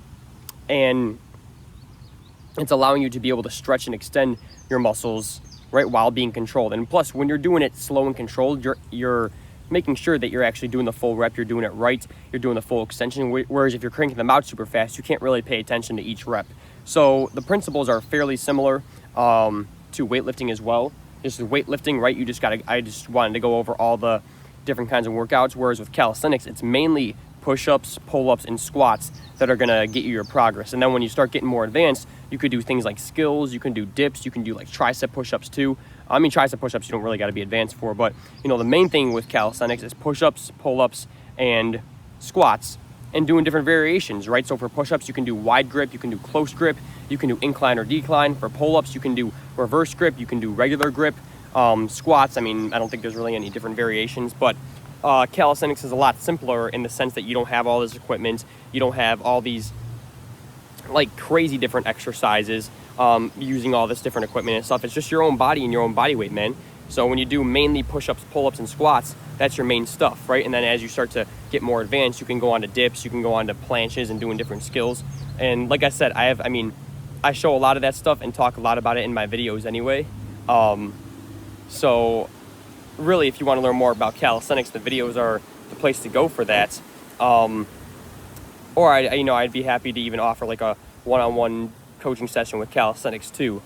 it's allowing you to be able to stretch and extend your muscles right, while being controlled. And plus, when you're doing it slow and controlled, you're making sure that you're actually doing the full rep, you're doing it right, you're doing the full extension. Whereas if you're cranking them out super fast, you can't really pay attention to each rep. So the principles are fairly similar to weightlifting as well. This is weightlifting, right? I just wanted to go over all the different kinds of workouts. Whereas with calisthenics, it's mainly push-ups, pull-ups, and squats that are gonna get you your progress. And then when you start getting more advanced, you could do things like skills, you can do dips, you can do like tricep push-ups too. I mean, tricep push-ups you don't really got to be advanced for, but you know, the main thing with calisthenics is push-ups, pull-ups, and squats, and doing different variations, right? So for push-ups, you can do wide grip, you can do close grip, you can do incline or decline. For pull-ups, you can do reverse grip, you can do regular grip. Squats, I mean, I don't think there's really any different variations, but calisthenics is a lot simpler in the sense that you don't have all this equipment, you don't have all these like crazy different exercises using all this different equipment and stuff. It's just your own body and your own body weight, man. So when you do mainly push-ups, pull-ups, and squats, that's your main stuff, right? And then as you start to get more advanced, you can go on to dips, you can go on to planches and doing different skills. And like I said, I show a lot of that stuff and talk a lot about it in my videos anyway. So really, if you want to learn more about calisthenics, the videos are the place to go for that. Or I'd be happy to even offer like a one-on-one coaching session with calisthenics too.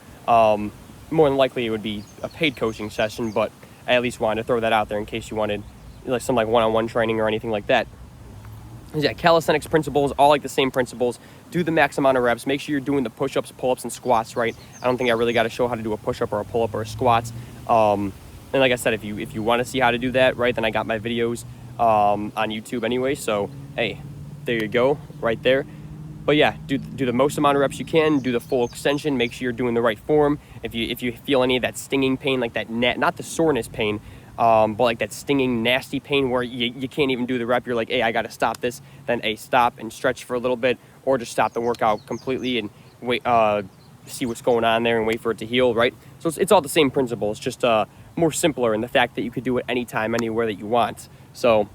More than likely it would be a paid coaching session, but I at least wanted to throw that out there in case you wanted like some like one-on-one training or anything like that. Yeah, calisthenics principles, all like the same principles. Do the max amount of reps. Make sure you're doing the push-ups, pull-ups, and squats right. I don't think I really got to show how to do a push-up or a pull-up or a squats. And like I said, if you want to see how to do that, right, then I got my videos on YouTube anyway. So hey, there you go, right there. But yeah, do the most amount of reps you can. Do the full extension. Make sure you're doing the right form. If you feel any of that stinging pain, like that not the soreness pain, but like that stinging nasty pain where you can't even do the rep, you're like, hey, I got to stop this. Then stop and stretch for a little bit, or just stop the workout completely and wait, see what's going on there and wait for it to heal, right? So it's all the same principle. It's just more simpler in the fact that you could do it anytime, anywhere that you want. So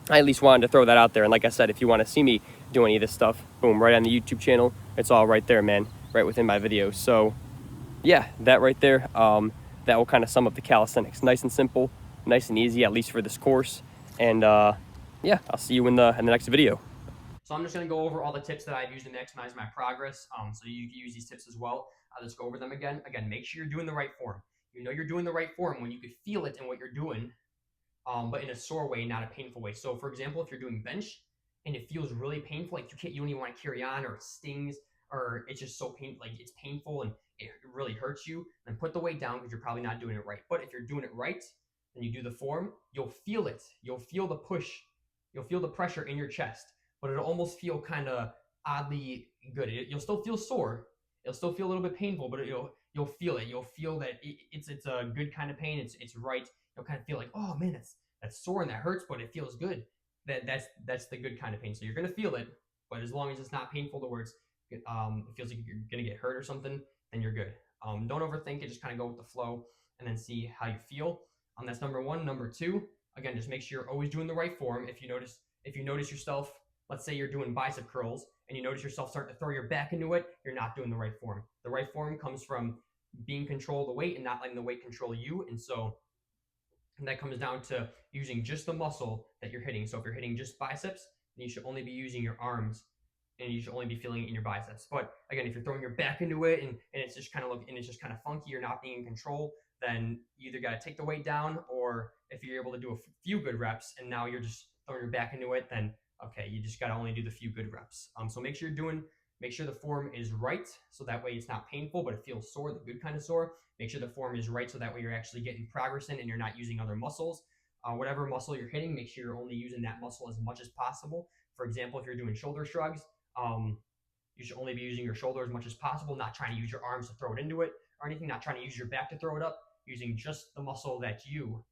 I at least wanted to throw that out there. And like I said, if you want to see me do any of this stuff, boom, right on the YouTube channel, it's all right there, man, right within my videos. So yeah, that right there, that will kind of sum up the calisthenics. Nice and simple, nice and easy, at least for this course. And yeah, I'll see you in the next video. So I'm just going to go over all the tips that I've used to maximize my progress. So you can use these tips as well. Let's go over them again. Again, make sure you're doing the right form. You know you're doing the right form when you could feel it in what you're doing, but in a sore way, not a painful way. So for example, if you're doing bench and it feels really painful, like you don't even want to carry on, or it stings, or it's just so painful, like it's painful and it really hurts you, then put the weight down because you're probably not doing it right. But if you're doing it right and you do the form, you'll feel it. You'll feel the push. You'll feel the pressure in your chest, but it'll almost feel kind of oddly good. You'll still feel sore. It'll still feel a little bit painful, but you'll feel it. You'll feel that it's a good kind of pain. It's right. You'll kind of feel like, oh man, that's sore and that hurts, but it feels good. That's the good kind of pain. So you're gonna feel it, but as long as it's not painful to where it feels like you're gonna get hurt or something, then you're good. Don't overthink it. Just kind of go with the flow and then see how you feel. That's number one. Number two, again, just make sure you're always doing the right form. If you notice yourself, let's say you're doing bicep curls and you notice yourself starting to throw your back into it, you're not doing the right form. The right form comes from being in control of the weight and not letting the weight control you. And that comes down to using just the muscle that you're hitting. So if you're hitting just biceps, then you should only be using your arms and you should only be feeling it in your biceps. But again, if you're throwing your back into it and it's just kind of funky, you're not being in control, then you either got to take the weight down, or if you're able to do a few good reps and now you're just throwing your back into it, then okay, you just got to only do the few good reps. So make sure the form is right, so that way it's not painful, but it feels sore, the good kind of sore. Make sure the form is right, so that way you're actually getting progress in and you're not using other muscles. Whatever muscle you're hitting, make sure you're only using that muscle as much as possible. For example, if you're doing shoulder shrugs, you should only be using your shoulder as much as possible, not trying to use your arms to throw it into it or anything, not trying to use your back to throw it up, using just the muscle that you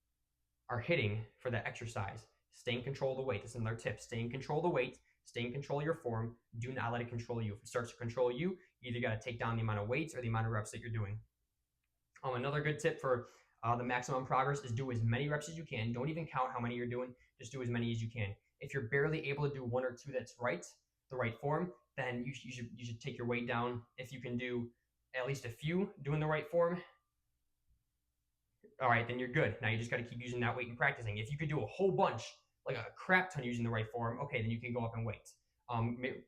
are hitting for that exercise. Stay in control of the weight. That's another tip. Stay in control of the weight. Stay in control of your form. Do not let it control you. If it starts to control you, you either got to take down the amount of weights or the amount of reps that you're doing. Another good tip for the maximum progress is do as many reps as you can. Don't even count how many you're doing. Just do as many as you can. If you're barely able to do one or two that's right, the right form, then you should take your weight down. If you can do at least a few doing the right form, All right, then you're good. Now you just got to keep using that weight and practicing. If you could do a whole bunch, like a crap ton using the right form, okay, then you can go up in weights.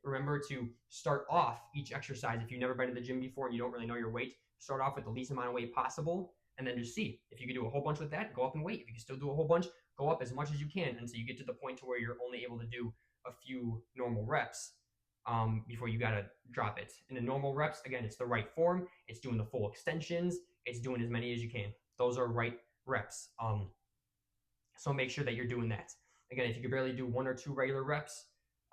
Remember to start off each exercise. If you've never been to the gym before and you don't really know your weight, start off with the least amount of weight possible, and then just see if you can do a whole bunch with that. Go up in weight. If you can still do a whole bunch, go up as much as you can until you get to the point to where you're only able to do a few normal reps before you gotta drop it. In the normal reps, again, it's the right form. It's doing the full extensions. It's doing as many as you can. Those are right reps. So make sure that you're doing that. Again, if you could barely do 1 or 2 regular reps,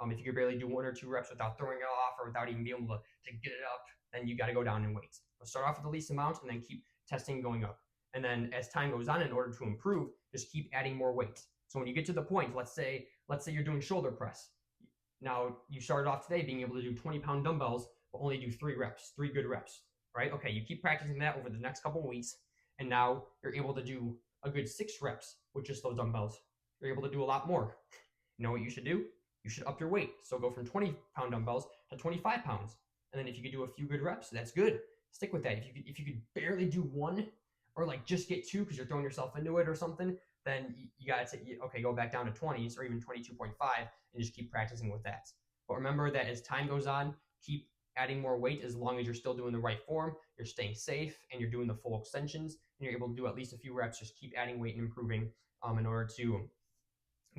if you could barely do 1 or 2 reps without throwing it off or without even being able to get it up, then you got to go down in weights. But start off with the least amount and then keep testing going up. And then as time goes on, in order to improve, just keep adding more weights. So when you get to the point, let's say you're doing shoulder press. Now you started off today being able to do 20-pound dumbbells, but only do 3 reps, 3 good reps, right? Okay, you keep practicing that over the next couple of weeks, and now you're able to do a good 6 reps with just those dumbbells. You're able to do a lot more. You know what you should do? You should up your weight. So go from 20-pound dumbbells to 25 pounds. And then if you could do a few good reps, that's good. Stick with that. If you could barely do 1 or like just get 2 because you're throwing yourself into it or something, then you got to go back down to 20s or even 22.5 and just keep practicing with that. But remember that as time goes on, keep adding more weight as long as you're still doing the right form, you're staying safe, and you're doing the full extensions, and you're able to do at least a few reps. Just keep adding weight and improving in order to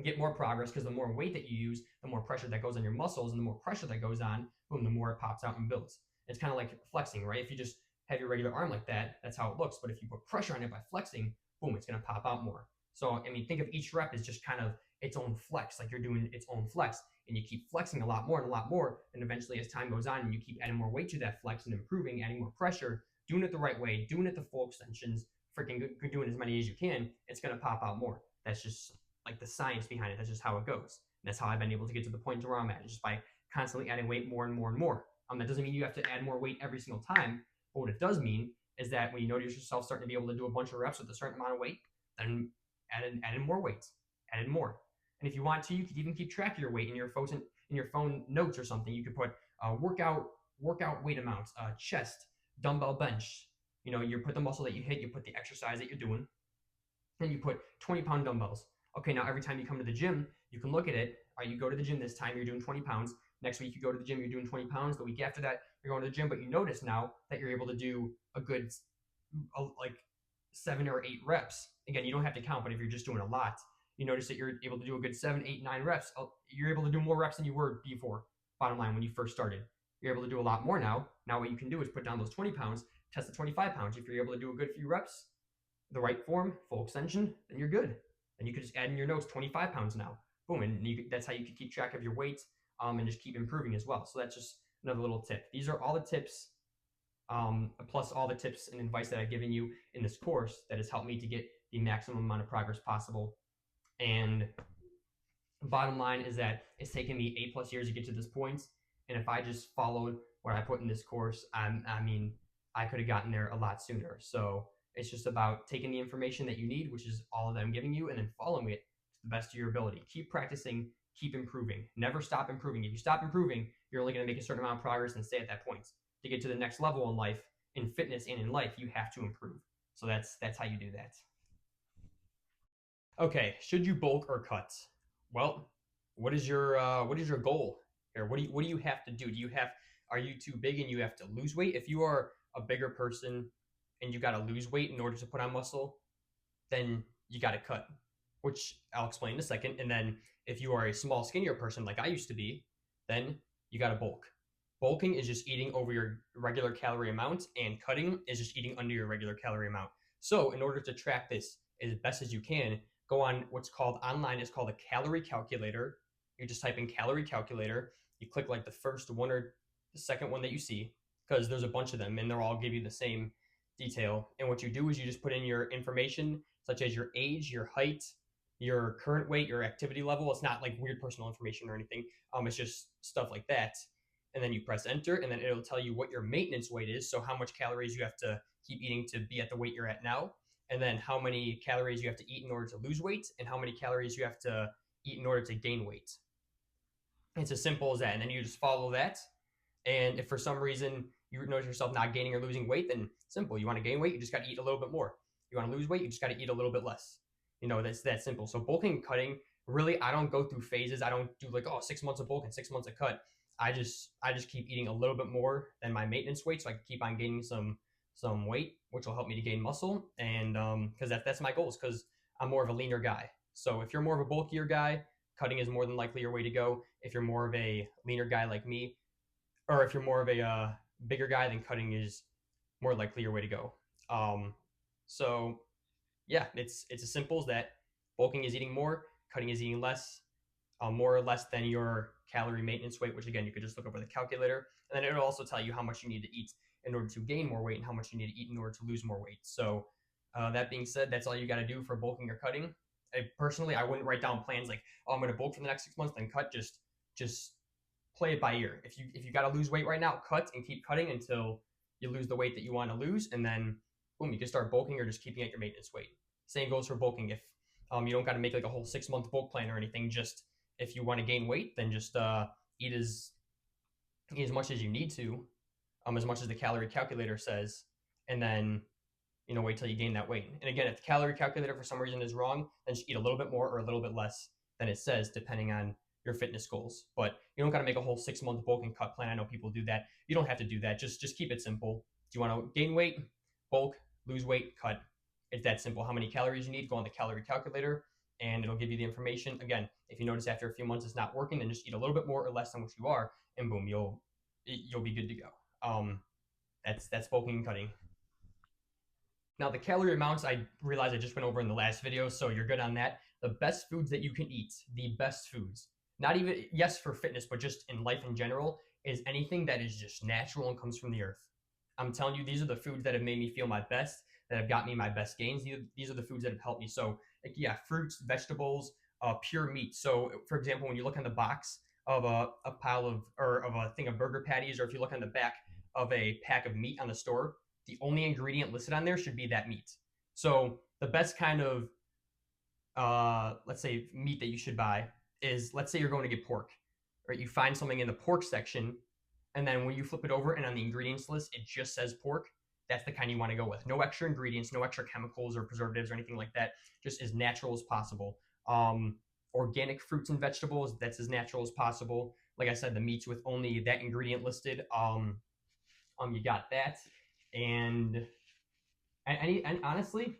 get more progress, because the more weight that you use, the more pressure that goes on your muscles, and the more pressure that goes on, boom, the more it pops out and builds. It's kind of like flexing, right? If you just have your regular arm like that, that's how it looks. But if you put pressure on it by flexing, boom, it's going to pop out more. So, I mean, think of each rep as just kind of its own flex, like you're doing its own flex, and you keep flexing a lot more and a lot more. And eventually, as time goes on and you keep adding more weight to that flex and improving, adding more pressure, doing it the right way, doing it the full extensions, freaking doing as many as you can, it's going to pop out more. That's just like the science behind it. That's just how it goes. And that's how I've been able to get to the point where I'm at, just by constantly adding weight more and more and more. That doesn't mean you have to add more weight every single time, but what it does mean is that when you notice yourself starting to be able to do a bunch of reps with a certain amount of weight, then add in more weights, add in more. And if you want to, you could even keep track of your weight in your phone notes or something. You could put workout weight amounts, chest, dumbbell bench. You put the muscle that you hit, you put the exercise that you're doing, and you put 20-pound dumbbells. Okay, now every time you come to the gym, you can look at it. All right, you go to the gym this time, you're doing 20 pounds. Next week, you go to the gym, you're doing 20 pounds. The week after that, you're going to the gym, but you notice now that you're able to do a good, like 7 or 8 reps. Again, you don't have to count, but if you're just doing a lot, you notice that you're able to do a good 7, 8, 9 reps. You're able to do more reps than you were before, bottom line, when you first started. You're able to do a lot more now. Now what you can do is put down those 20 pounds, test the 25 pounds. If you're able to do a good few reps, the right form, full extension, then you're good. And you could just add in your notes 25 pounds now. Boom, and that's how you can keep track of your weight and just keep improving as well. So that's just another little tip. These are all the tips, plus all the tips and advice that I've given you in this course that has helped me to get the maximum amount of progress possible. And the bottom line is that it's taken me 8+ years to get to this point. And if I just followed what I put in this course, I mean, I could have gotten there a lot sooner. So it's just about taking the information that you need, which is all that I'm giving you, and then following it to the best of your ability. Keep practicing, keep improving. Never stop improving. If you stop improving, you're only going to make a certain amount of progress and stay at that point. To get to the next level in life, in fitness and in life, you have to improve. So that's how you do that. Okay, should you bulk or cut? Well, what is your goal here? What do you have to do? Are you too big and you have to lose weight? If you are a bigger person and you got to lose weight in order to put on muscle, then you got to cut, which I'll explain in a second. And then if you are a small, skinnier person like I used to be, then you got to bulk. Bulking is just eating over your regular calorie amount, and cutting is just eating under your regular calorie amount. So in order to track this as best as you can, go on what's called online, it's called a calorie calculator. You just type in calorie calculator. You click like the first one or the second one that you see, because there's a bunch of them and they'll all give you the same detail. And what you do is you just put in your information, such as your age, your height, your current weight, your activity level. It's not like weird personal information or anything. It's just stuff like that. And then you press enter, and then it'll tell you what your maintenance weight is. So how much calories you have to keep eating to be at the weight you're at now. And then how many calories you have to eat in order to lose weight, and how many calories you have to eat in order to gain weight. It's as simple as that. And then you just follow that. And if for some reason you notice yourself not gaining or losing weight, then simple. You want to gain weight, you just got to eat a little bit more. You want to lose weight, you just got to eat a little bit less. That's that simple. So bulking and cutting, really, I don't go through phases. I don't do like, oh, 6 months of bulk and 6 months of cut. I just keep eating a little bit more than my maintenance weight, so I can keep on gaining some weight, which will help me to gain muscle. And because that's my goals, because I'm more of a leaner guy. So if you're more of a bulkier guy, cutting is more than likely your way to go. If you're more of a leaner guy like me, or if you're more of a bigger guy, then cutting is more likely your way to go. Um, so yeah, it's as simple as that. Bulking is eating more, cutting is eating less, more or less than your calorie maintenance weight, which again, you could just look over the calculator. And then it'll also tell you how much you need to eat in order to gain more weight and how much you need to eat in order to lose more weight. So, that being said, that's all you got to do for bulking or cutting. Personally, I wouldn't write down plans like, oh, I'm going to bulk for the next 6 months, then cut. Just play it by ear. If you got to lose weight right now, cut and keep cutting until you lose the weight that you want to lose, and then boom, you can start bulking or just keeping at your maintenance weight. Same goes for bulking. If you don't got to make like a whole 6 month bulk plan or anything, just if you want to gain weight, then just eat as much as you need to, as much as the calorie calculator says, and then wait till you gain that weight. And again, if the calorie calculator for some reason is wrong, then just eat a little bit more or a little bit less than it says, depending on your fitness goals. But you don't got to make a whole 6 month bulk and cut plan. I know people do that. You don't have to do that. Just keep it simple. Do you want to gain weight, bulk, lose weight, cut? It's that simple. How many calories you need, go on the calorie calculator, and it'll give you the information. Again, if you notice after a few months it's not working, then just eat a little bit more or less than what you are, and boom, you'll be good to go. That's bulking and cutting. Now, the calorie amounts, I realize I just went over in the last video, so you're good on that. The best foods that you can eat, the best foods, not even, yes, for fitness, but just in life in general, is anything that is just natural and comes from the earth. I'm telling you, these are the foods that have made me feel my best, that have got me my best gains. These are the foods that have helped me. So, like, yeah, fruits, vegetables, pure meat. So, for example, when you look on the box of a pile of a thing of burger patties, or if you look on the back of a pack of meat on the store, the only ingredient listed on there should be that meat. So the best kind of, let's say, meat that you should buy is, let's say you're going to get pork, right? You find something in the pork section, and then when you flip it over and on the ingredients list, it just says pork. That's the kind you want to go with. No extra ingredients, no extra chemicals or preservatives or anything like that. Just as natural as possible. Organic fruits and vegetables, that's as natural as possible. Like I said, the meats with only that ingredient listed. You got that. And honestly,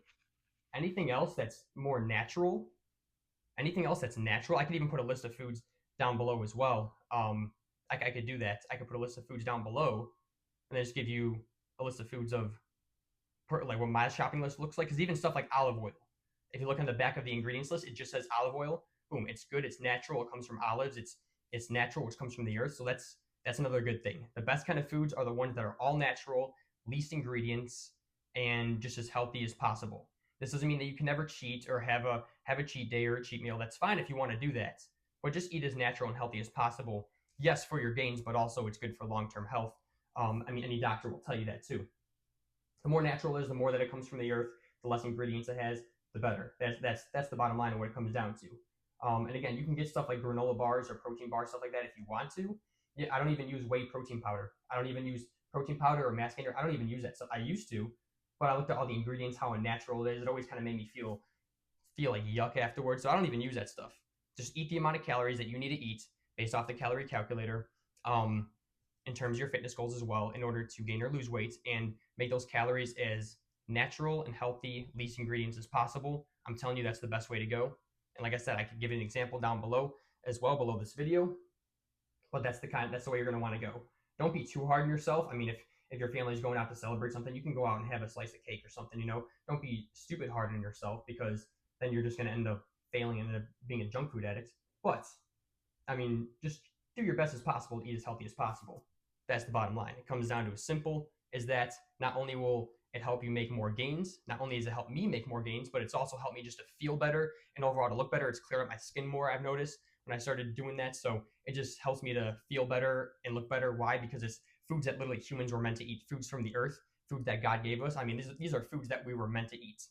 anything else that's more natural, anything else that's natural, I could even put a list of foods down below as well. I could do that. I could put a list of foods down below and then just give you a list of foods of like what my shopping list looks like. Because even stuff like olive oil, if you look on the back of the ingredients list, it just says olive oil. Boom, it's good. It's natural. It comes from olives. It's natural, which comes from the earth. So that's another good thing. The best kind of foods are the ones that are all natural, least ingredients, and just as healthy as possible. This doesn't mean that you can never cheat or have a cheat day or a cheat meal. That's fine if you want to do that, but just eat as natural and healthy as possible. Yes, for your gains, but also it's good for long-term health. Any doctor will tell you that too. The more natural it is, the more that it comes from the earth, the less ingredients it has, the better. That's the bottom line of what it comes down to. And again, you can get stuff like granola bars or protein bars, stuff like that if you want to. Yeah, I don't even use whey protein powder. I don't even use protein powder or mass gainer. I don't even use that stuff. I used to, but I looked at all the ingredients, how unnatural it is. It always kind of made me feel like yuck afterwards. So I don't even use that stuff. Just eat the amount of calories that you need to eat based off the calorie calculator, in terms of your fitness goals as well, in order to gain or lose weight, and make those calories as natural and healthy, least ingredients as possible. I'm telling you, that's the best way to go. And like I said, I could give you an example down below as well, below this video. But that's the way you're going to want to go. Don't be too hard on yourself. I mean, if your family's going out to celebrate something, you can go out and have a slice of cake or something. Don't be stupid hard on yourself, because then you're just going to end up failing and end up being a junk food addict. But I mean, just do your best as possible to eat as healthy as possible. That's the bottom line. It comes down to as simple as that. Not only will it help you make more gains, not only does it help me make more gains, but it's also helped me just to feel better and overall to look better. It's cleared up my skin more, I've noticed, when I started doing that. So it just helps me to feel better and look better. Why? Because it's foods that literally humans were meant to eat, foods from the earth, foods that God gave us. I mean, these are foods that we were meant to eat.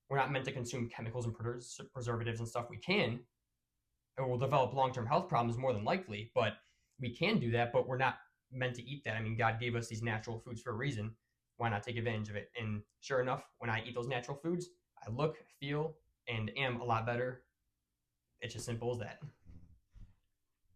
We're not meant to consume chemicals and preservatives and stuff. We can, and we'll develop long-term health problems more than likely, but we can do that, but we're not meant to eat that. I mean, God gave us these natural foods for a reason. why not take advantage of it? And sure enough, when I eat those natural foods, I look, feel, and am a lot better. It's as simple as that.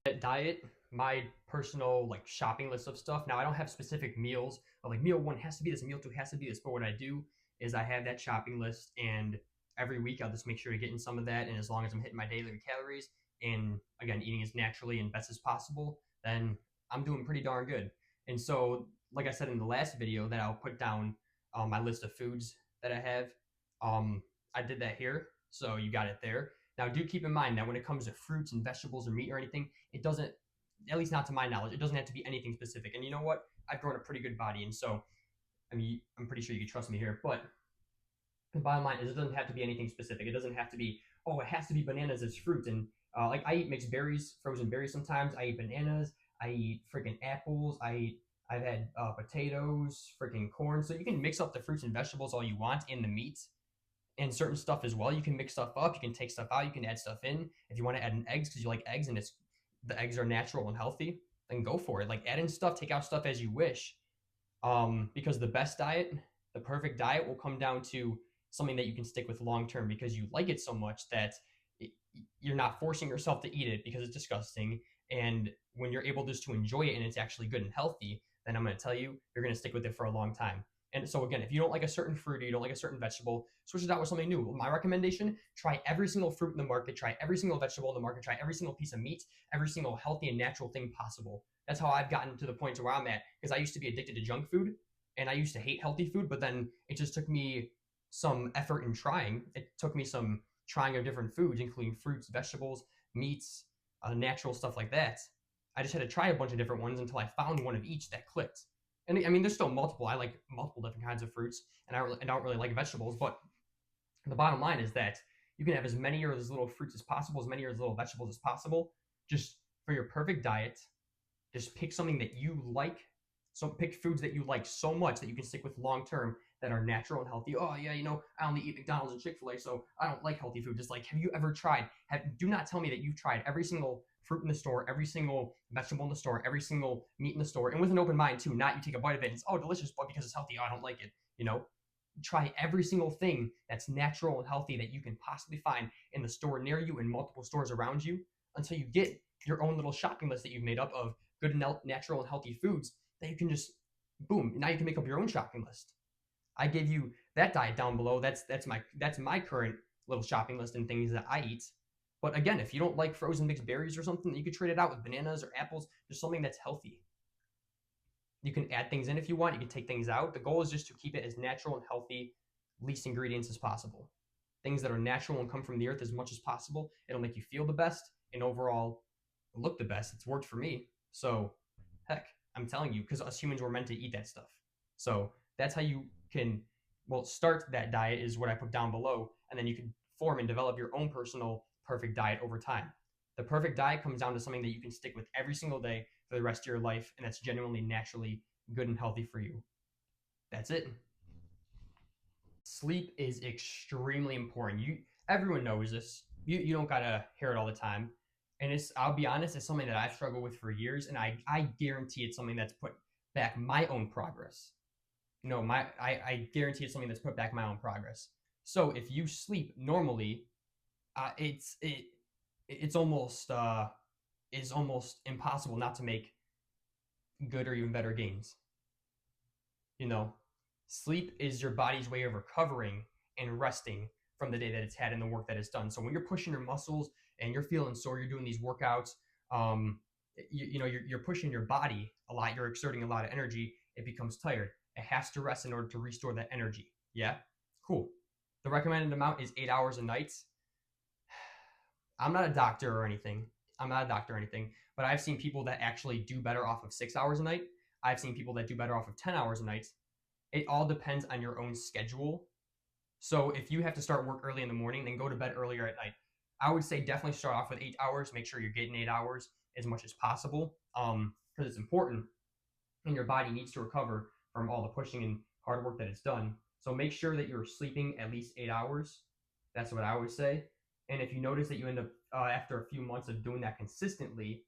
That diet, my personal like shopping list of stuff. Now I don't have specific meals, but like meal one has to be this, meal two has to be this. But what I do is I have that shopping list, and every week I'll just make sure to get in some of that. And as long as I'm hitting my daily calories and again eating as naturally and best as possible, then I'm doing pretty darn good. And so, like I said in the last video, that I'll put down my list of foods that I have. I did that here, so you got it there. Now, do keep in mind that when it comes to fruits and vegetables or meat or anything, it doesn't, at least not to my knowledge, it doesn't have to be anything specific. And you know what? I've grown a pretty good body. And so, I mean, I'm pretty sure you can trust me here. But the bottom line is it doesn't have to be anything specific. It doesn't have to be, oh, it has to be bananas as fruit. And like I eat mixed berries, frozen berries sometimes. I eat bananas. I eat freaking apples. I've had potatoes, freaking corn. So you can mix up the fruits and vegetables all you want in the meat and certain stuff as well. You can mix stuff up, you can take stuff out, you can add stuff in. If you want to add in eggs because you like eggs and it's the eggs are natural and healthy, then go for it. Like add in stuff, take out stuff as you wish. Because the best diet, the perfect diet, will come down to something that you can stick with long term because you like it so much that you're not forcing yourself to eat it because it's disgusting. And when you're able just to enjoy it and it's actually good and healthy, then I'm going to tell you, you're going to stick with it for a long time. And so again, if you don't like a certain fruit or you don't like a certain vegetable, switch it out with something new. My recommendation, try every single fruit in the market, try every single vegetable in the market, try every single piece of meat, every single healthy and natural thing possible. That's how I've gotten to the point where I'm at, because I used to be addicted to junk food and I used to hate healthy food, but then it just took me some effort in trying. It took me some trying of different foods, including fruits, vegetables, meats, natural stuff like that. I just had to try a bunch of different ones until I found one of each that clicked. And I mean, there's still multiple. I like multiple different kinds of fruits, and I don't really like vegetables. But the bottom line is that you can have as many or as little fruits as possible, as many or as little vegetables as possible, just for your perfect diet. Just pick something that you like. So pick foods that you like so much that you can stick with long term, that are natural and healthy. Oh yeah, I only eat McDonald's and Chick-fil-A, so I don't like healthy food. Just like, have you ever tried? Do not tell me that you've tried every single fruit in the store, every single vegetable in the store, every single meat in the store, and with an open mind too. Not you take a bite of it and it's, oh, delicious, but because it's healthy, oh, I don't like it. Try every single thing that's natural and healthy that you can possibly find in the store near you and multiple stores around you, until you get your own little shopping list that you've made up of good and natural and healthy foods that you can just boom. Now you can make up your own shopping list. I gave you that diet down below. That's my current little shopping list and things that I eat. But again, if you don't like frozen mixed berries or something, you could trade it out with bananas or apples, just something that's healthy. You can add things in if you want. You can take things out. The goal is just to keep it as natural and healthy, least ingredients as possible. Things that are natural and come from the earth as much as possible. It'll make you feel the best and overall look the best. It's worked for me. So, heck, I'm telling you, because us humans were meant to eat that stuff. So that's how you can, start that diet is what I put down below. And then you can form and develop your own personal perfect diet over time. The perfect diet comes down to something that you can stick with every single day for the rest of your life, and that's genuinely naturally good and healthy for you. That's it. Sleep is extremely important. Everyone knows this. You don't gotta hear it all the time. And I'll be honest, it's something that I've struggled with for years, and I guarantee it's something that's put back my own progress. I guarantee it's something that's put back my own progress. So if you sleep normally, it's almost impossible not to make good or even better gains. Sleep is your body's way of recovering and resting from the day that it's had and the work that it's done. So when you're pushing your muscles and you're feeling sore, you're doing these workouts, you're pushing your body a lot, you're exerting a lot of energy, it becomes tired. It has to rest in order to restore that energy. Yeah? Cool. The recommended amount is 8 hours a night. I'm not a doctor or anything, but I've seen people that actually do better off of 6 hours a night. I've seen people that do better off of 10 hours a night. It all depends on your own schedule. So if you have to start work early in the morning, then go to bed earlier at night. I would say definitely start off with 8 hours. Make sure you're getting 8 hours as much as possible, because it's important, and your body needs to recover from all the pushing and hard work that it's done. So make sure that you're sleeping at least 8 hours. That's what I would say. And if you notice that you end up after a few months of doing that consistently,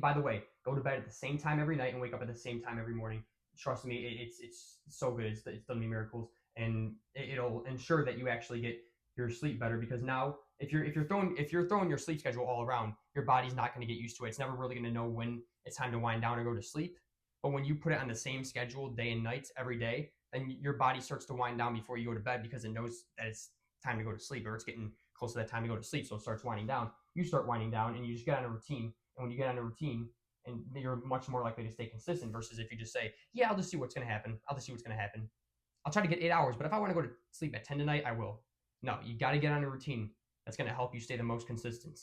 by the way, go to bed at the same time every night and wake up at the same time every morning. trust me, it's so good. It's done me miracles, and it'll ensure that you actually get your sleep better. Because now, if you're throwing your sleep schedule all around, your body's not going to get used to it. It's never really going to know when it's time to wind down or go to sleep. But when you put it on the same schedule day and night every day, then your body starts to wind down before you go to bed because it knows that it's time to go to sleep, or it's getting close to that time to go to sleep. So it starts winding down. You start winding down, and you just get on a routine. And when you get on a routine, and you're much more likely to stay consistent versus if you just say, yeah, I'll just see what's going to happen. I'll just see what's going to happen. I'll try to get 8 hours, but if I want to go to sleep at 10 tonight, I will. No, you got to get on a routine that's going to help you stay the most consistent.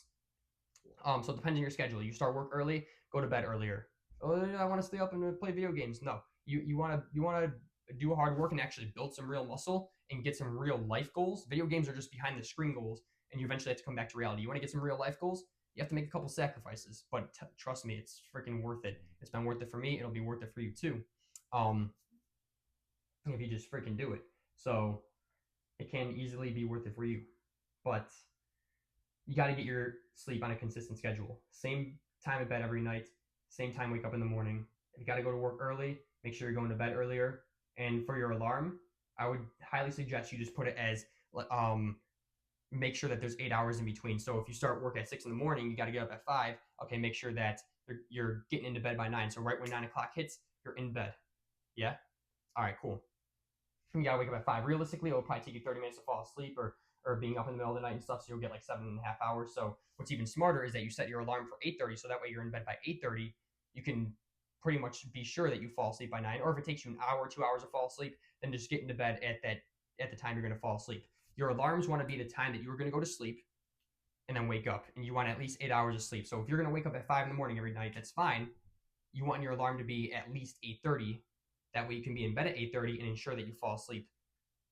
So it depends on your schedule. You start work early, go to bed earlier. Oh, I want to stay up and play video games. No, you want to do hard work and actually build some real muscle and get some real life goals. Video games are just behind the screen goals, and you eventually have to come back to reality. You want to get some real life goals, you have to make a couple sacrifices, but trust me, it's freaking worth it. It's been worth it for me. It'll be worth it for you too, if you just freaking do it. So it can easily be worth it for you, but you got to get your sleep on a consistent schedule. Same time in bed every night, same time wake up in the morning. If you got to go to work early, make sure you're going to bed earlier. And for your alarm, I would highly suggest you just put it as make sure that there's 8 hours in between. So if you start work at 6 in the morning, you got to get up at 5. Okay, make sure that you're getting into bed by 9. So right when 9 o'clock hits, you're in bed. Yeah? All right, cool. You got to wake up at 5. Realistically, it'll probably take you 30 minutes to fall asleep, or being up in the middle of the night and stuff, so you'll get like 7.5 hours. So what's even smarter is that you set your alarm for 8:30, so that way you're in bed by 8:30. You can pretty much be sure that you fall asleep by 9. Or if it takes you an hour, 2 hours to fall asleep, then just get into bed at the time you're going to fall asleep. Your alarms want to be the time that you're going to go to sleep and then wake up, and you want at least 8 hours of sleep. So if you're going to wake up at 5 in the morning every night, that's fine. You want your alarm to be at least 8:30. That way you can be in bed at 8:30 and ensure that you fall asleep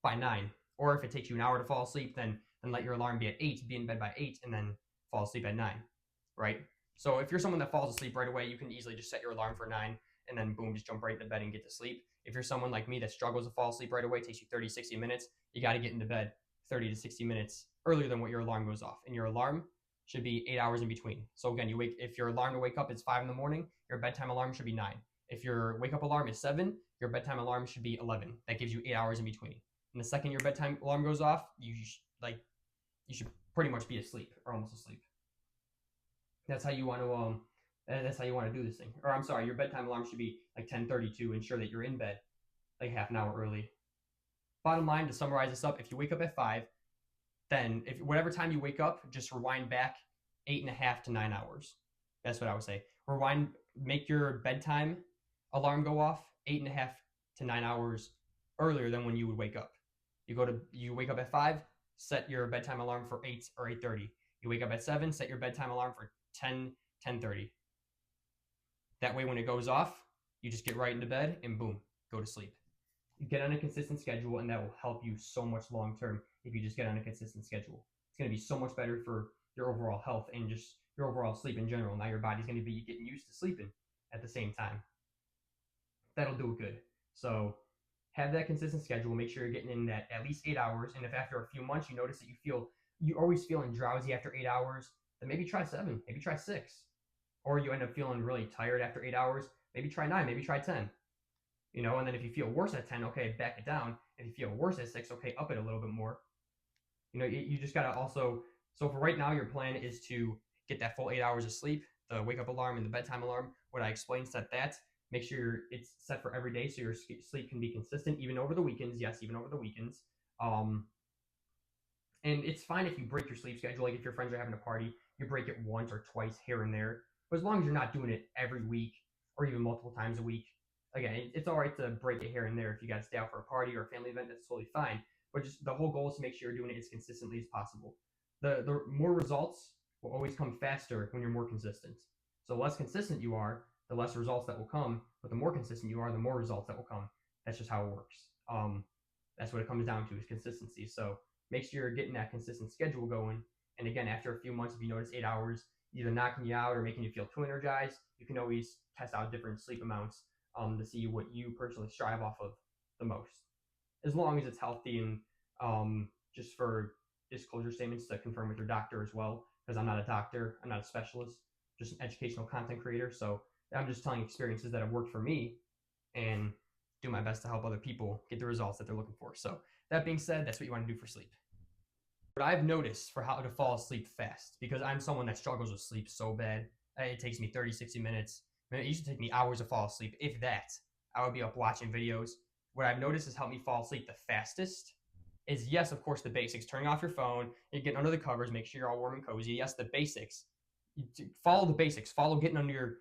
by 9. Or if it takes you an hour to fall asleep, then let your alarm be at 8, be in bed by 8, and then fall asleep at 9, right? So if you're someone that falls asleep right away, you can easily just set your alarm for 9 and then boom, just jump right into bed and get to sleep. If you're someone like me that struggles to fall asleep right away, takes you 30, 60 minutes, you got to get into bed 30 to 60 minutes earlier than what your alarm goes off. And your alarm should be 8 hours in between. So again, if your alarm to wake up is 5 in the morning, your bedtime alarm should be 9. If your wake up alarm is 7, your bedtime alarm should be 11. That gives you 8 hours in between. And the second your bedtime alarm goes off, you should pretty much be asleep or almost asleep. That's how you want to do this thing. Or I'm sorry, your bedtime alarm should be like 10:30 to ensure that you're in bed like half an hour early. Bottom line, to summarize this up, if you wake up at 5, then if whatever time you wake up, just rewind back 8.5 to 9 hours. That's what I would say. Make your bedtime alarm go off 8.5 to 9 hours earlier than when you would wake up. You wake up at 5, set your bedtime alarm for 8 or 8:30. You wake up at 7, set your bedtime alarm for 10, 10:30. That way when it goes off, you just get right into bed and boom, go to sleep. You get on a consistent schedule, and that will help you so much long term if you just get on a consistent schedule. It's going to be so much better for your overall health and just your overall sleep in general. Now your body's going to be getting used to sleeping at the same time. That'll do it good. So have that consistent schedule. Make sure you're getting in that at least 8 hours. And if after a few months you notice that you're always feeling drowsy after 8 hours, then maybe try 7, maybe try 6. Or you end up feeling really tired after 8 hours, maybe try 9, maybe try 10. And then if you feel worse at 10, okay, back it down. If you feel worse at 6, okay, up it a little bit more. You just got to also, so for right now, your plan is to get that full 8 hours of sleep, the wake up alarm and the bedtime alarm. What I explained, set that. Make sure it's set for every day so your sleep can be consistent, even over the weekends. Yes, even over the weekends. And it's fine if you break your sleep schedule. Like if your friends are having a party, you break it once or twice here and there. But as long as you're not doing it every week or even multiple times a week, again, it's all right to break it here and there. If you got to stay out for a party or a family event, that's totally fine. But just the whole goal is to make sure you're doing it as consistently as possible. The more results will always come faster when you're more consistent. So the less consistent you are, the less results that will come. But the more consistent you are, the more results that will come. That's just how it works. That's what it comes down to, is consistency. So make sure you're getting that consistent schedule going. And again, after a few months, if you notice 8 hours either knocking you out or making you feel too energized, you can always test out different sleep amounts to see what you personally strive off of the most, as long as it's healthy. And just for disclosure statements to confirm with your doctor as well, because I'm not a doctor, I'm not a specialist, just an educational content creator. So I'm just telling experiences that have worked for me, and do my best to help other people get the results that they're looking for. So that being said, that's what you want to do for sleep. What I've noticed for how to fall asleep fast, because I'm someone that struggles with sleep so bad, it takes me 30, 60 minutes. Man, it used to take me hours to fall asleep. If that, I would be up watching videos. What I've noticed has helped me fall asleep the fastest is, yes, of course, the basics. Turning off your phone, you get under the covers, make sure you're all warm and cozy. Yes, the basics. Follow the basics. Follow getting under your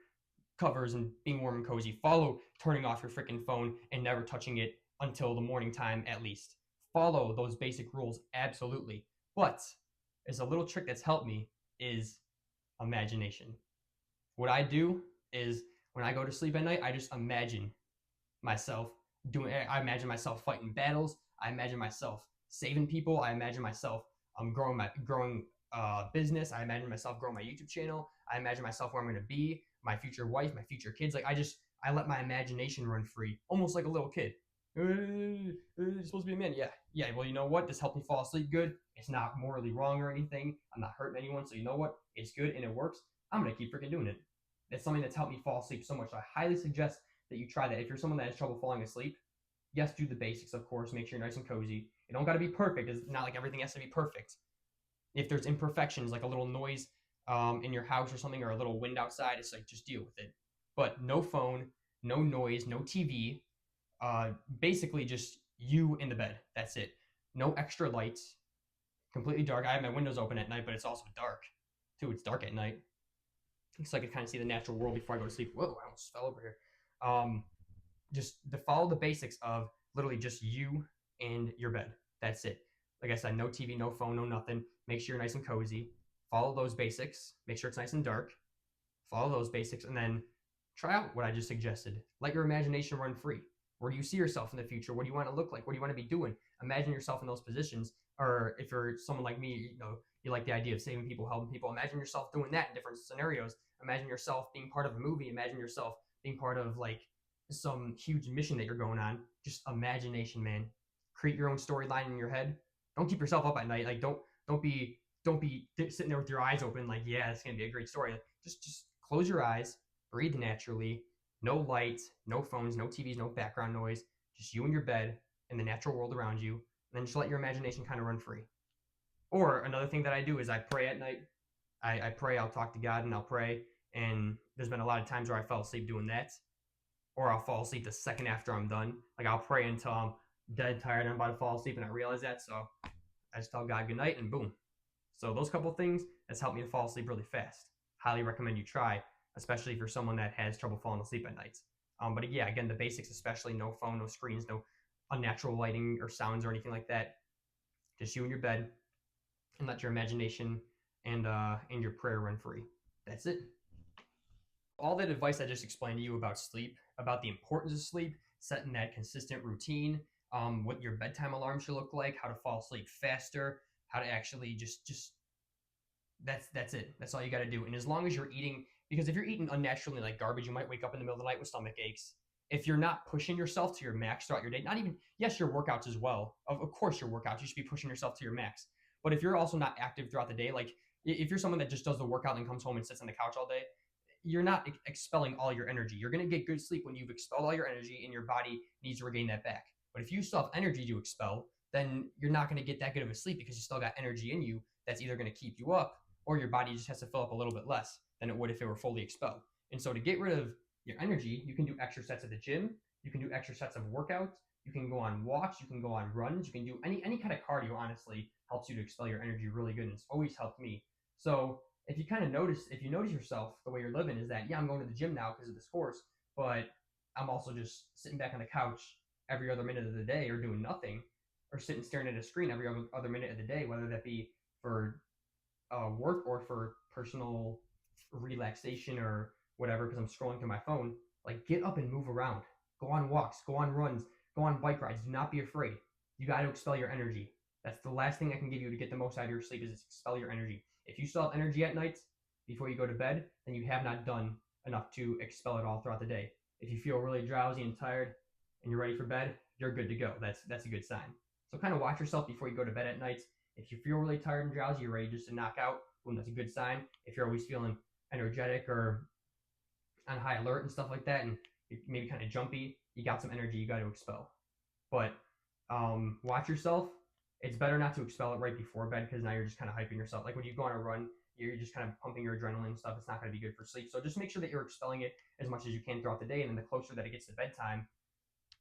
covers and being warm and cozy. Follow turning off your freaking phone and never touching it until the morning time at least. Follow those basic rules, absolutely. But as a little trick that's helped me is imagination. What I do is when I go to sleep at night, I just imagine myself I imagine myself fighting battles. I imagine myself saving people. I imagine myself growing business. I imagine myself growing my YouTube channel. I imagine myself where I'm going to be, my future wife, my future kids. Like I let my imagination run free, almost like a little kid. You're supposed to be a man. Yeah. Yeah. Well, you know what? This helped me fall asleep good. It's not morally wrong or anything. I'm not hurting anyone. So you know what? It's good and it works. I'm going to keep freaking doing it. It's something that's helped me fall asleep so much. So I highly suggest that you try that. If you're someone that has trouble falling asleep, yes, do the basics, of course. Make sure you're nice and cozy. It don't got to be perfect. It's not like everything has to be perfect. If there's imperfections, like a little noise in your house or something, or a little wind outside, it's like just deal with it. But no phone, no noise, no TV. Basically, just you in the bed. That's it. No extra lights. Completely dark. I have my windows open at night, but it's also dark too. It's dark at night, so I can kind of see the natural world before I go to sleep. Whoa! I almost fell over here. Just to follow the basics of literally just you and your bed. That's it. Like I said, no TV, no phone, no nothing. Make sure you're nice and cozy. Follow those basics. Make sure it's nice and dark. Follow those basics, and then try out what I just suggested. Let your imagination run free. Where do you see yourself in the future? What do you want to look like? What do you want to be doing? Imagine yourself in those positions. Or if you're someone like me, you like the idea of saving people, helping people. Imagine yourself doing that in different scenarios. Imagine yourself being part of a movie. Imagine yourself being part of like some huge mission that you're going on. Just imagination, man. Create your own storyline in your head. Don't keep yourself up at night. Like don't be sitting there with your eyes open. Like, yeah, it's gonna be a great story. Like, just close your eyes, breathe naturally. No lights, no phones, no TVs, no background noise. Just you in your bed and the natural world around you. And then just let your imagination kind of run free. Or another thing that I do is I pray at night. I pray. I'll talk to God and I'll pray. And there's been a lot of times where I fell asleep doing that, or I'll fall asleep the second after I'm done. Like I'll pray until I'm dead tired and I'm about to fall asleep and I realize that. So I just tell God good night and boom. So those couple things that's helped me to fall asleep really fast. Highly recommend you try, especially if you're someone that has trouble falling asleep at nights. But yeah, again, the basics, especially no phone, no screens, no unnatural lighting or sounds or anything like that. Just you in your bed and let your imagination and your prayer run free. That's it. All that advice I just explained to you about sleep, about the importance of sleep, setting that consistent routine, what your bedtime alarm should look like, how to fall asleep faster, how to actually just that's it. That's all you got to do. And as long as you're eating, because if you're eating unnaturally like garbage, you might wake up in the middle of the night with stomach aches. If you're not pushing yourself to your max throughout your day, not even, yes, your workouts as well. Of course, your workouts, you should be pushing yourself to your max. But if you're also not active throughout the day, like if you're someone that just does the workout and comes home and sits on the couch all day, you're not expelling all your energy. You're going to get good sleep when you've expelled all your energy and your body needs to regain that back. But if you still have energy to expel, then you're not going to get that good of a sleep because you still got energy in you that's either going to keep you up or your body just has to fill up a little bit less than it would if it were fully expelled. And so to get rid of your energy, you can do extra sets at the gym. You can do extra sets of workouts. You can go on walks. You can go on runs. You can do any kind of cardio, honestly, helps you to expel your energy really good. And it's always helped me. So if you notice yourself, the way you're living is that, yeah, I'm going to the gym now because of this course, but I'm also just sitting back on the couch every other minute of the day or doing nothing, or sitting staring at a screen every other minute of the day, whether that be for work or for personal relaxation or whatever, because I'm scrolling through my phone. Like, get up and move around. Go on walks, go on runs, go on bike rides. Do not be afraid. You got to expel your energy. That's the last thing I can give you to get the most out of your sleep is expel your energy. If you still have energy at night before you go to bed, then you have not done enough to expel it all throughout the day. If you feel really drowsy and tired and you're ready for bed, you're good to go. That's a good sign. So kind of watch yourself before you go to bed at night. If you feel really tired and drowsy, you're ready just to knock out, boom, that's a good sign. If you're always feeling energetic or on high alert and stuff like that, and you're maybe kind of jumpy, you got some energy you got to expel. But watch yourself. It's better not to expel it right before bed because now you're just kind of hyping yourself. Like when you go on a run, you're just kind of pumping your adrenaline and stuff. It's not going to be good for sleep. So just make sure that you're expelling it as much as you can throughout the day. And then the closer that it gets to bedtime,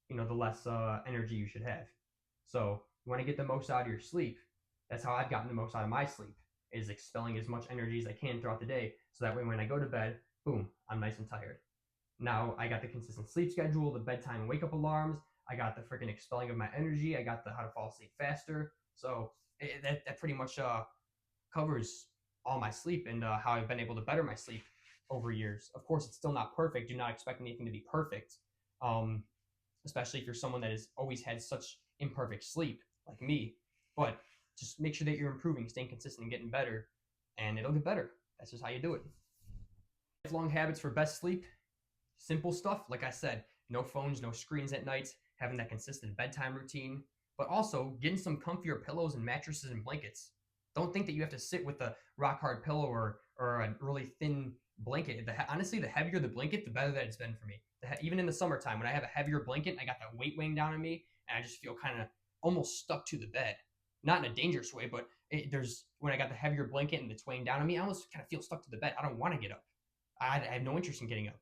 the less energy you should have. So you want to get the most out of your sleep. That's how I've gotten the most out of my sleep, is expelling as much energy as I can throughout the day. So that way when I go to bed, boom, I'm nice and tired. Now I got the consistent sleep schedule, the bedtime and wake up alarms. I got the freaking expelling of my energy. I got the how to fall asleep faster. So that pretty much covers all my sleep and how I've been able to better my sleep over years. Of course, it's still not perfect. Do not expect anything to be perfect, especially if you're someone that has always had such imperfect sleep like me. But just make sure that you're improving, staying consistent, and getting better, and it'll get better. That's just how you do it. Lifelong habits for best sleep. Simple stuff, like I said, no phones, no screens at night, having that consistent bedtime routine, but also getting some comfier pillows and mattresses and blankets. Don't think that you have to sit with a rock hard pillow or a really thin blanket. Honestly, the heavier the blanket, the better that it's been for me. Even in the summertime, when I have a heavier blanket, I got that weight weighing down on me, and I just feel kind of almost stuck to the bed. Not in a dangerous way, but when I got the heavier blanket and it's weighing down on me, I almost kind of feel stuck to the bed. I don't want to get up. I have no interest in getting up.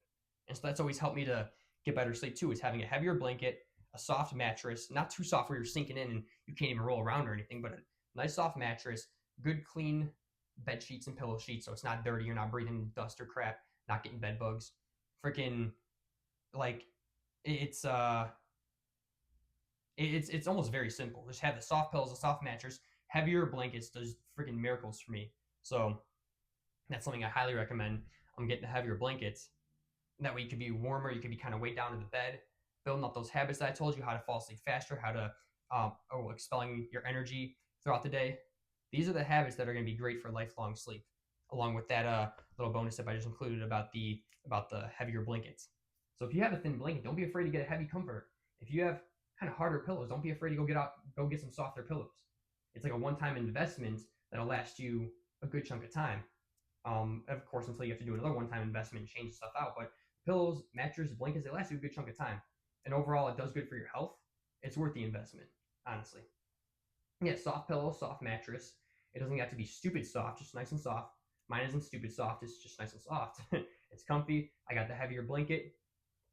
And so that's always helped me to get better sleep too, is having a heavier blanket, a soft mattress, not too soft where you're sinking in and you can't even roll around or anything, but a nice soft mattress, good clean bed sheets and pillow sheets so it's not dirty, you're not breathing dust or crap, not getting bed bugs. Freaking like it's it's almost very simple. Just have the soft pillows, a soft mattress, heavier blankets does freaking miracles for me. So that's something I highly recommend. I'm getting the heavier blankets. That way you could be warmer, you could be kind of weighed down in the bed, building up those habits that I told you, how to fall asleep faster, how to expelling your energy throughout the day. These are the habits that are going to be great for lifelong sleep, along with that little bonus tip I just included about the heavier blankets. So if you have a thin blanket, don't be afraid to get a heavy comforter. If you have kind of harder pillows, don't be afraid to go get some softer pillows. It's like a one-time investment that'll last you a good chunk of time. Of course, until you have to do another one-time investment and change stuff out. But pillows, mattress, blankets, they last you a good chunk of time. And overall, it does good for your health. It's worth the investment, honestly. Yeah, soft pillow, soft mattress. It doesn't have to be stupid soft, just nice and soft. Mine isn't stupid soft, it's just nice and soft. It's comfy. I got the heavier blanket.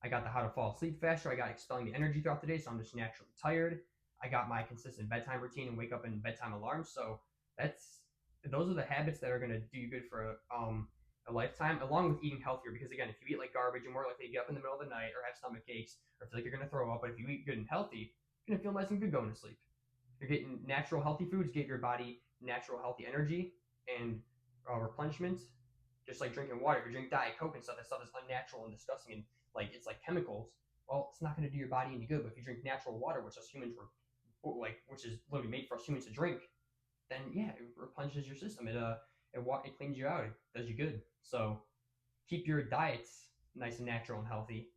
I got the how to fall asleep faster. I got expelling the energy throughout the day, so I'm just naturally tired. I got my consistent bedtime routine and wake up and bedtime alarms. So those are the habits that are going to do you good for a lifetime, along with eating healthier. Because again, if you eat like garbage, you're more likely to get up in the middle of the night or have stomach aches or feel like you're going to throw up. But if you eat good and healthy, you're going to feel nice and good going to sleep. You're getting natural healthy foods, get your body natural healthy energy and replenishment. Just like drinking water, if you drink Diet Coke and stuff, that stuff is unnatural and disgusting and it's like chemicals. Well, it's not going to do your body any good. But if you drink natural water, which us humans which is literally made for us humans to drink, then yeah, it replenishes your system. It cleans you out. It does you good. So keep your diets nice and natural and healthy.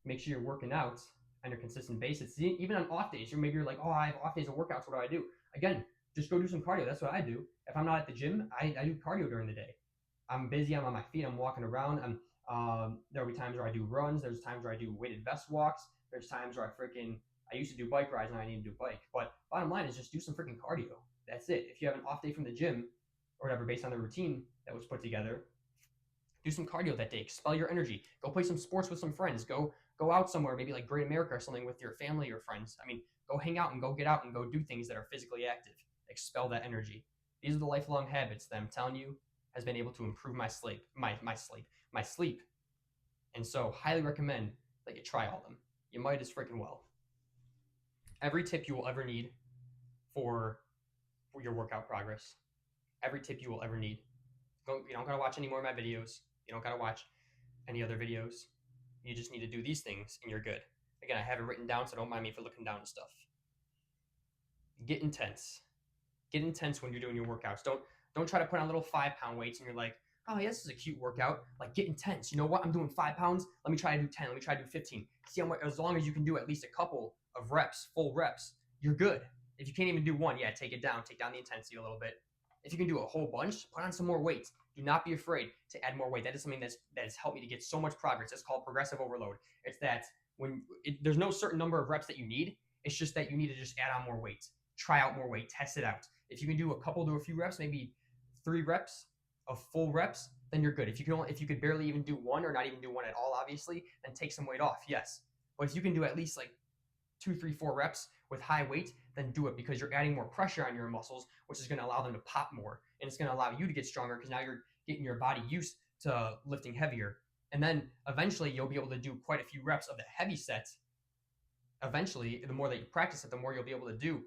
Make sure you're working out on a consistent basis. Even on off days, maybe you're like, oh, I have off days of workouts. What do I do? Again, just go do some cardio. That's what I do. If I'm not at the gym, I do cardio during the day. I'm busy. I'm on my feet. I'm walking around. There'll be times where I do runs. There's times where I do weighted vest walks. There's times where I used to do bike rides, now I need to do bike. But bottom line is just do some freaking cardio. That's it. If you have an off day from the gym or whatever, based on the routine that was put together, do some cardio that day. Expel your energy. Go play some sports with some friends. Go out somewhere, maybe like Great America or something with your family or friends. I mean, go hang out and go get out and go do things that are physically active. Expel that energy. These are the lifelong habits that I'm telling you has been able to improve my sleep. And so highly recommend that you try all of them. You might as freaking well. Every tip you will ever need for your workout progress. Every tip you will ever need. You don't gotta watch any more of my videos. You don't gotta watch any other videos. You just need to do these things and you're good. Again, I have it written down, so don't mind me for looking down and stuff. Get intense. Get intense when you're doing your workouts. Don't try to put on little 5-pound weights and you're like, oh yeah, this is a cute workout. Like, get intense. You know what? I'm doing 5 pounds. Let me try to do 10. Let me try to do 15. See how much, as long as you can do at least a couple of reps, full reps, you're good. If you can't even do one, yeah, take it down. Take down the intensity a little bit. If you can do a whole bunch, put on some more weights. Do not be afraid to add more weight. That is something that has helped me to get so much progress. It's called progressive overload. It's that there's no certain number of reps that you need. It's just that you need to just add on more weight, try out more weight, test it out. If you can do a few reps, maybe 3 reps of full reps, then you're good. If you could barely even do one or not even do one at all, obviously, then take some weight off. Yes, but if you can do at least like 2, 3, 4 reps with high weight, then do it, because you're adding more pressure on your muscles, which is going to allow them to pop more, and it's going to allow you to get stronger because now you're getting your body used to lifting heavier. And then eventually you'll be able to do quite a few reps of the heavy sets. Eventually, the more that you practice it, the more you'll be able to do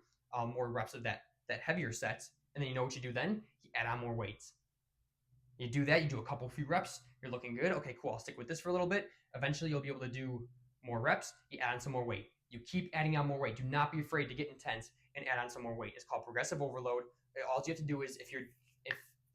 more reps of that heavier sets. And then you know what you do then? You add on more weights. You do that, you do a few reps, you're looking good. Okay, cool, I'll stick with this for a little bit. Eventually, you'll be able to do more reps. You add on some more weight. You keep adding on more weight. Do not be afraid to get intense and add on some more weight. It's called progressive overload. All you have to do is, if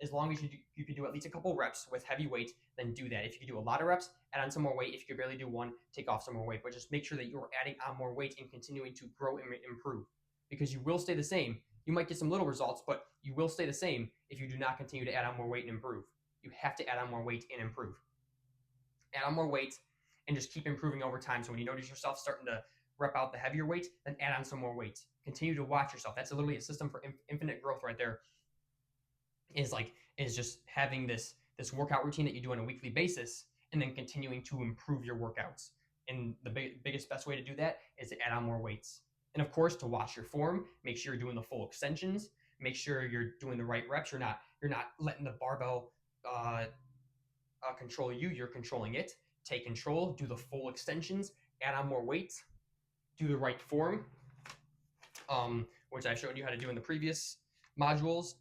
as long as you can do at least a couple reps with heavy weight, then do that. If you can do a lot of reps, add on some more weight. If you can barely do one, take off some more weight. But just make sure that you're adding on more weight and continuing to grow and improve, because you will stay the same. You might get some little results, but you will stay the same if you do not continue to add on more weight and improve. You have to add on more weight and improve. Add on more weight and just keep improving over time. So when you notice yourself starting to rep out the heavier weight, then add on some more weight. Continue to watch yourself. That's literally a system for infinite growth right there. Is just having this workout routine that you do on a weekly basis, and then continuing to improve your workouts. And the biggest, best way to do that is to add on more weights. And of course, to watch your form, make sure you're doing the full extensions. Make sure you're doing the right reps. You're not letting the barbell control you. You're controlling it. Take control. Do the full extensions. Add on more weight. Do the right form, which I showed you how to do in the previous modules.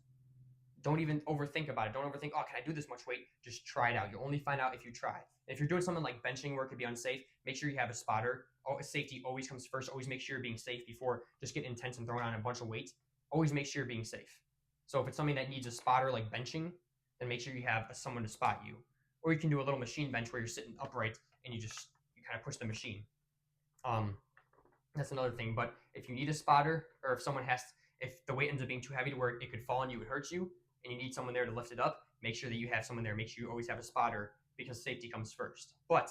Don't even overthink about it. Don't overthink, oh, can I do this much weight? Just try it out. You'll only find out if you try. And if you're doing something like benching where it could be unsafe, make sure you have a spotter. Safety always comes first. Always make sure you're being safe before just getting intense and throwing on a bunch of weight. Always make sure you're being safe. So if it's something that needs a spotter like benching, then make sure you have someone to spot you. Or you can do a little machine bench where you're sitting upright and you kind of push the machine. That's another thing. But if you need a spotter, or if the weight ends up being too heavy to where it could fall on you, it hurts you, and you need someone there to lift it up, make sure that you have someone there. Make sure you always have a spotter, because safety comes first. But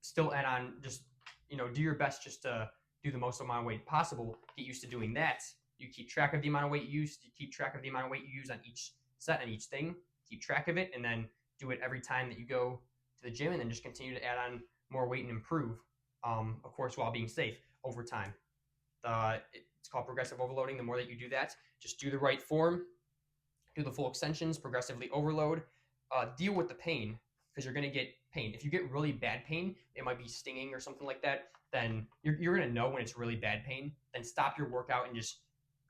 still add on, just do your best just to do the most amount of weight possible. Get used to doing that. You keep track of the amount of weight you use. You keep track of the amount of weight you use on each set and each thing. Keep track of it, and then do it every time that you go to the gym, and then just continue to add on more weight and improve, of course, while being safe over time. It's called progressive overloading. The more that you do that, just do the right form, do the full extensions, progressively overload. Deal with the pain, because you're going to get pain. If you get really bad pain, it might be stinging or something like that, then you're going to know when it's really bad pain. Then stop your workout and just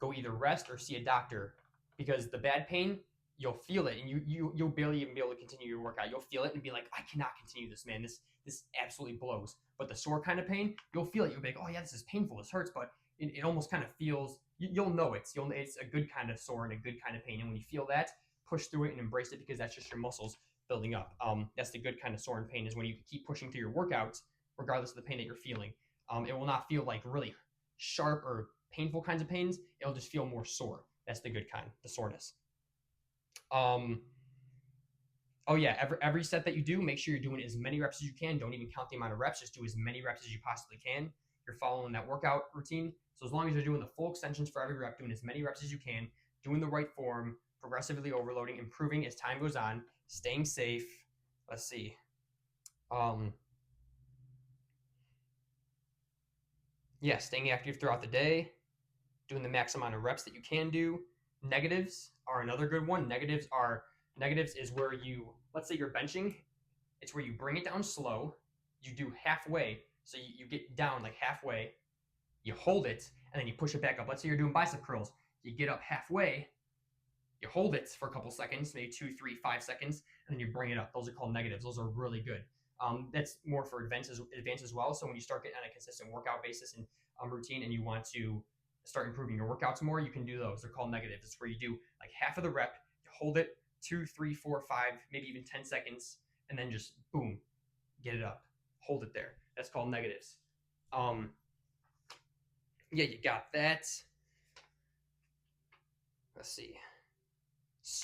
go either rest or see a doctor, because the bad pain, you'll feel it, and you'll barely even be able to continue your workout. You'll feel it and be like, I cannot continue this, man. This absolutely blows. But the sore kind of pain, you'll feel it. You'll be like, oh yeah, this is painful. This hurts, but it almost kind of feels, you'll know it's a good kind of sore and a good kind of pain. And when you feel that, push through it and embrace it, because that's just your muscles building up. That's the good kind of sore and pain, is when you can keep pushing through your workouts regardless of the pain that you're feeling. It will not feel like really sharp or painful kinds of pains. It'll just feel more sore. That's the good kind, the soreness. Oh yeah, every set that you do, make sure you're doing as many reps as you can. Don't even count the amount of reps. Just do as many reps as you possibly can. You're following that workout routine. So as long as you're doing the full extensions for every rep, doing as many reps as you can, doing the right form, progressively overloading, improving as time goes on, staying safe. Let's see. Staying active throughout the day, doing the max amount of reps that you can do. Negatives are another good one. Negatives is where let's say you're benching, it's where you bring it down slow, you do halfway, so you get down like halfway, you hold it, and then you push it back up. Let's say you're doing bicep curls, you get up halfway, you hold it for a couple seconds, maybe 2, 3, 5 seconds, and then you bring it up. Those are called negatives. Those are really good. That's more for advanced as well. So when you start getting on a consistent workout basis and routine, and you want to start improving your workouts more, you can do those. They're called negatives. It's where you do like half of the rep, you hold it 2, 3, 4, 5, maybe even 10 seconds, and then just boom, get it up, hold it there. That's called negatives. You got that. Let's see.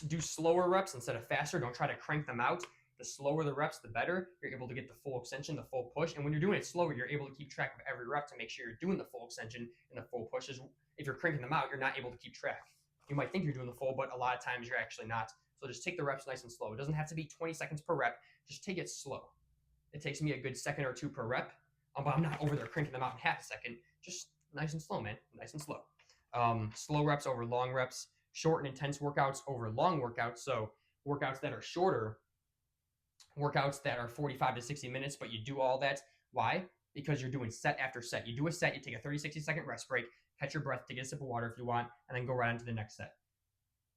Do slower reps instead of faster. Don't try to crank them out. The slower the reps, the better. You're able to get the full extension, the full push. And when you're doing it slower, you're able to keep track of every rep to make sure you're doing the full extension and the full pushes. If you're cranking them out, you're not able to keep track. You might think you're doing the full, but a lot of times you're actually not. So just take the reps nice and slow. It doesn't have to be 20 seconds per rep. Just take it slow. It takes me a good second or two per rep, but I'm not over there cranking them out in half a second. Just nice and slow, man. Nice and slow. Slow reps over long reps. Short and intense workouts over long workouts. So workouts that are shorter, workouts that are 45 to 60 minutes, but you do all that. Why? Because you're doing set after set. You do a set, you take a 30, 60-second rest break, catch your breath, take a sip of water if you want, and then go right on to the next set.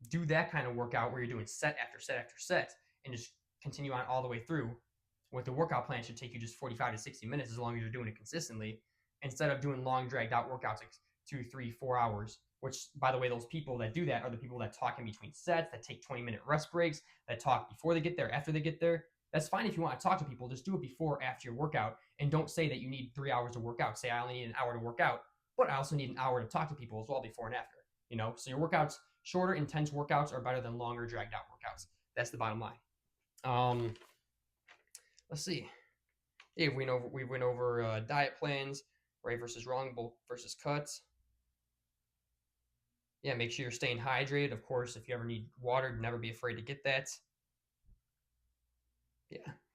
Do that kind of workout where you're doing set after set after set and just continue on all the way through. With the workout plan, it should take you just 45 to 60 minutes as long as you're doing it consistently, instead of doing long, dragged out workouts like 2, 3, 4 hours. Which, by the way, those people that do that are the people that talk in between sets, that take 20-minute rest breaks, that talk before they get there, after they get there. That's fine if you want to talk to people. Just do it before or after your workout, and don't say that you need 3 hours to work out. Say, I only need an hour to work out, but I also need an hour to talk to people as well before and after. So your workouts, shorter, intense workouts are better than longer, dragged out workouts. That's the bottom line. Let's see. Yeah, we went over diet plans, right versus wrong, bulk versus cuts. Yeah, make sure you're staying hydrated. Of course, if you ever need water, never be afraid to get that.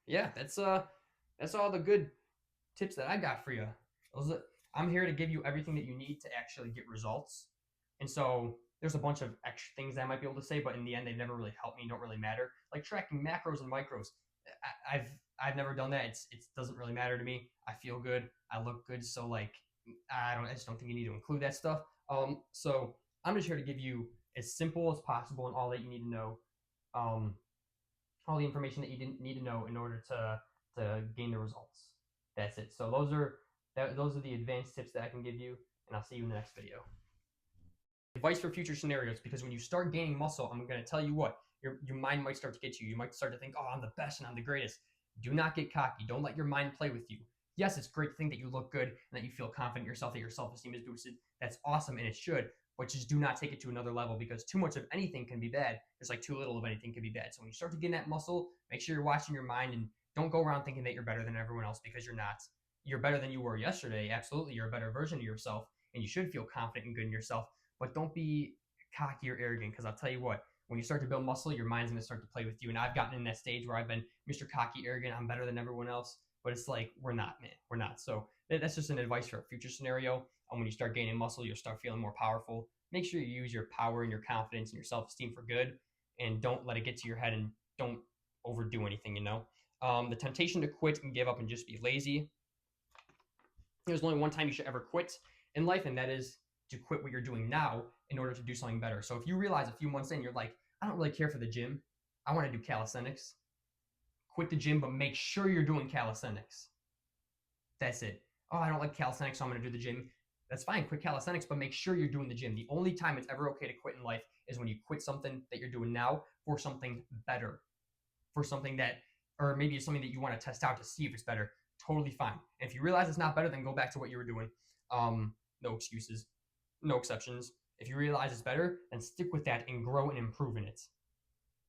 Yeah, that's all the good tips that I got for you. I'm here to give you everything that you need to actually get results. And so there's a bunch of extra things that I might be able to say, but in the end, they never really help me. Don't really matter. Like tracking macros and micros. I've never done that. It doesn't really matter to me. I feel good. I look good. So like I just don't think you need to include that stuff. So I'm just here to give you as simple as possible and all that you need to know. All the information that you didn't need to know in order to gain the results. That's it. So those are the advanced tips that I can give you, and I'll see you in the next video. Advice for future scenarios, because when you start gaining muscle, I'm going to tell you what, your mind might start to get you. You might start to think, oh, I'm the best and I'm the greatest. Do not get cocky. Don't let your mind play with you. Yes, it's great to think that you look good and that you feel confident in yourself, that your self-esteem is boosted. That's awesome, and it should. But just do not take it to another level, because too much of anything can be bad. It's like too little of anything can be bad. So when you start to gain that muscle, make sure you're watching your mind and don't go around thinking that you're better than everyone else, because you're not. You're better than you were yesterday. Absolutely. You're a better version of yourself, and you should feel confident and good in yourself. But don't be cocky or arrogant, because I'll tell you what, when you start to build muscle, your mind's going to start to play with you. And I've gotten in that stage where I've been Mr. Cocky, arrogant. I'm better than everyone else. But it's like, we're not, man. We're not. So that's just an advice for a future scenario. And when you start gaining muscle, you'll start feeling more powerful. Make sure you use your power and your confidence and your self-esteem for good, and don't let it get to your head, and don't overdo anything, The temptation to quit and give up and just be lazy. There's only one time you should ever quit in life, and that is to quit what you're doing now in order to do something better. So if you realize a few months in, you're like, I don't really care for the gym. I want to do calisthenics. Quit the gym, but make sure you're doing calisthenics. That's it. Oh, I don't like calisthenics, so I'm going to do the gym. That's fine. Quit calisthenics, but make sure you're doing the gym. The only time it's ever okay to quit in life is when you quit something that you're doing now for something better, for something that, or maybe it's something that you want to test out to see if it's better. Totally fine. And if you realize it's not better, then go back to what you were doing. No excuses, no exceptions. If you realize it's better, then stick with that and grow and improve in it.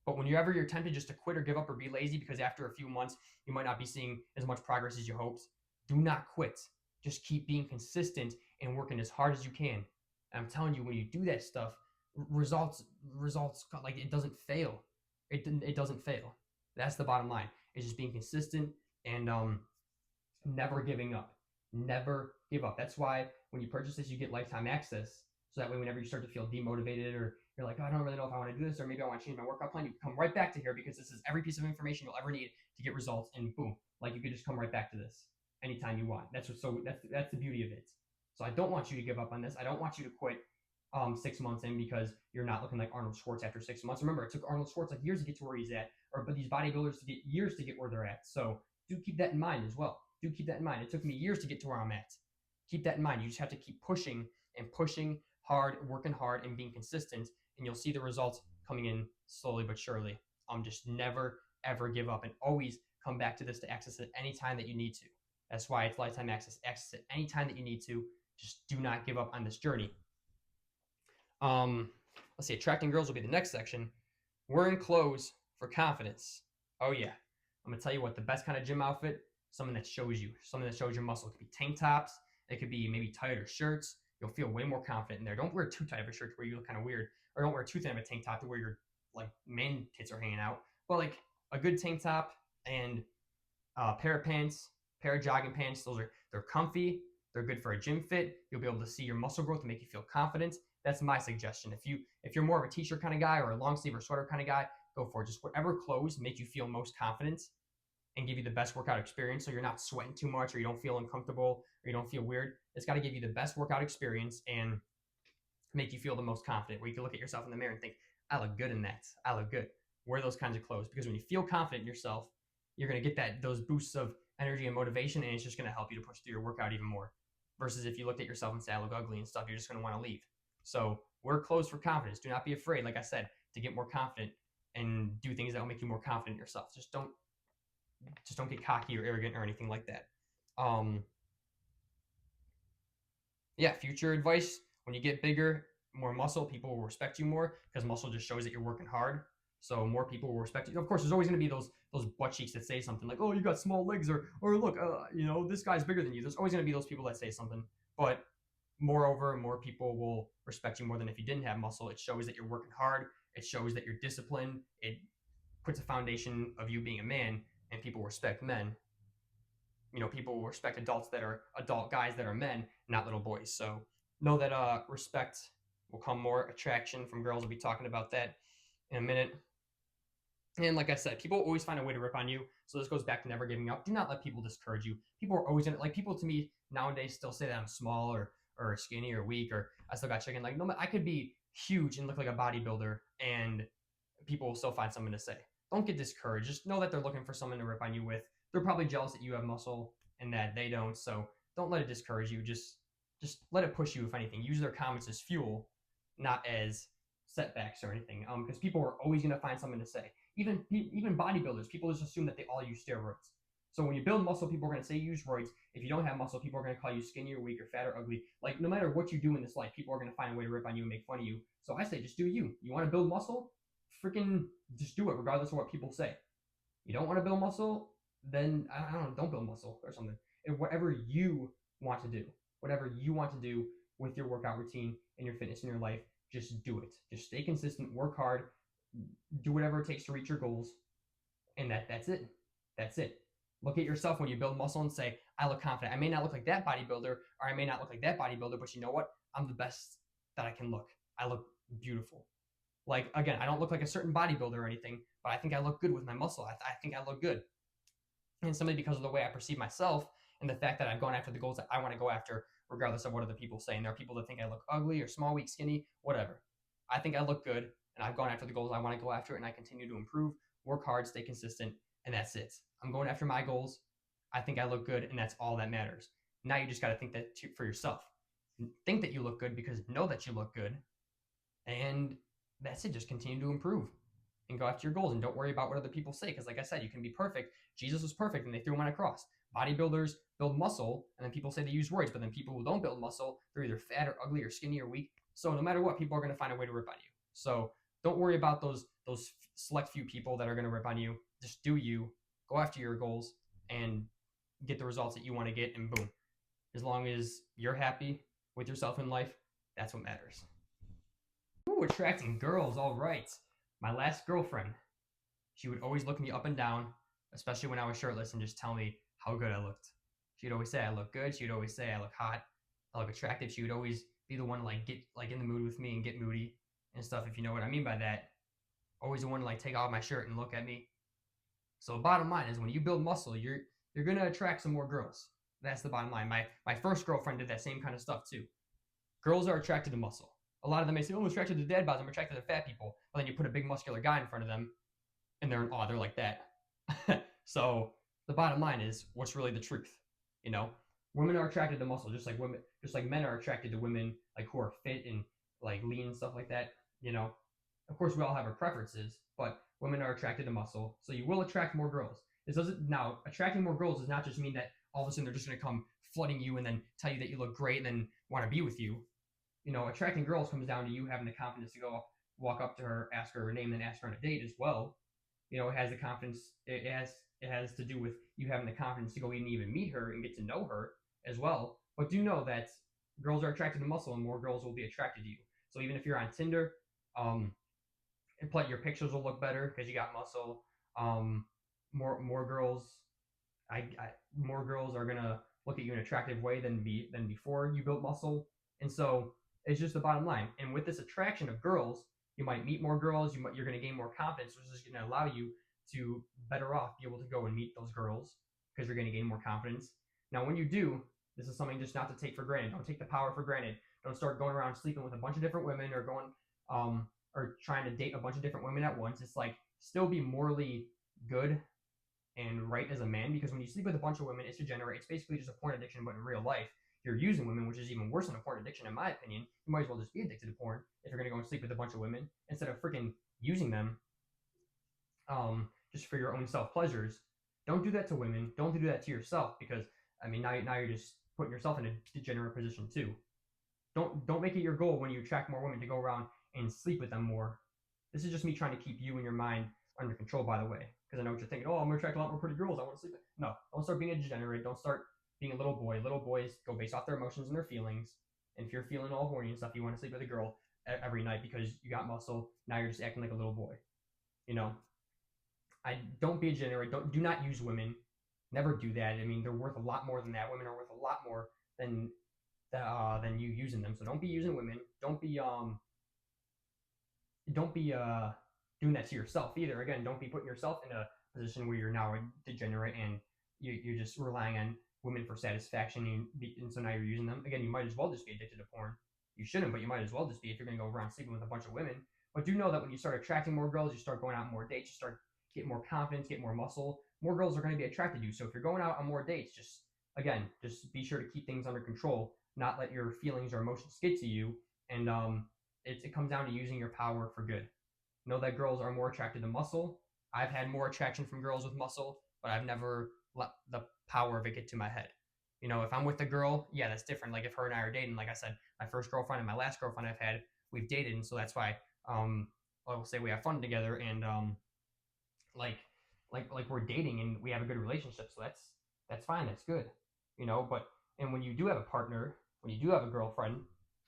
But whenever you're tempted just to quit or give up or be lazy because after a few months you might not be seeing as much progress as you hoped, do not quit. Just keep being consistent and working as hard as you can. And I'm telling you, when you do that stuff, results like it doesn't fail. It doesn't fail. That's the bottom line. It's just being consistent and never giving up. Never give up. That's why when you purchase this, you get lifetime access. So that way, whenever you start to feel demotivated, or you're like, oh, I don't really know if I want to do this, or maybe I want to change my workout plan, you can come right back to here, because this is every piece of information you'll ever need to get results. And boom, like you could just come right back to this anytime you want. That's the beauty of it. So I don't want you to give up on this. I don't want you to quit 6 months in because you're not looking like Arnold Schwartz after 6 months. Remember, it took Arnold Schwartz like years to get to where he's at, but these bodybuilders to get years to get where they're at. So do keep that in mind as well. Do keep that in mind. It took me years to get to where I'm at. Keep that in mind. You just have to keep pushing and pushing hard, working hard, and being consistent, and you'll see the results coming in slowly but surely. Just never, ever give up, and always come back to this to access it anytime that you need to. That's why it's lifetime access. Access it anytime that you need to. Just do not give up on this journey. Let's see, attracting girls will be the next section. Wearing clothes for confidence. Oh yeah. I'm gonna tell you what, the best kind of gym outfit, something that shows you, something that shows your muscle. It could be tank tops, it could be maybe tighter shirts. You'll feel way more confident in there. Don't wear too tight of a shirt where you look kind of weird, or don't wear too thin of a tank top to where your like man tits are hanging out. But like a good tank top and a pair of pants, pair of jogging pants. They're comfy. They're good for a gym fit. You'll be able to see your muscle growth and make you feel confident. That's my suggestion. If you're more of a t-shirt kind of guy or a long sleeve or sweater kind of guy, go for it. Just whatever clothes make you feel most confident and give you the best workout experience, so you're not sweating too much or you don't feel uncomfortable or you don't feel weird. It's got to give you the best workout experience and make you feel the most confident, where you can look at yourself in the mirror and think, I look good in that. I look good. Wear those kinds of clothes, because when you feel confident in yourself, you're going to get those boosts of energy and motivation, and it's just going to help you to push through your workout even more. Versus if you looked at yourself and say, I look ugly and stuff, you're just going to want to leave. So wear clothes for confidence. Do not be afraid, like I said, to get more confident and do things that will make you more confident in yourself. Just don't get cocky or arrogant or anything like that. Um, yeah, future advice: when you get bigger, more muscle, people will respect you more, because muscle just shows that you're working hard. So more people will respect you. Of course, there's always going to be those butt cheeks that say something like, "Oh, you got small legs," or look, this guy's bigger than you. There's always going to be those people that say something. But moreover, more people will respect you more than if you didn't have muscle. It shows that you're working hard. It shows that you're disciplined. It puts a foundation of you being a man, and people respect men. People will respect adults that are adult guys that are men, not little boys. So know that respect will come more. Attraction from girls. We'll be talking about that in a minute. And like I said, people always find a way to rip on you. So this goes back to never giving up. Do not let people discourage you. People are always gonna, like, people to me nowadays still say that I'm small or skinny or weak, or I still got chicken. Like, no, I could be huge and look like a bodybuilder, and people will still find something to say. Don't get discouraged. Just know that they're looking for someone to rip on you with. They're probably jealous that you have muscle and that they don't. So don't let it discourage you. Just let it push you. If anything, use their comments as fuel, not as setbacks or anything. Because people are always going to find something to say. Even bodybuilders, people just assume that they all use steroids. So when you build muscle, people are going to say you use roids. If you don't have muscle, people are going to call you skinny or weak or fat or ugly. Like, no matter what you do in this life, people are going to find a way to rip on you and make fun of you. So I say, just do you. You want to build muscle? Freaking just do it, regardless of what people say. You don't want to build muscle? Then I don't know, don't build muscle or something. And whatever you want to do, whatever you want to do with your workout routine and your fitness in your life, just do it. Just stay consistent, work hard, do whatever it takes to reach your goals, and that's it. That's it. Look at yourself when you build muscle and say, I look confident. I may not look like that bodybuilder, or I may not look like that bodybuilder, but you know what? I'm the best that I can look. I look beautiful. Like, again, I don't look like a certain bodybuilder or anything, but I think I look good with my muscle. I think I look good. And simply because of the way I perceive myself and the fact that I've gone after the goals that I want to go after, regardless of what other people say. And there are people that think I look ugly or small, weak, skinny, whatever. I think I look good, and I've gone after the goals I want to go after, and I continue to improve, work hard, stay consistent, and that's it. I'm going after my goals. I think I look good, and that's all that matters. Now you just got to think that for yourself. Think that you look good, because know that you look good, and that's it. Just continue to improve and go after your goals, and don't worry about what other people say, because like I said, you can be perfect. Jesus was perfect, and they threw him on a cross. Bodybuilders build muscle, and then people say they use roids, but then people who don't build muscle, they're either fat or ugly or skinny or weak. So no matter what, people are going to find a way to rip on you. So don't worry about those select few people that are going to rip on you. Just do you, go after your goals, and get the results that you want to get, and boom. As long as you're happy with yourself in life, that's what matters. Ooh, attracting girls, all right. My last girlfriend, she would always look me up and down, especially when I was shirtless, and just tell me how good I looked. She'd always say I look good. She'd always say I look hot, I look attractive. She would always be the one to get in the mood with me and get moody and stuff, if you know what I mean by that. Always the one to take off my shirt and look at me. So bottom line is, when you build muscle, you're gonna attract some more girls. That's the bottom line. My first girlfriend did that same kind of stuff too. Girls are attracted to muscle. A lot of them may say, "Oh, I'm attracted to dad bods. I'm attracted to fat people." But then you put a big muscular guy in front of them, and they're in awe. They're like that. So the bottom line is, what's really the truth? Women are attracted to muscle, just like men are attracted to women who are fit and lean and stuff like that. Of course, we all have our preferences, but women are attracted to muscle, so you will attract more girls. Now attracting more girls does not just mean that all of a sudden they're just going to come flooding you and then tell you that you look great and then want to be with you. Attracting girls comes down to you having the confidence to go walk up to her, ask her name, then ask her on a date as well. It has the confidence. It has to do with you having the confidence to go in and even meet her and get to know her as well. But do know that girls are attracted to muscle, and more girls will be attracted to you. So even if you're on Tinder, um, your pictures will look better because you got muscle. Um, more girls, more girls are gonna look at you in an attractive way than before you built muscle. And so it's just the bottom line. And with this attraction of girls, you might meet more girls. You're gonna gain more confidence, which is gonna allow you to better off be able to go and meet those girls because you're gonna gain more confidence. Now, when you do, this is something just not to take for granted. Don't take the power for granted. Don't start going around sleeping with a bunch of different women or trying to date a bunch of different women at once. It's like still be morally good and right as a man, because when you sleep with a bunch of women, it's basically just a porn addiction, but in real life, you're using women, which is even worse than a porn addiction, in my opinion. You might as well just be addicted to porn if you're gonna go and sleep with a bunch of women instead of freaking using them just for your own self pleasures. Don't do that to women. Don't do that to yourself, because I mean now you're just putting yourself in a degenerate position too. Don't make it your goal when you attract more women to go around and sleep with them more. This is just me trying to keep you and your mind under control, by the way, because I know what you're thinking. Oh, I'm gonna attract a lot more pretty girls. I want to sleep with. No, don't start being a degenerate. Don't start being a little boy. Little boys go based off their emotions and their feelings. And if you're feeling all horny and stuff, you want to sleep with a girl every night because you got muscle. Now you're just acting like a little boy. You know, I don't be a degenerate. Do not use women. Never do that. I mean, they're worth a lot more than that. Women are worth a lot more than you using them. So don't be using women. Don't be doing that to yourself either. Again, don't be putting yourself in a position where you're now a degenerate and you're just relying on women for satisfaction, and so now you're using them. Again, you might as well just be addicted to porn. You shouldn't, but you might as well just be if you're going to go around sleeping with a bunch of women. But do know that when you start attracting more girls, you start going out on more dates, you start getting more confidence, get more muscle, more girls are going to be attracted to you. So if you're going out on more dates, just be sure to keep things under control, not let your feelings or emotions get to you. And it comes down to using your power for good. Know that girls are more attracted to muscle. I've had more attraction from girls with muscle, but I've never let the power of it get to my head. If I'm with a girl, yeah, that's different. Like if her and I are dating, like I said, my first girlfriend and my last girlfriend I've had, we've dated, and so that's why I will say we have fun together, and like we're dating and we have a good relationship. So that's fine, that's good. But and when you do have a partner, when you do have a girlfriend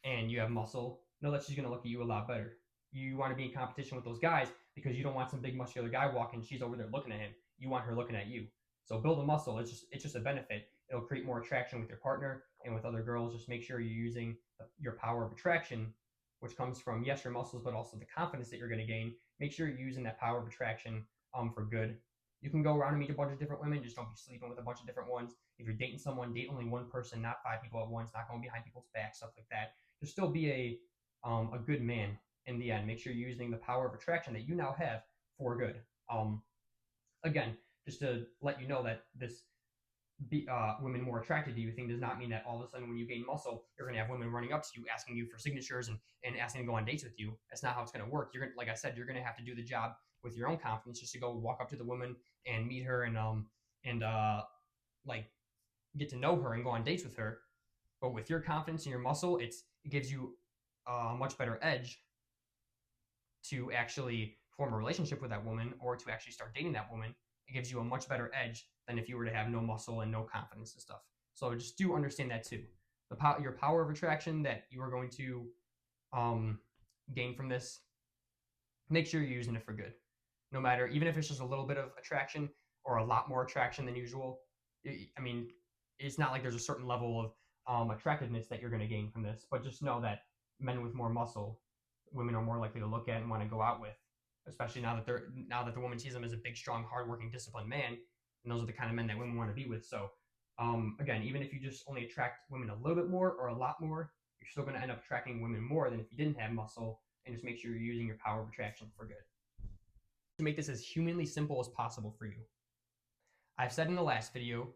and you have muscle, know that she's gonna look at you a lot better. You want to be in competition with those guys because you don't want some big muscular guy walking, she's over there looking at him. You want her looking at you. So build a muscle. It's just a benefit. It'll create more attraction with your partner and with other girls. Just make sure you're using your power of attraction, which comes from, yes, your muscles, but also the confidence that you're going to gain. Make sure you're using that power of attraction for good. You can go around and meet a bunch of different women. Just don't be sleeping with a bunch of different ones. If you're dating someone, date only one person, not 5 people at once. Not going behind people's backs, stuff like that. Just still be a good man in the end. Make sure you're using the power of attraction that you now have for good. Again, just to let you know that this women more attracted to you thing does not mean that all of a sudden when you gain muscle, you're going to have women running up to you asking you for signatures and asking to go on dates with you. That's not how it's going to work. Like I said, you're going to have to do the job with your own confidence, just to go walk up to the woman and meet her and like get to know her and go on dates with her. But with your confidence and your muscle, it gives you a much better edge to actually form a relationship with that woman or to actually start dating that woman. It gives you a much better edge than if you were to have no muscle and no confidence and stuff. So just do understand that too. Your power of attraction that you are going to gain from this, make sure you're using it for good. No matter, even if it's just a little bit of attraction or a lot more attraction than usual. I mean, it's not like there's a certain level of attractiveness that you're going to gain from this, but just know that men with more muscle, women are more likely to look at and want to go out with, especially now that the woman sees them as a big, strong, hardworking, disciplined man, and those are the kind of men that women want to be with. So, again, even if you just only attract women a little bit more or a lot more, you're still going to end up attracting women more than if you didn't have muscle. And just make sure you're using your power of attraction for good. To make this as humanly simple as possible for you, I've said in the last video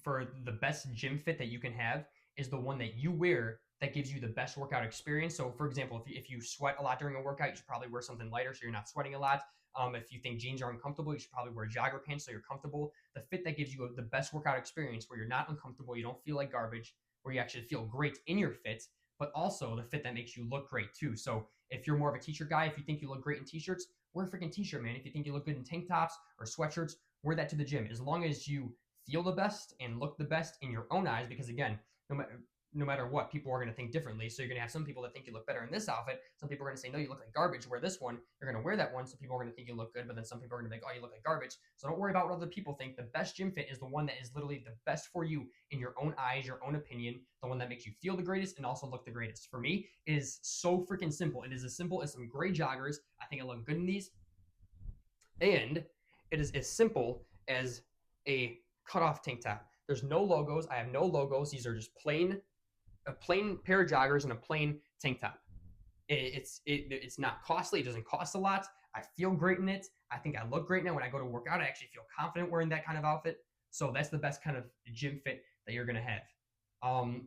for the best gym fit that you can have is the one that you wear that gives you the best workout experience. So for example, if you sweat a lot during a workout, you should probably wear something lighter so you're not sweating a lot. If you think jeans are uncomfortable, you should probably wear jogger pants so you're comfortable. The fit that gives you the best workout experience where you're not uncomfortable, you don't feel like garbage, where you actually feel great in your fit, but also the fit that makes you look great too. So if you're more of a t-shirt guy, if you think you look great in t-shirts, wear a freaking t-shirt, man. If you think you look good in tank tops or sweatshirts, wear that to the gym. As long as you feel the best and look the best in your own eyes, because again, no matter what, people are going to think differently. So you're going to have some people that think you look better in this outfit. Some people are going to say, no, you look like garbage. Wear this one. You're going to wear that one. So people are going to think you look good. But then some people are going to be like, oh, you look like garbage. So don't worry about what other people think. The best gym fit is the one that is literally the best for you in your own eyes, your own opinion, the one that makes you feel the greatest and also look the greatest. For me, it is so freaking simple. It is as simple as some gray joggers. I think I look good in these. And it is as simple as a cutoff tank top. There's no logos. I have no logos. These are just a plain pair of joggers and a plain tank top. It's not costly. It doesn't cost a lot. I feel great in it. I think I look great now. When I go to work out, I actually feel confident wearing that kind of outfit. So that's the best kind of gym fit that you're going to have.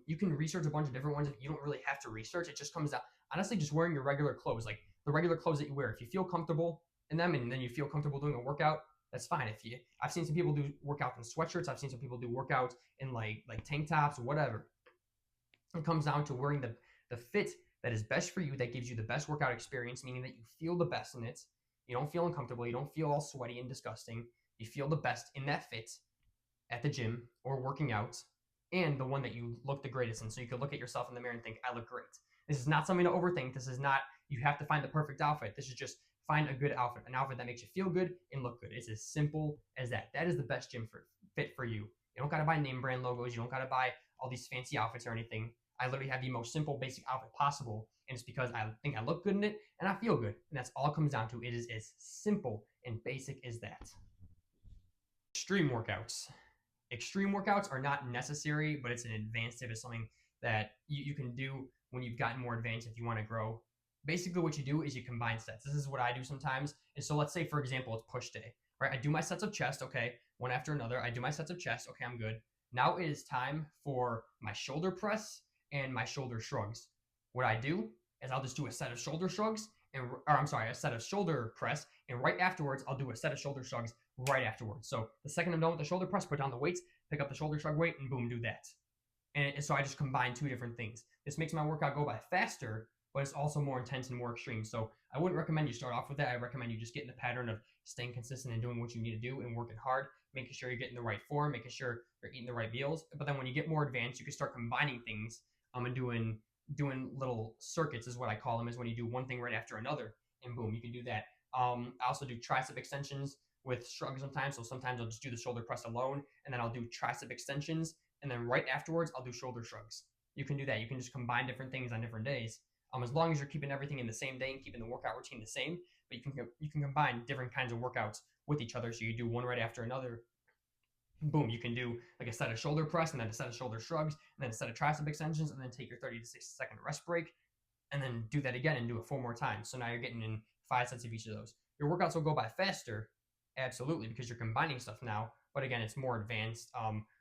You can research a bunch of different ones. You don't really have to research. It just comes out, honestly, just wearing your regular clothes, like the regular clothes that you wear. If you feel comfortable in them and then you feel comfortable doing a workout, that's fine. I've seen some people do workouts in sweatshirts. I've seen some people do workouts in like tank tops or whatever. It comes down to wearing the fit that is best for you, that gives you the best workout experience, meaning that you feel the best in it. You don't feel uncomfortable. You don't feel all sweaty and disgusting. You feel the best in that fit at the gym or working out, and the one that you look the greatest in. So you can look at yourself in the mirror and think, I look great. This is not something to overthink. This is not, you have to find the perfect outfit. This is just find a good outfit, an outfit that makes you feel good and look good. It's as simple as that. That is the best gym fit for you. You don't got to buy name brand logos. You don't got to buy all these fancy outfits or anything. I literally have the most simple, basic outfit possible, and it's because I think I look good in it and I feel good, and that's all it comes down to. It is as simple and basic as that. Extreme workouts. Extreme workouts are not necessary, but it's an advanced tip. It's something that you can do when you've gotten more advanced if you want to grow. Basically, what you do is you combine sets. This is what I do sometimes. And so let's say, for example, it's push day, right? I do my sets of chest, okay, one after another. I do my sets of chest, okay, I'm good. Now it is time for my shoulder press and my shoulder shrugs. What I do is I'll just do a set of shoulder shrugs, a set of shoulder press, and right afterwards, I'll do a set of shoulder shrugs right afterwards. So the second I'm done with the shoulder press, put down the weights, pick up the shoulder shrug weight, and boom, do that. And so I just combine two different things. This makes my workout go by faster, but it's also more intense and more extreme. So I wouldn't recommend you start off with that. I recommend you just get in the pattern of staying consistent and doing what you need to do and working hard, making sure you're getting the right form, making sure you're eating the right meals. But then when you get more advanced, you can start combining things and doing little circuits is what I call them, is when you do one thing right after another, and boom, you can do that. I also do tricep extensions with shrugs sometimes. So sometimes I'll just do the shoulder press alone, and then I'll do tricep extensions, and then right afterwards I'll do shoulder shrugs. You can do that. You can just combine different things on different days, as long as you're keeping everything in the same day and keeping the workout routine the same. But you can combine different kinds of workouts with each other. So you do one right after another. Boom, you can do like a set of shoulder press and then a set of shoulder shrugs and then a set of tricep extensions, and then take your 30 to 60 second rest break and then do that again and do it 4 more times. So now you're getting in 5 sets of each of those. Your workouts will go by faster, absolutely, because you're combining stuff now. But again, it's more advanced.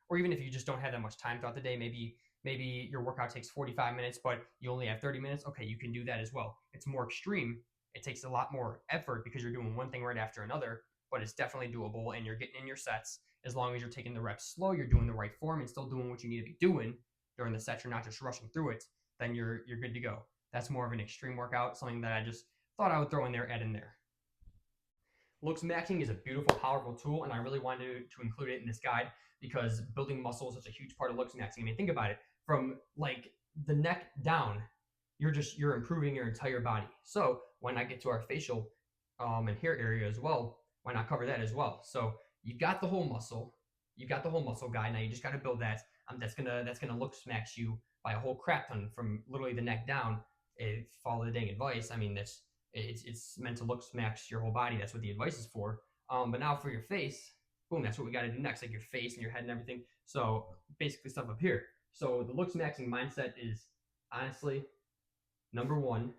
Or even if you just don't have that much time throughout the day, maybe your workout takes 45 minutes, but you only have 30 minutes. Okay, you can do that as well. It's more extreme. It takes a lot more effort because you're doing one thing right after another, but it's definitely doable, and you're getting in your sets. As long as you're taking the reps slow, you're doing the right form and still doing what you need to be doing during the set, you're not just rushing through it, then you're good to go. That's more of an extreme workout, something that I just thought I would throw in there, add in there. Looks maxing is a beautiful, powerful tool, and I really wanted to include it in this guide because building muscle is such a huge part of looks maxing. I mean, think about it. From like the neck down, you're improving your entire body. So why not get to our facial and hair area as well? Why not cover that as well? So you got the whole muscle. You got the whole muscle guy. Now you just got to build that. That's gonna look max you by a whole crap ton from literally the neck down. If follow the dang advice, I mean it's meant to look max your whole body. That's what the advice is for. But now for your face, boom, that's what we got to do next, like your face and your head and everything. So basically stuff up here. So the looks maxing mindset is honestly number one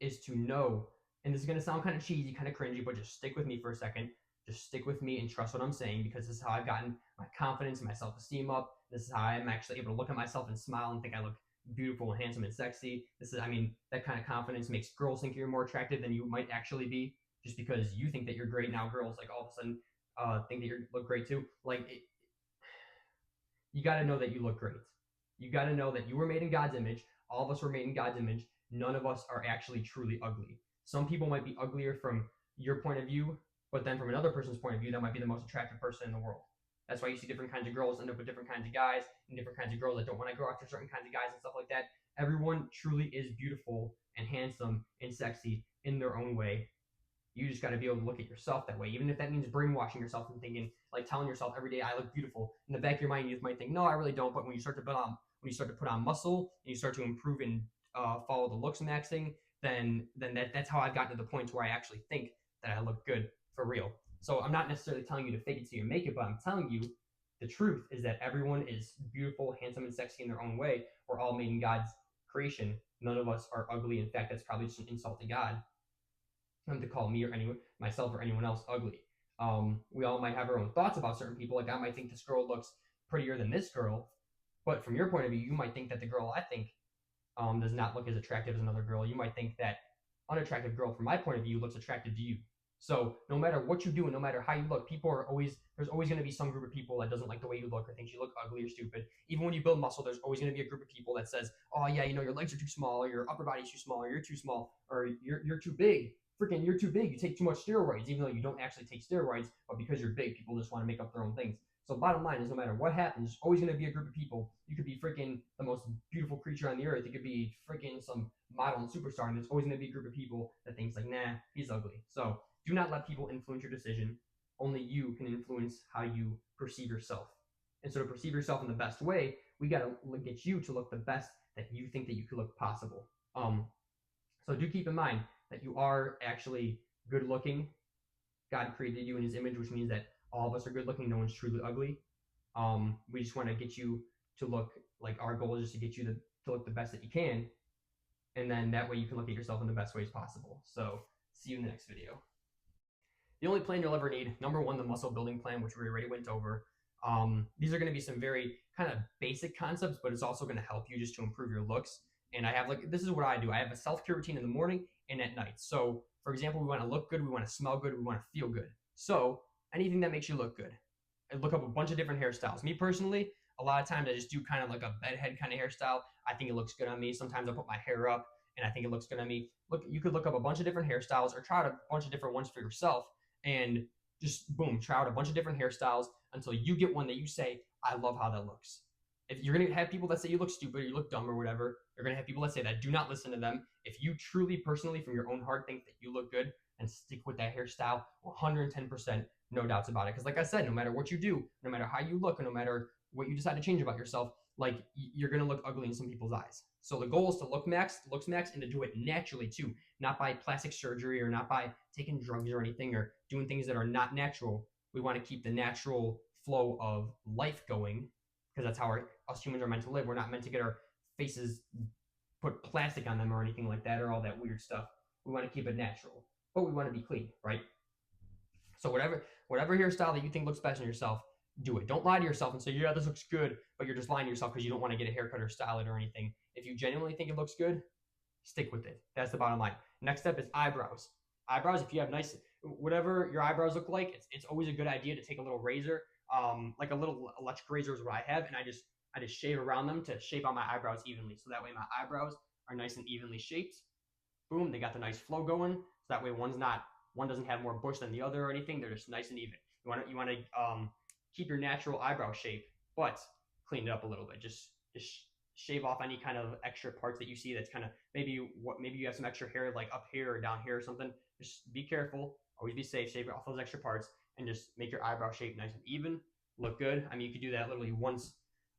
is to know, and this is gonna sound kind of cheesy, kind of cringy, but just stick with me for a second. Just stick with me and trust what I'm saying, because this is how I've gotten my confidence and my self-esteem up. This is how I'm actually able to look at myself and smile and think I look beautiful and handsome and sexy. That kind of confidence makes girls think you're more attractive than you might actually be, just because you think that you're great. Now girls like all of a sudden think that you look great too. You got to know that you look great. You got to know that you were made in God's image. All of us were made in God's image. None of us are actually truly ugly. Some people might be uglier from your point of view, but then from another person's point of view, that might be the most attractive person in the world. That's why you see different kinds of girls end up with different kinds of guys, and different kinds of girls that don't want to go after certain kinds of guys and stuff like that. Everyone truly is beautiful and handsome and sexy in their own way. You just got to be able to look at yourself that way, even if that means brainwashing yourself and thinking, like telling yourself every day, "I look beautiful." In the back of your mind, you might think, "No, I really don't." But when you start to put on muscle and you start to improve and follow the looks maxing, then that's how I've gotten to the point where I actually think that I look good for real. So I'm not necessarily telling you to fake it till you make it, but I'm telling you the truth is that everyone is beautiful, handsome, and sexy in their own way. We're all made in God's creation. None of us are ugly. In fact, that's probably just an insult to God to call me or myself or anyone else ugly. We all might have our own thoughts about certain people. Like I might think this girl looks prettier than this girl, but from your point of view, you might think that the girl I think does not look as attractive as another girl. You might think that unattractive girl, from my point of view, looks attractive to you. So no matter what you do and no matter how you look, there's always going to be some group of people that doesn't like the way you look or thinks you look ugly or stupid. Even when you build muscle, there's always going to be a group of people that says, "Oh yeah, your legs are too small, or your upper body's too small, or you're too small, or you're too big. Freaking, you're too big. You take too much steroids," even though you don't actually take steroids, but because you're big, people just want to make up their own things. So bottom line is, no matter what happens, there's always going to be a group of people. You could be freaking the most beautiful creature on the earth. You could be freaking some model and superstar, and there's always going to be a group of people that thinks like, "Nah, he's ugly." So do not let people influence your decision. Only you can influence how you perceive yourself. And so to perceive yourself in the best way, we got to get you to look the best that you think that you could look possible. So do keep in mind that you are actually good looking. God created you in his image, which means that all of us are good looking. No one's truly ugly. We just want to get you to look like, our goal is just to get you to look the best that you can. And then that way you can look at yourself in the best ways possible. So see you in the next video. The only plan you'll ever need, number one, the muscle building plan, which we already went over. These are going to be some very kind of basic concepts, but it's also going to help you just to improve your looks. And I have this is what I do. I have a self-care routine in the morning and at night. So for example, we want to look good, we want to smell good, we want to feel good. So anything that makes you look good. I look up a bunch of different hairstyles. Me personally, a lot of times I just do kind of like a bedhead kind of hairstyle. I think it looks good on me. Sometimes I put my hair up and I think it looks good on me. Look, you could look up a bunch of different hairstyles or try out a bunch of different ones for yourself and just boom, try out a bunch of different hairstyles until you get one that you say, "I love how that looks." If you're going to have people that say you look stupid or you look dumb or whatever, you're going to have people that say that. Do not listen to them. If you truly, personally, from your own heart think that you look good, and stick with that hairstyle 110%, no doubts about it. Because like I said, no matter what you do, no matter how you look, and no matter what you decide to change about yourself, like you're going to look ugly in some people's eyes. So the goal is to looks max, and to do it naturally too, not by plastic surgery or not by taking drugs or anything or doing things that are not natural. We want to keep the natural flow of life going, because that's how us humans are meant to live. We're not meant to get our faces put plastic on them or anything like that or all that weird stuff. We want to keep it natural, but we want to be clean, right? So whatever hairstyle that you think looks best in yourself, do it. Don't lie to yourself and say, "Yeah, this looks good," but you're just lying to yourself because you don't want to get a haircut or style it or anything. If you genuinely think it looks good, stick with it. That's the bottom line. Next step is eyebrows. Eyebrows, if you have nice, whatever your eyebrows look like, it's always a good idea to take a little razor, like a little electric razor is what I have, and I just shave around them to shape out my eyebrows evenly. So that way my eyebrows are nice and evenly shaped. Boom, they got the nice flow going. So that way one doesn't have more bush than the other or anything. They're just nice and even. You want to keep your natural eyebrow shape, but clean it up a little bit. Just shave off any kind of extra parts that you see that's kind of maybe you have some extra hair like up here or down here or something. Just be careful. Always be safe. Shave off those extra parts and just make your eyebrow shape nice and even. Look good. I mean, you could do that literally once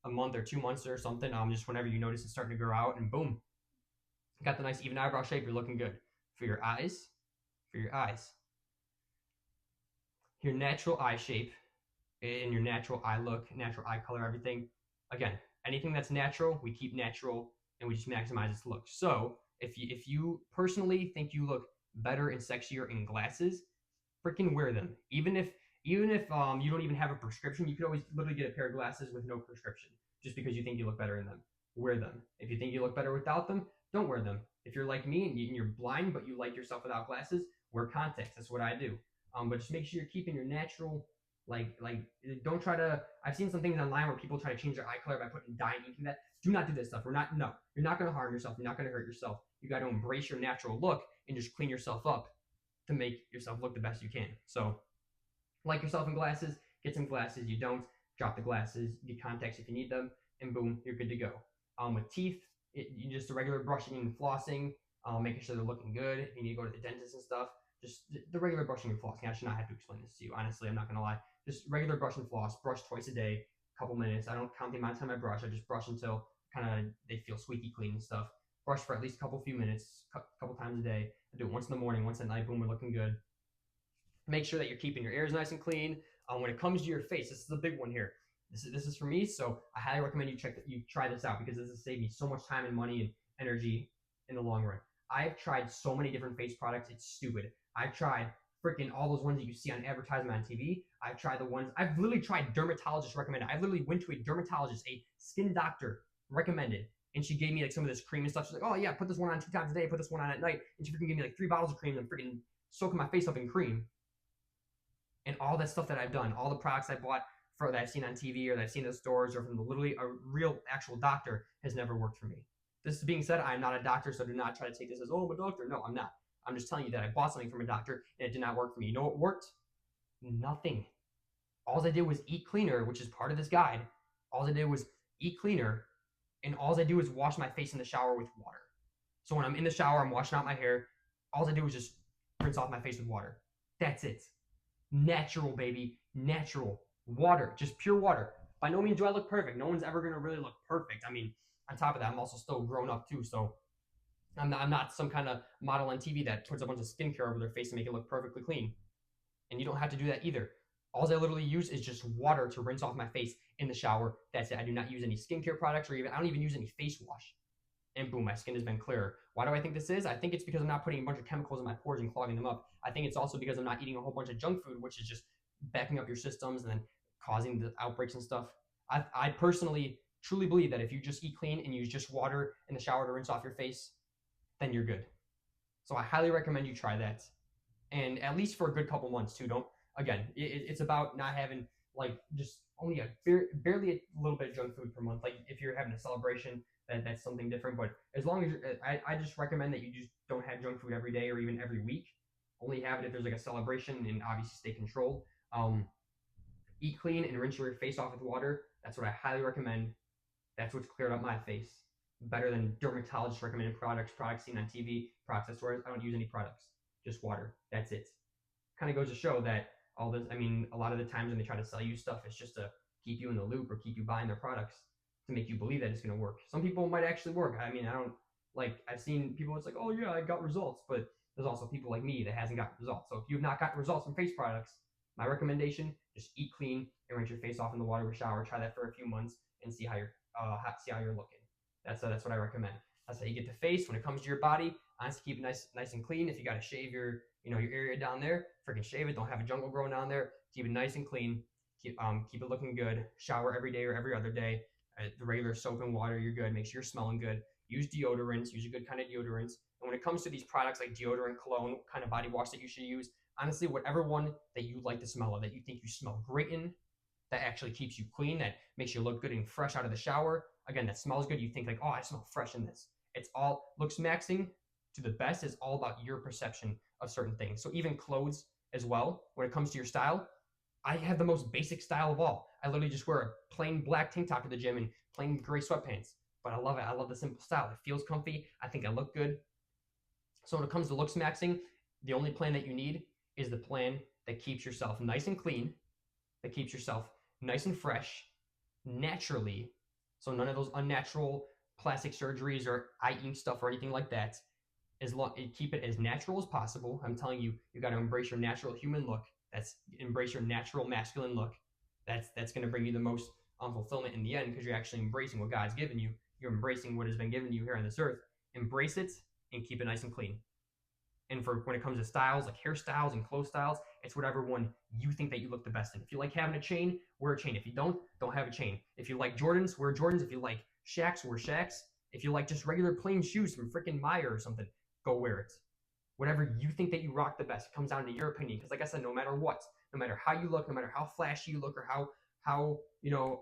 a month or 2 months or something. Just whenever you notice it's starting to grow out, and boom, got the nice even eyebrow shape. You're looking good. For your eyes, your natural eye shape and your natural eye look, natural eye color, everything. Again, anything that's natural, we keep natural and we just maximize its look. So if you personally think you look better and sexier in glasses, freaking wear them. Even if you don't even have a prescription, you could always literally get a pair of glasses with no prescription just because you think you look better in them. Wear them. If you think you look better without them, don't wear them. If you're like me and you're blind but you like yourself without glasses, wear contacts. That's what I do. But just make sure you're keeping your natural, like don't try to. I've seen some things online where people try to change their eye color by putting dye and ink in that. Do not do this stuff. No, you're not going to harm yourself. You're not going to hurt yourself. You got to embrace your natural look and just clean yourself up to make yourself look the best you can. So, like yourself in glasses, get some glasses. You don't, drop the glasses, get contacts if you need them, and boom, you're good to go. With teeth, you just a regular brushing and flossing, making sure they're looking good. If you need to go to the dentist and stuff, just the regular brushing and flossing. I should not have to explain this to you. Honestly, I'm not gonna lie. Just regular brush and floss. Brush twice a day, a couple minutes. I don't count the amount of time I brush. I just brush until kind of they feel squeaky clean and stuff. Brush for at least a few minutes, couple times a day. I do it once in the morning, once at night. Boom, we're looking good. Make sure that you're keeping your ears nice and clean. When it comes to your face, this is a big one here. This is for me, so I highly recommend you try this out because this has saved me so much time and money and energy in the long run. I've tried so many different face products, it's stupid. I've tried freaking all those ones that you see on advertisement on TV. I've literally tried dermatologist recommended. I literally went to a dermatologist, a skin doctor recommended, and she gave me like some of this cream and stuff. She's like, oh yeah, put this one on 2 times a day, put this one on at night, and she freaking gave me like 3 bottles of cream and freaking soaking my face up in cream. And all that stuff that I've done, all the products I bought that I've seen on TV or that I've seen in the stores or from literally a real actual doctor has never worked for me. This being said, I'm not a doctor, so do not try to take this as, oh, I'm a doctor. No, I'm not. I'm just telling you that I bought something from a doctor and it did not work for me. You know what worked? Nothing. All I did was eat cleaner, which is part of this guide. All I did was eat cleaner, and all I do is wash my face in the shower with water. So when I'm in the shower, I'm washing out my hair. All I do is just rinse off my face with water. That's it. Natural, baby. Natural. Water. Just pure water. By no means do I look perfect. No one's ever going to really look perfect. I mean, on top of that, I'm also still grown up too, so I'm not some kind of model on TV that puts a bunch of skincare over their face to make it look perfectly clean. And you don't have to do that either. All I literally use is just water to rinse off my face in the shower. That's it. I do not use any skincare products I don't even use any face wash. And boom, my skin has been clearer. Why do I think this is? I think it's because I'm not putting a bunch of chemicals in my pores and clogging them up. I think it's also because I'm not eating a whole bunch of junk food, which is just backing up your systems and then causing the outbreaks and stuff. I personally truly believe that if you just eat clean and use just water in the shower to rinse off your face, then you're good. So I highly recommend you try that. And at least for a good couple months too. It's about not having like just only barely a little bit of junk food per month. Like if you're having a celebration, that's something different. But as long as I just recommend that you just don't have junk food every day or even every week. Only have it if there's like a celebration, and obviously stay controlled. Eat clean and rinse your face off with water. That's what I highly recommend. That's what's cleared up my face better than dermatologist recommended products seen on TV, products at stores. I don't use any products, just water. That's it. Kind of goes to show that all this, I mean, a lot of the times when they try to sell you stuff, it's just to keep you in the loop or keep you buying their products to make you believe that it's going to work. Some people might actually work. I mean, I've seen people, it's like, oh yeah, I got results, but there's also people like me that hasn't gotten results. So if you've not gotten results from face products, my recommendation, just eat clean and rinse your face off in the water with shower. Try that for a few months and see how you're looking. That's what I recommend. That's how you get the face. When it comes to your body, honestly, keep it nice and clean. If you got to shave your area down there, freaking shave it. Don't have a jungle growing down there. Keep it nice and clean. Keep it looking good. Shower every day or every other day. The regular soap and water, you're good. Make sure you're smelling good. Use deodorants. Use a good kind of deodorants. And when it comes to these products like deodorant, cologne, what kind of body wash that you should use, honestly, whatever one that you like the smell of, that you think you smell great in, that actually keeps you clean, that makes you look good and fresh out of the shower. Again, that smells good. You think like, oh, I smell fresh in this. It's all looks maxing to the best is all about your perception of certain things. So even clothes as well, when it comes to your style, I have the most basic style of all. I literally just wear a plain black tank top to the gym and plain gray sweatpants. But I love it. I love the simple style. It feels comfy. I think I look good. So when it comes to looks maxing, the only plan that you need is the plan that keeps yourself nice and clean, that keeps yourself nice and fresh, naturally. So none of those unnatural plastic surgeries or eye ink stuff or anything like that. Keep it as natural as possible. I'm telling you, you got to embrace your natural human look. Embrace your natural masculine look. That's going to bring you the most fulfillment in the end because you're actually embracing what God's given you. You're embracing what has been given you here on this earth. Embrace it and keep it nice and clean. And for when it comes to styles, like hairstyles and clothes styles, it's whatever one you think that you look the best in. If you like having a chain, wear a chain. If you don't have a chain. If you like Jordans, wear Jordans. If you like Shaqs, wear Shaqs. If you like just regular plain shoes from freaking Meyer or something, go wear it. Whatever you think that you rock the best, it comes down to your opinion. Because like I said, no matter what, no matter how you look, no matter how flashy you look or how how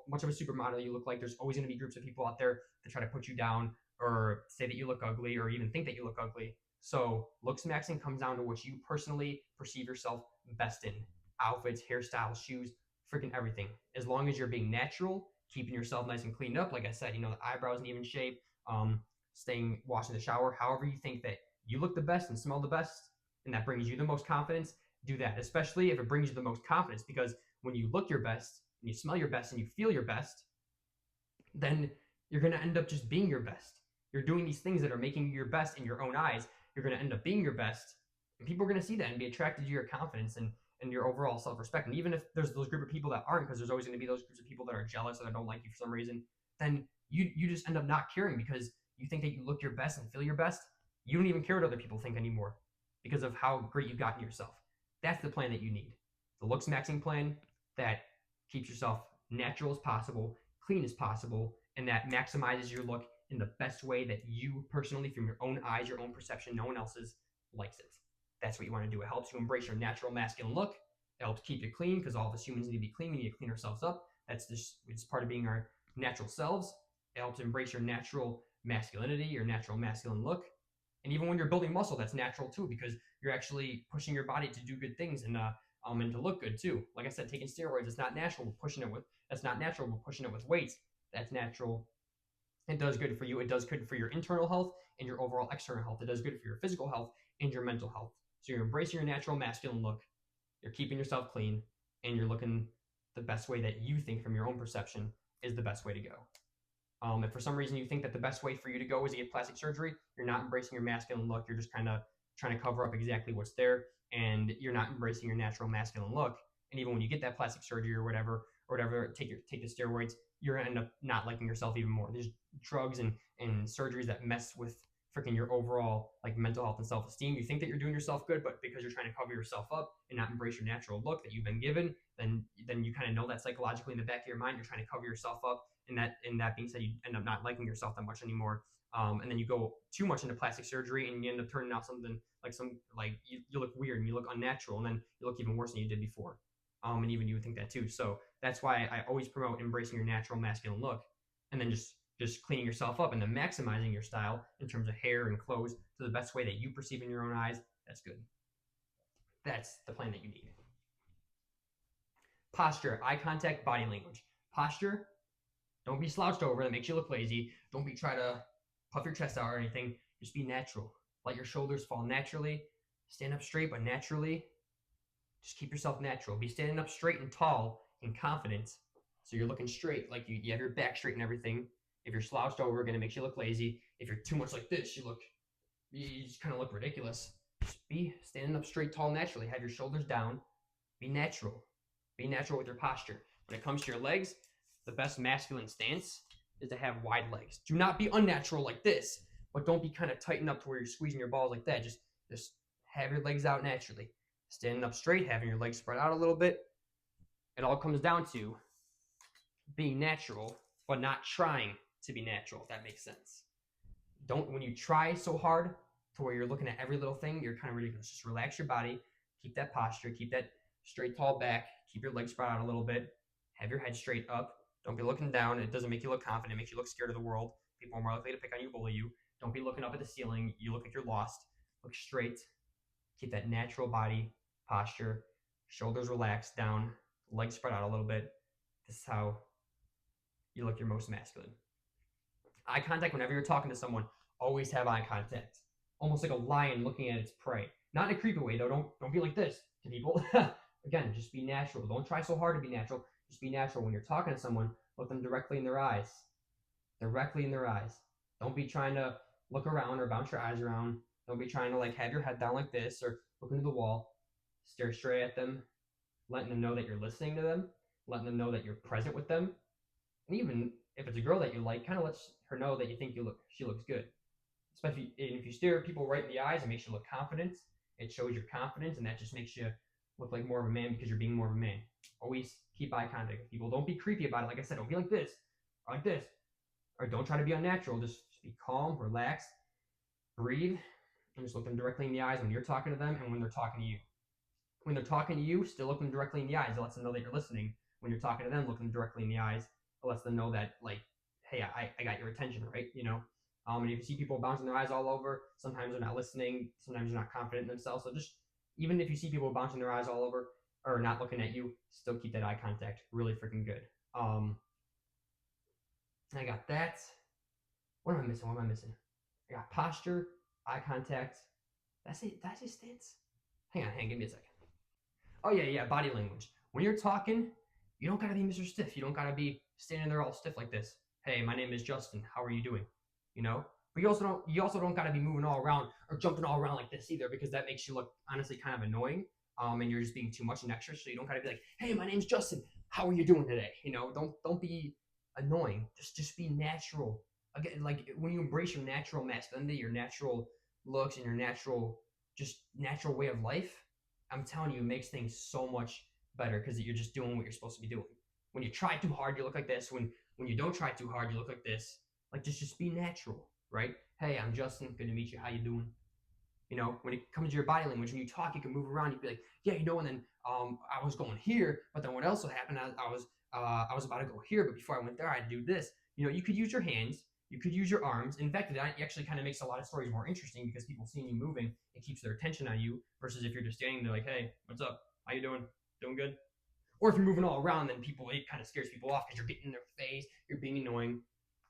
much of a supermodel you look like. There's always going to be groups of people out there that try to put you down or say that you look ugly or even think that you look ugly. So looks maxing comes down to what you personally perceive yourself best in: outfits, hairstyles, shoes, freaking everything. As long as you're being natural, keeping yourself nice and cleaned up, like I said, the eyebrows in even shape, washing the shower, however you think that you look the best and smell the best, and that brings you the most confidence, do that. Especially if it brings you the most confidence, because when you look your best, and you smell your best, and you feel your best, then you're going to end up just being your best. You're doing these things that are making you your best in your own eyes. You're going to end up being your best, and people are going to see that and be attracted to your confidence and your overall self-respect. And even if there's those group of people that aren't, because there's always going to be those groups of people that are jealous or that don't like you for some reason, then you just end up not caring because you think that you look your best and feel your best. You don't even care what other people think anymore because of how great you've gotten yourself. That's the plan that you need. The looks maxing plan that keeps yourself natural as possible, clean as possible, and that maximizes your look in the best way that you personally, from your own eyes, your own perception, no one else's, likes it. That's what you want to do. It helps you embrace your natural masculine look. It helps keep you clean because all of us humans need to be clean. We need to clean ourselves up. It's part of being our natural selves. It helps embrace your natural masculinity, your natural masculine look. And even when you're building muscle, that's natural too, because you're actually pushing your body to do good things and to look good too. Like I said, taking steroids, it's not natural. That's not natural. We're pushing it with weights. That's natural. It does good for you. It does good for your internal health and your overall external health. It does good for your physical health and your mental health. So you're embracing your natural masculine look. You're keeping yourself clean, and you're looking the best way that you think from your own perception is the best way to go. If for some reason you think that the best way for you to go is to get plastic surgery, you're not embracing your masculine look. You're just kind of trying to cover up exactly what's there, and you're not embracing your natural masculine look. And even when you get that plastic surgery or whatever, take the steroids, you're gonna end up not liking yourself even more. There's drugs and surgeries that mess with freaking your overall like mental health and self-esteem. You think that you're doing yourself good, but because you're trying to cover yourself up and not embrace your natural look that you've been given, then you kind of know that psychologically in the back of your mind you're trying to cover yourself up, and that being said, you end up not liking yourself that much anymore. And then you go too much into plastic surgery, and you end up turning out something like you look weird and you look unnatural, and then you look even worse than you did before. And even you would think that too. So that's why I always promote embracing your natural masculine look, and then just cleaning yourself up and then maximizing your style in terms of hair and clothes to the best way that you perceive in your own eyes. That's good. That's the plan that you need. Posture, eye contact, body language. Posture, don't be slouched over. That makes you look lazy. Don't be try to puff your chest out or anything. Just be natural. Let your shoulders fall naturally. Stand up straight, but naturally. Just keep yourself natural. Be standing up straight and tall and confident. So you're looking straight, like you have your back straight and everything. If you're slouched over, it makes you look lazy. If you're too much like this, you just kind of look ridiculous. Just be standing up straight, tall, naturally. Have your shoulders down. Be natural. Be natural with your posture. When it comes to your legs, the best masculine stance is to have wide legs. Do not be unnatural like this, but don't be kind of tightened up to where you're squeezing your balls like that. Just have your legs out naturally. Standing up straight, having your legs spread out a little bit. It all comes down to being natural, but not trying to be natural, if that makes sense. When you try so hard to where you're looking at every little thing, you're kind of ridiculous. Just relax your body, keep that posture, keep that straight, tall back, keep your legs spread out a little bit, have your head straight up. Don't be looking down. It doesn't make you look confident. It makes you look scared of the world. People are more likely to pick on you, bully you. Don't be looking up at the ceiling. You look like you're lost. Look straight. Keep that natural body posture. Shoulders relaxed down. Legs spread out a little bit. This is how you look your most masculine. Eye contact, whenever you're talking to someone, always have eye contact. Almost like a lion looking at its prey. Not in a creepy way, though. Don't be like this to people. Again, just be natural. Don't try so hard to be natural. Just be natural. When you're talking to someone, look them directly in their eyes. Directly in their eyes. Don't be trying to look around or bounce your eyes around. Don't be trying to have your head down like this or look into the wall. Stare straight at them, letting them know that you're listening to them, letting them know that you're present with them. And even if it's a girl that you like, kind of lets her know that you think she looks good. Especially if you stare at people right in the eyes, it makes you look confident. It shows your confidence, and that just makes you look like more of a man because you're being more of a man. Always keep eye contact with people. Don't be creepy about it. Like I said, don't be like this or like this. Or don't try to be unnatural. Just be calm, relax, breathe, and just look them directly in the eyes when you're talking to them and when they're talking to you. When they're talking to you, still look them directly in the eyes. It lets them know that you're listening. when you're talking to them, look them directly in the eyes. It lets them know that, like, hey, I got your attention, right? And if you see people bouncing their eyes all over, sometimes they're not listening, sometimes they're not confident in themselves. So just, even if you see people bouncing their eyes all over or not looking at you, still keep that eye contact. Really freaking good. I got that. What am I missing? What am I missing? I got posture, eye contact. That's it. That's it. Stance. Hang on. Give me a second. Oh yeah. Body language. When you're talking, you don't gotta be Mr. Stiff. You don't gotta be standing there all stiff like this. Hey, my name is Justin. How are you doing? You know. But you also don't gotta be moving all around or jumping all around like this either, because that makes you look honestly kind of annoying. And you're just being too much and extra. So you don't gotta be like, hey, my name's Justin. How are you doing today? Don't be annoying. Just be natural. Again, like when you embrace your natural masculinity, your natural looks, and your natural way of life, I'm telling you, it makes things so much better because you're just doing what you're supposed to be doing. When you try too hard, you look like this. When you don't try too hard, you look like this. Like just be natural, right? Hey, I'm Justin. Good to meet you. How you doing? When it comes to your body language, when you talk, you can move around. You can be like, yeah, and then I was going here, but then what else will happen? I was about to go here, but before I went there, I had to do this. You could use your hands, you could use your arms. In fact, it actually kind of makes a lot of stories more interesting because people seeing you moving, it keeps their attention on you versus if you're just standing there like, hey, what's up? How you doing? Doing good? Or if you're moving all around, then it kind of scares people off because you're getting in their face, you're being annoying.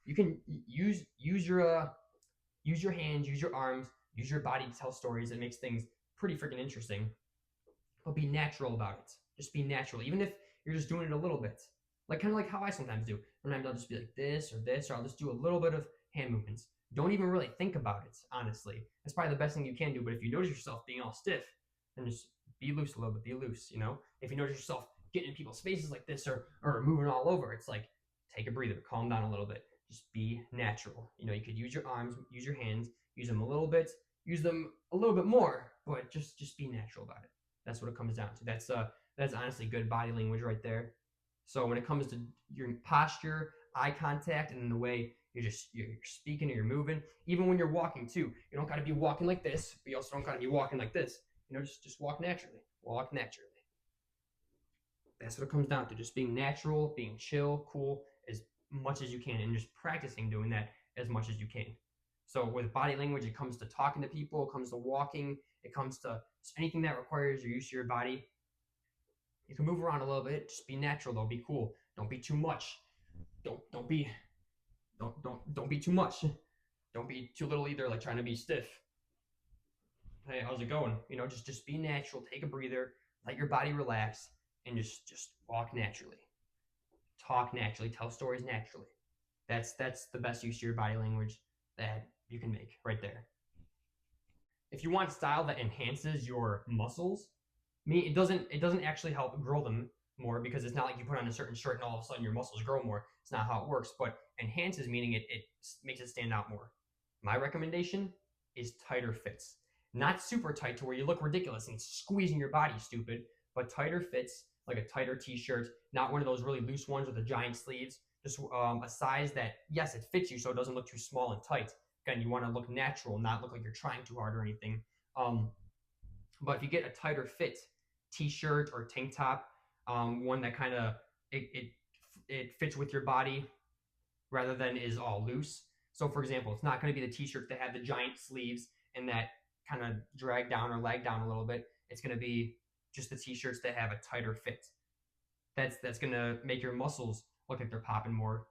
You can use your hands, use your arms, use your body to tell stories. It makes things pretty freaking interesting. But be natural about it. Just be natural, even if you're just doing it a little bit. Like kind of like how I sometimes do. Sometimes I'll just be like this or this, or I'll just do a little bit of hand movements. Don't even really think about it, honestly. That's probably the best thing you can do. But if you notice yourself being all stiff, then just be loose a little bit. Be loose, If you notice yourself getting in people's faces like this or moving all over, it's like, take a breather, calm down a little bit. Just be natural. You could use your arms, use your hands, use them a little bit, use them a little bit more, but just be natural about it. That's what it comes down to. That's honestly good body language right there. So when it comes to your posture, eye contact, and then the way you're speaking or you're moving, even when you're walking too, you don't got to be walking like this, but you also don't got to be walking like this. Just walk naturally. Walk naturally. That's what it comes down to. Just being natural, being chill, cool, as much as you can, and just practicing doing that as much as you can. So with body language, it comes to talking to people, it comes to walking, it comes to anything that requires your use of your body. You can move around a little bit. Just be natural though. Be cool. Don't be too much. Don't be too much. Don't be too little either. Like trying to be stiff. Hey, how's it going? Just be natural. Take a breather. Let your body relax, and just walk naturally. Talk naturally. Tell stories naturally. That's the best use of your body language that you can make right there. If you want style that enhances your muscles, it doesn't actually help grow them more, because it's not like you put on a certain shirt and all of a sudden your muscles grow more. It's not how it works. But enhances meaning it makes it stand out more. My recommendation is tighter fits. Not super tight to where you look ridiculous and squeezing your body stupid, but tighter fits, like a tighter t-shirt, not one of those really loose ones with the giant sleeves. Just a size that, yes, it fits you so it doesn't look too small and tight. Again, you want to look natural, not look like you're trying too hard or anything. But if you get a tighter fit t-shirt or tank top, one that kind of it fits with your body rather than is all loose. So for example, it's not going to be the t-shirts that have the giant sleeves and that kind of drag down or lag down a little bit. It's going to be just the t-shirts that have a tighter fit. That's going to make your muscles look like they're popping more,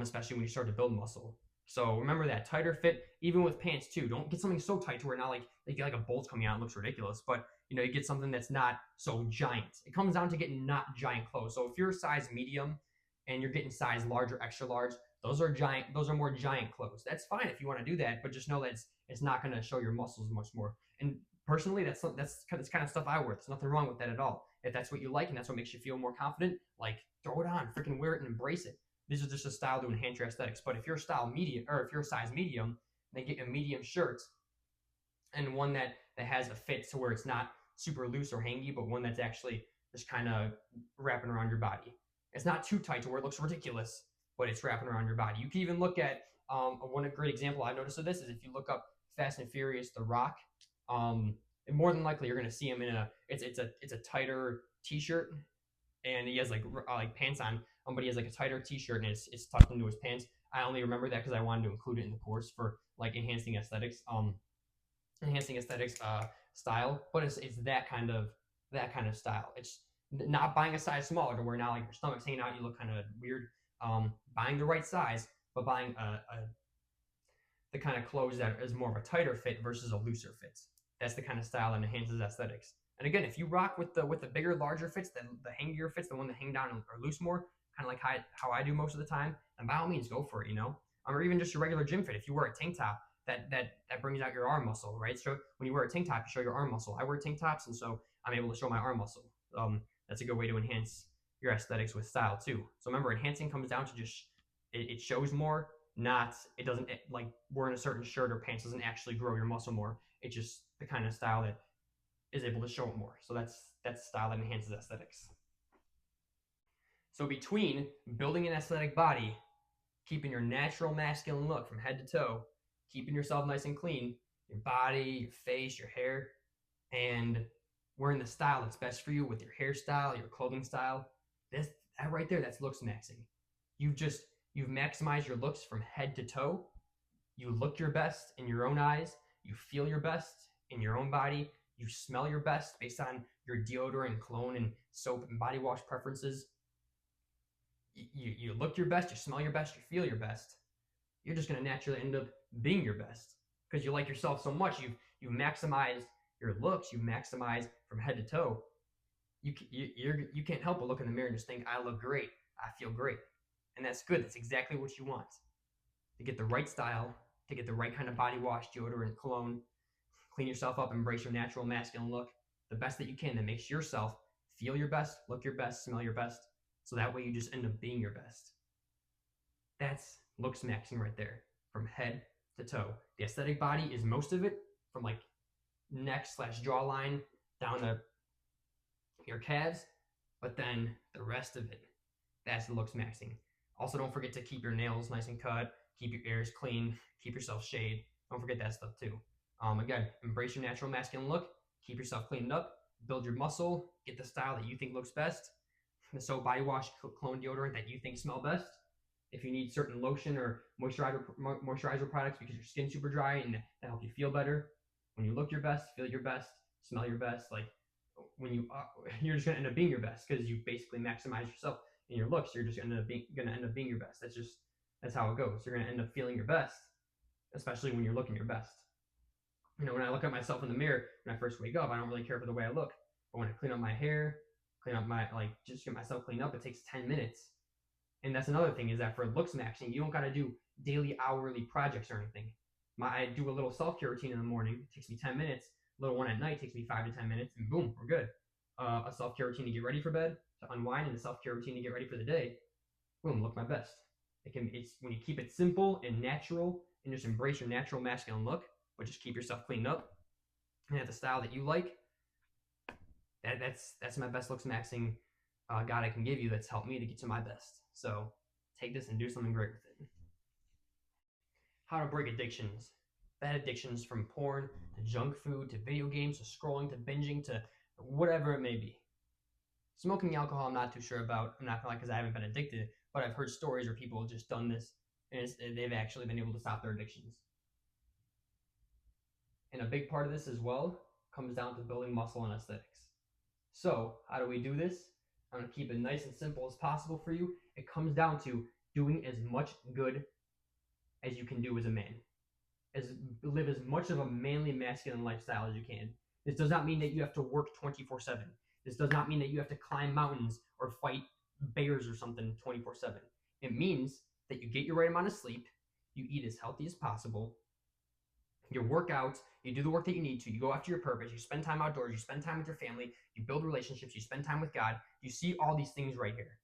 especially when you start to build muscle. So remember that tighter fit, even with pants too. Don't get something so tight to where now like you get like a bolt coming out and looks ridiculous. But you get something that's not so giant. It comes down to getting not giant clothes. So if you're size medium and you're getting size large or extra large, those are giant. Those are more giant clothes. That's fine if you want to do that, but just know that it's not going to show your muscles much more. And personally, that's kind of stuff I wear. There's nothing wrong with that at all. If that's what you like and that's what makes you feel more confident, like throw it on, freaking wear it and embrace it. This is just a style to enhance your aesthetics. But if you're style medium, or if you're a size medium, then get a medium shirt and one that has a fit to where it's not super loose or hangy, but one that's actually just kind of wrapping around your body. It's not too tight to where it looks ridiculous, but it's wrapping around your body. You can even look at one great example I noticed of this is if you look up Fast and Furious, The Rock. And more than likely you're going to see him in it's a tighter t-shirt. and he has like pants on, but he has like a tighter t-shirt and it's tucked into his pants. I only remember that because I wanted to include it in the course for like enhancing aesthetics style. But it's that kind of style. It's not buying a size smaller to where now like your stomach's hanging out, you look kind of weird. Buying the right size, but buying the kind of clothes that is more of a tighter fit versus a looser fit. That's the kind of style that enhances aesthetics. And again, if you rock with the bigger, larger fits, the hangier fits, the one that hang down or loose more, kind of like how I do most of the time, then by all means go for it, you know. Or even just your regular gym fit. If you wear a tank top, that brings out your arm muscle, right? So when you wear a tank top, you show your arm muscle. I wear tank tops, and so I'm able to show my arm muscle. That's a good way to enhance your aesthetics with style too. So remember, enhancing comes down to just it shows more, not it doesn't like wearing a certain shirt or pants doesn't actually grow your muscle more. It's just the kind of style that is able to show it more. So that's style that enhances aesthetics. So between building an aesthetic body, keeping your natural masculine look from head to toe, keeping yourself nice and clean, your body, your face, your hair, and wearing the style that's best for you with your hairstyle, your clothing style, that right there, that's looks maxing. You've maximized your looks from head to toe. You look your best in your own eyes. You feel your best in your own body. You smell your best based on your deodorant and cologne and soap and body wash preferences. You look your best, you smell your best, you feel your best. You're just going to naturally end up being your best because you like yourself so much. You've maximized your looks. You maximize from head to toe. You can't help but look in the mirror and just think, I look great. I feel great. And that's good. That's exactly what you want. To get the right style, to get the right kind of body wash, deodorant, cologne, clean yourself up, embrace your natural masculine look, the best that you can that makes yourself feel your best, look your best, smell your best. So that way you just end up being your best. That's looks maxing right there from head to toe. The aesthetic body is most of it from like neck/jawline down to your calves, but then the rest of it, that's the looks maxing. Also, don't forget to keep your nails nice and cut, keep your ears clean, keep yourself shaved. Don't forget that stuff too. Again, embrace your natural masculine look, keep yourself cleaned up, build your muscle, get the style that you think looks best, the soap, body wash, cologne, deodorant that you think smell best. If you need certain lotion or moisturizer products because your skin's super dry and that help you feel better, when you look your best, feel your best, smell your best, like when you're just gonna end up being your best because you basically maximize yourself in your looks. You're just gonna end up being your best. That's how it goes. You're gonna end up feeling your best, especially when you're looking your best. You know, when I look at myself in the mirror when I first wake up, I don't really care for the way I look. But when I clean up my hair, clean up my just get myself cleaned up, it takes 10 minutes. And that's another thing is that for looks maxing, you don't got to do daily, hourly projects or anything. I do a little self-care routine in the morning. It takes me 10 minutes. A little one at night takes me 5 to 10 minutes, and boom, we're good. A self-care routine to get ready for bed, to unwind, and a self-care routine to get ready for the day. Boom, look my best. It's when you keep it simple and natural, and just embrace your natural masculine look, but just keep yourself cleaned up and have the style that you like. That's my best looks maxing God I can give you. That's helped me to get to my best. So take this and do something great with it. How to break addictions. Bad addictions from porn to junk food to video games to scrolling to binging to whatever it may be. Smoking alcohol, I'm not too sure about. I'm not gonna lie because I haven't been addicted, but I've heard stories where people have just done this and they've actually been able to stop their addictions. And a big part of this as well comes down to building muscle and aesthetics. So how do we do this? I'm going to keep it nice and simple as possible for you. It comes down to doing as much good as you can do as a man. Live as much of a manly, masculine lifestyle as you can. This does not mean that you have to work 24/7. This does not mean that you have to climb mountains or fight bears or something 24/7. It means that you get your right amount of sleep, you eat as healthy as possible, you work out, you do the work that you need to, you go after your purpose, you spend time outdoors, you spend time with your family, you build relationships, you spend time with God. You see all these things right here.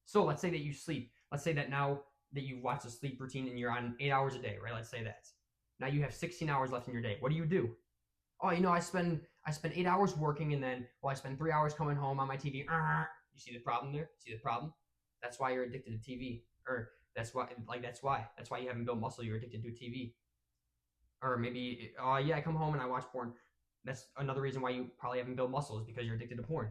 So let's say that you sleep. Let's say that now that you've watched a sleep routine and you're on 8 hours a day, right? Let's say that. Now you have 16 hours left in your day. What do? Oh, I spend 8 hours working and then, I spend 3 hours coming home on my TV. You see the problem there? See the problem? That's why you're addicted to TV. Or that's why you haven't built muscle. You're addicted to TV. Or maybe, I come home and I watch porn. That's another reason why you probably haven't built muscles because you're addicted to porn.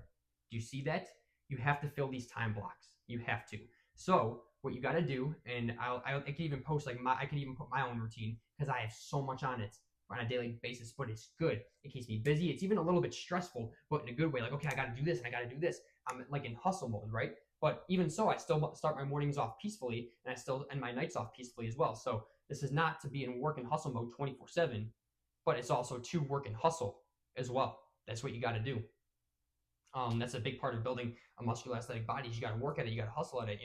Do you see that? You have to fill these time blocks. You have to. So what you got to do, and I can even post like I can even put my own routine because I have so much on it on a daily basis, but it's good. It keeps me busy. It's even a little bit stressful, but in a good way. Like, okay, I got to do this and I got to do this. I'm like in hustle mode, right? But even so, I still start my mornings off peacefully, and I still end my nights off peacefully as well. So this is not to be in work and hustle mode 24/7, but it's also to work and hustle as well. That's what you got to do. That's a big part of building a muscular athletic body. Is you got to work at it. You got to hustle at it.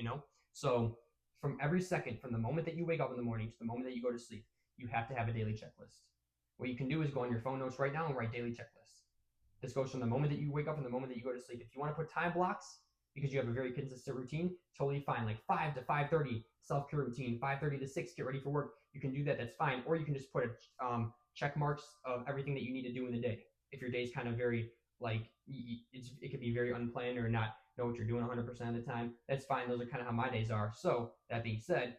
So from every second, from the moment that you wake up in the morning to the moment that you go to sleep, you have to have a daily checklist. What you can do is go on your phone notes right now and write daily checklists. This goes from the moment that you wake up and the moment that you go to sleep. If you want to put time blocks because you have a very consistent routine, totally fine. Like 5 to 5:30 self-care routine, 5:30 to 6 get ready for work. You can do that. That's fine. Or you can just put check marks of everything that you need to do in the day. If your day's kind of very like it could be very unplanned or not know what you're doing 100% of the time, that's fine. Those are kind of how my days are. So that being said,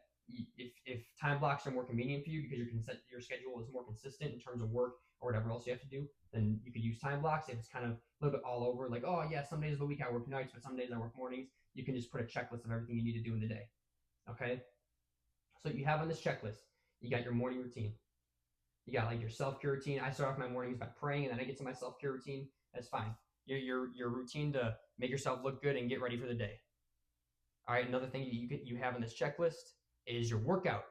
if time blocks are more convenient for you because your schedule is more consistent in terms of work or whatever else you have to do, then you could use time blocks. If it's kind of a little bit all over, like, oh yeah, some days of the week I work nights, but some days I work mornings, you can just put a checklist of everything you need to do in the day. Okay, so you have on this checklist, you got your morning routine. You got like your self-care routine. I start off my mornings by praying, and then I get to my self-care routine. That's fine. Your routine to make yourself look good and get ready for the day. All right. Another thing you have in this checklist is your workout.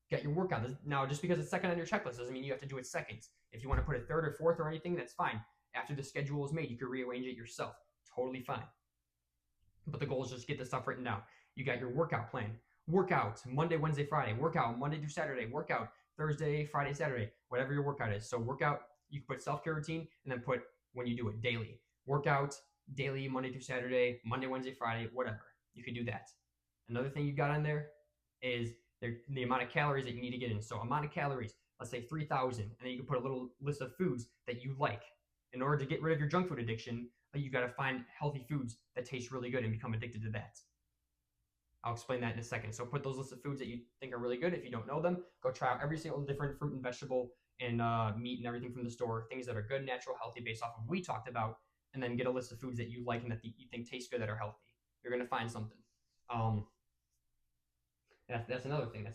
Get your workout. Now, just because it's second on your checklist doesn't mean you have to do it second. If you want to put it third or fourth or anything, that's fine. After the schedule is made, you can rearrange it yourself. Totally fine. But the goal is just get this stuff written down. You got your workout plan. Workout Monday, Wednesday, Friday. Workout Monday through Saturday. Workout Thursday, Friday, Saturday. Whatever your workout is. So workout, you can put self-care routine and then put when you do it daily. Workout daily Monday through Saturday, Monday, Wednesday, Friday, whatever. You can do that. Another thing you got on there is the amount of calories that you need to get in. So amount of calories, let's say 3,000, and then you can put a little list of foods that you like. In order to get rid of your junk food addiction, you got to find healthy foods that taste really good and become addicted to that. I'll explain that in a second. So put those lists of foods that you think are really good. If you don't know them, go try out every single different fruit and vegetable and meat and everything from the store, things that are good, natural, healthy, based off of what we talked about, and then get a list of foods that you like and that you think taste good that are healthy. You're going to find something. That's another thing.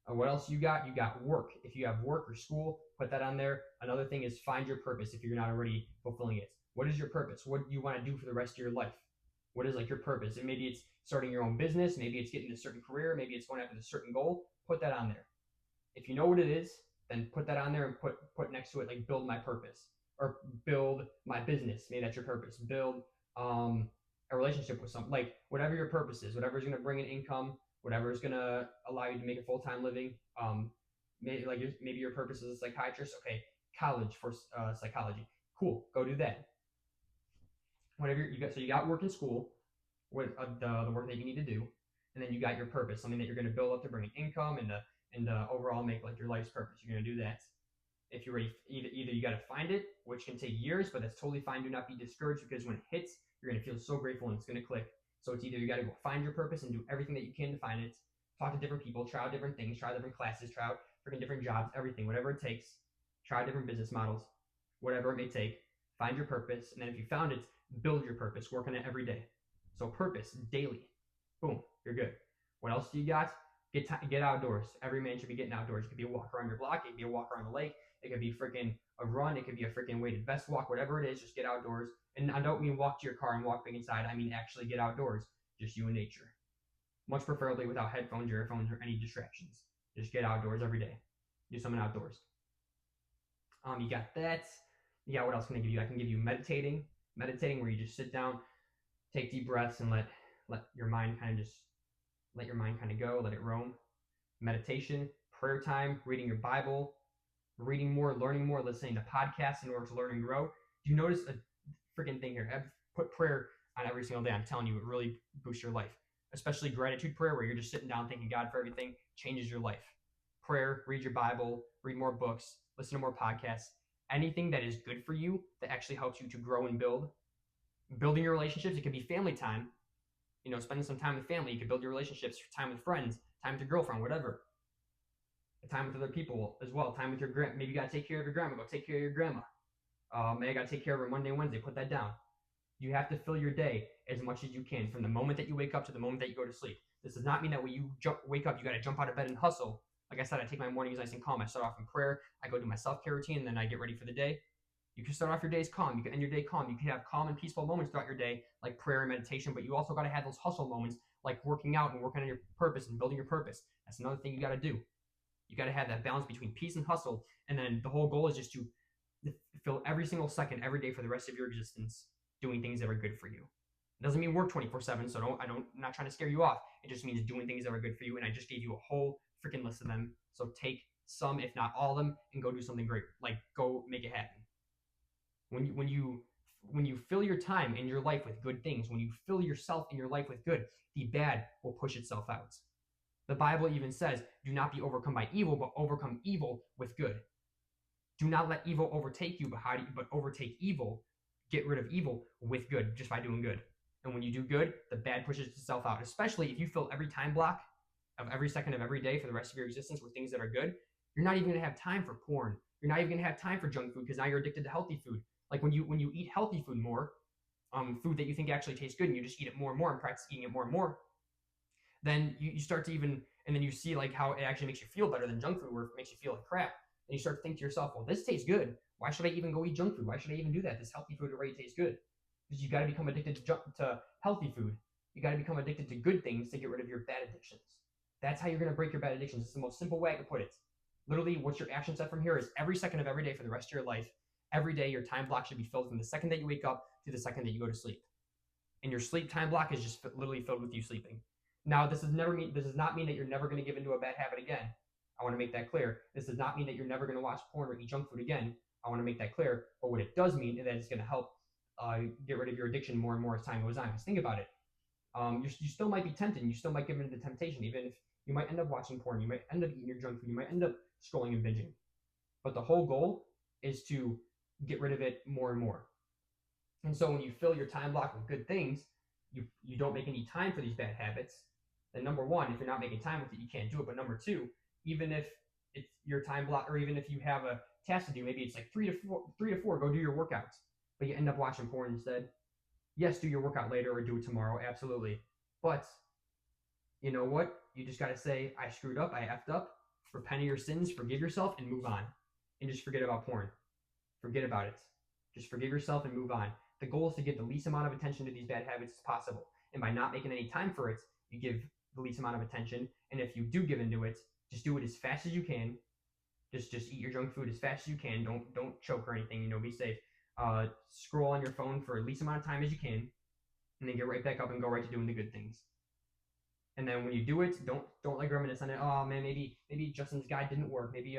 What else you got? You got work. If you have work or school, put that on there. Another thing is find your purpose if you're not already fulfilling it. What is your purpose? What do you want to do for the rest of your life? What is like your purpose? And maybe it's starting your own business. Maybe it's getting a certain career. Maybe it's going after a certain goal. Put that on there. If you know what it is, then put that on there and put next to it like build my purpose or build my business. Maybe that's your purpose. Build a relationship with something, like whatever your purpose is, whatever is going to bring in income, whatever is going to allow you to make a full-time living. Maybe your purpose is a psychiatrist. Okay, college for psychology. Cool, go do that. Whatever you got. So you got work in school, with the work that you need to do, and then you got your purpose, something that you're going to build up to bring in income and overall make like your life's purpose. You're going to do that. If you're ready, either you got to find it, which can take years, but that's totally fine. Do not be discouraged because when it hits, you're going to feel so grateful and it's going to click. So it's either you got to go find your purpose and do everything that you can to find it, talk to different people, try out different things, try different classes, try out freaking different jobs, everything, whatever it takes, try different business models, whatever it may take, find your purpose, and then if you found it, build your purpose, work on it every day. So purpose, daily, boom, you're good. What else do you got? Get outdoors. Every man should be getting outdoors. It could be a walk around your block, it could be a walk around the lake, it could be freaking a run, it could be a freaking weighted vest walk, whatever it is, just get outdoors. And I don't mean walk to your car and walk back inside. I mean actually get outdoors, just you and nature. Much preferably without headphones, earphones, or any distractions. Just get outdoors every day. Do something outdoors. You got that. Yeah, what else can I give you? I can give you meditating. Meditating where you just sit down, take deep breaths, and let your mind kind of go, let it roam. Meditation, prayer time, reading your Bible, reading more, learning more, listening to podcasts in order to learn and grow. Do you notice a freaking thing here? I've put prayer on every single day. I'm telling you, it really boosts your life. Especially gratitude prayer, where you're just sitting down thanking God for everything, changes your life. Prayer, read your Bible, read more books, listen to more podcasts. Anything that is good for you that actually helps you to grow and build. Building your relationships, it could be family time. Spending some time with family. You could build your relationships, time with friends, time with your girlfriend, whatever. Time with other people as well. Time with your maybe you gotta take care of your grandma. Go take care of your grandma. Maybe I gotta take care of her Monday and Wednesday. Put that down. You have to fill your day as much as you can from the moment that you wake up to the moment that you go to sleep. This does not mean that when you wake up, you got to jump out of bed and hustle. Like I said, I take my mornings nice and calm. I start off in prayer. I go do my self-care routine, and then I get ready for the day. You can start off your days calm. You can end your day calm. You can have calm and peaceful moments throughout your day, like prayer and meditation, but you also got to have those hustle moments, like working out and working on your purpose and building your purpose. That's another thing you got to do. You got to have that balance between peace and hustle. And then the whole goal is just to fill every single second, every day for the rest of your existence doing things that are good for you. It doesn't mean work 24/7, so I'm not trying to scare you off. It just means doing things that are good for you. And I just gave you a whole freaking list of them. So take some, if not all of them, and go do something great. Like go make it happen. When you fill your time in your life with good things, when you fill yourself in your life with good, the bad will push itself out. The Bible even says, do not be overcome by evil, but overcome evil with good. Do not let evil overtake you, but overtake evil. Get rid of evil with good, just by doing good. And when you do good, the bad pushes itself out. Especially if you fill every time block of every second of every day for the rest of your existence with things that are good, you're not even going to have time for porn. You're not even going to have time for junk food because now you're addicted to healthy food. Like when you eat healthy food more, food that you think actually tastes good, and you just eat it more and more and practice eating it more and more, then you start to even, and then you see like how it actually makes you feel better than junk food, where it makes you feel like crap. And you start to think to yourself, well, this tastes good. Why should I even go eat junk food? Why should I even do that? This healthy food already tastes good. Because you got to become addicted to healthy food. You got to become addicted to good things to get rid of your bad addictions. That's how you're going to break your bad addictions. It's the most simple way I can put it. Literally, what's your action step from here is every second of every day for the rest of your life, every day your time block should be filled from the second that you wake up to the second that you go to sleep. And your sleep time block is just literally filled with you sleeping. Now, this does not mean that you're never going to give into a bad habit again. I want to make that clear. This does not mean that you're never going to watch porn or eat junk food again. I want to make that clear. But what it does mean is that it's going to help get rid of your addiction more and more as time goes on. Because think about it. You still might be tempted. And you still might give in to temptation, even if you might end up watching porn. You might end up eating your junk food. You might end up scrolling and binging. But the whole goal is to get rid of it more and more. And so when you fill your time block with good things, you don't make any time for these bad habits. Then number one, if you're not making time with it, you can't do it. But number two, even if it's your time block, or even if you have a task to do, maybe it's like 3 to 4, go do your workouts, but you end up watching porn instead. Yes, do your workout later or do it tomorrow, absolutely. But you know what? You just got to say, I screwed up, I effed up, repent of your sins, forgive yourself, and move on. And just forget about porn. Forget about it. Just forgive yourself and move on. The goal is to give the least amount of attention to these bad habits as possible. And by not making any time for it, you give the least amount of attention. And if you do give into it, just do it as fast as you can. Just eat your junk food as fast as you can. Don't choke or anything. Be safe. Scroll on your phone for the least amount of time as you can, and then get right back up and go right to doing the good things. And then when you do it, don't like reminisce on it. Oh man, maybe Justin's guide didn't work. Maybe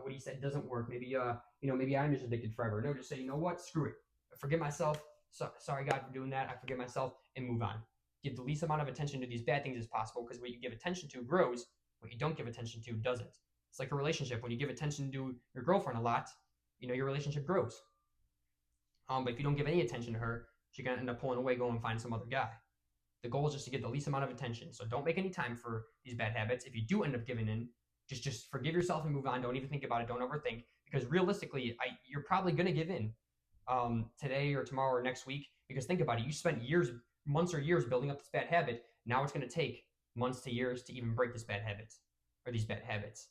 what he said doesn't work. Maybe maybe I'm just addicted forever. No, just say, you know what? Screw it. I forgive myself. Sorry God for doing that. I forgive myself and move on. Give the least amount of attention to these bad things as possible, because what you give attention to grows. What you don't give attention to doesn't. It's like a relationship. When you give attention to your girlfriend a lot, your relationship grows. But if you don't give any attention to her, she's gonna end up pulling away, go and find some other guy. The goal is just to get the least amount of attention. So don't make any time for these bad habits. If you do end up giving in, just forgive yourself and move on. Don't even think about it. Don't overthink, because realistically, you're probably gonna give in today or tomorrow or next week. Because think about it, you spent months or years building up this bad habit. Now it's gonna take months to years to even break this bad habit or these bad habits.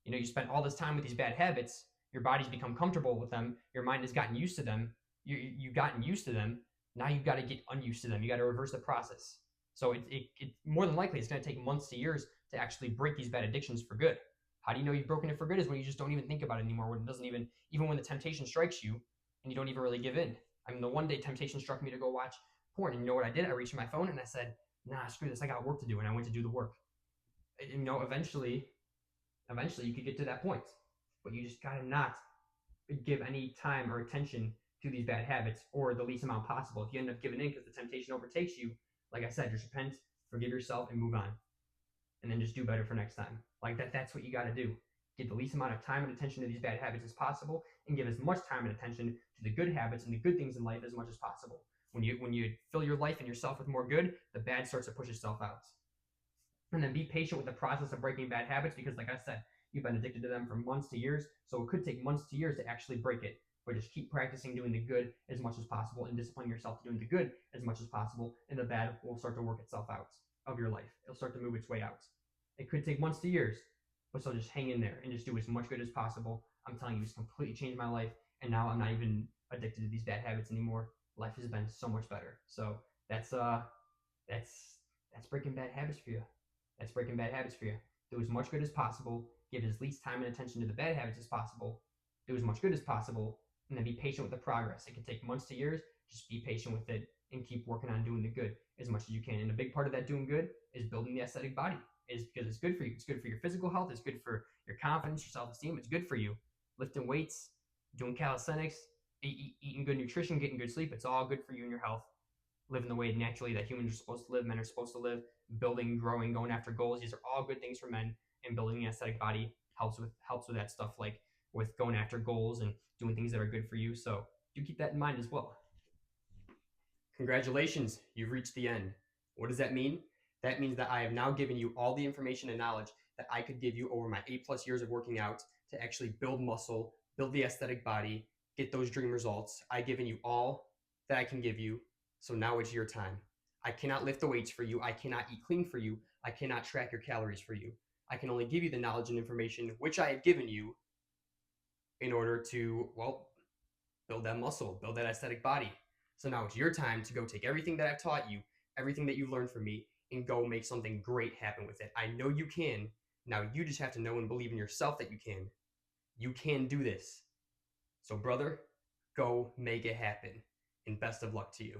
You spent all this time with these bad habits. Your body's become comfortable with them. Your mind has gotten used to them. You've gotten used to them. Now you've got to get unused to them. You got to reverse the process. So it more than likely it's going to take months to years to actually break these bad addictions for good. How do you know you've broken it for good? Is when you just don't even think about it anymore. When it doesn't even when the temptation strikes you and you don't even really give in. I mean, the one day temptation struck me to go watch porn, and you know what I did? I reached for my phone and I said, nah, screw this. I got work to do. And I went to do the work. Eventually you could get to that point, but you just got to not give any time or attention to these bad habits, or the least amount possible. If you end up giving in because the temptation overtakes you, like I said, just repent, forgive yourself, and move on. And then just do better for next time. Like that's what you got to do. Give the least amount of time and attention to these bad habits as possible, and give as much time and attention to the good habits and the good things in life as much as possible. When you fill your life and yourself with more good, the bad starts to push itself out. And then be patient with the process of breaking bad habits, because like I said, you've been addicted to them for months to years. So it could take months to years to actually break it. but just keep practicing doing the good as much as possible and discipline yourself to doing the good as much as possible, and the bad will start to work itself out of your life. It'll start to move its way out. It could take months to years, but so just hang in there and just do as much good as possible. I'm telling you, it's completely changed my life, and now I'm not even addicted to these bad habits anymore. Life has been so much better. So that's that's that's breaking bad habits for you. That's breaking bad habits for you. Do as much good as possible. Give as least time and attention to the bad habits as possible. Do as much good as possible, and then be patient with the progress. It can take months to years. Just be patient with it and keep working on doing the good as much as you can. And a big part of that doing good is building the aesthetic body. Is because it's good for you. It's good for your physical health. It's good for your confidence, your self-esteem. It's good for you. Lifting weights, doing calisthenics, eating good nutrition, getting good sleep. It's all good for you and your health. Living the way naturally that humans are supposed to live, men are supposed to live, building, growing, going after goals. These are all good things for men, and building an aesthetic body helps with that stuff, like with going after goals and doing things that are good for you. So do keep that in mind as well. Congratulations, you've reached the end. What does that mean? That means that I have now given you all the information and knowledge that I could give you over my 8+ years of working out to actually build muscle, build the aesthetic body, get those dream results. I've given you all that I can give you. So now it's your time. I cannot lift the weights for you. I cannot eat clean for you. I cannot track your calories for you. I can only give you the knowledge and information which I have given you in order to, well, build that muscle, build that aesthetic body. So now it's your time to go take everything that I've taught you, everything that you've learned from me, and go make something great happen with it. I know you can. Now you just have to know and believe in yourself that you can. You can do this. So, brother, go make it happen. And best of luck to you.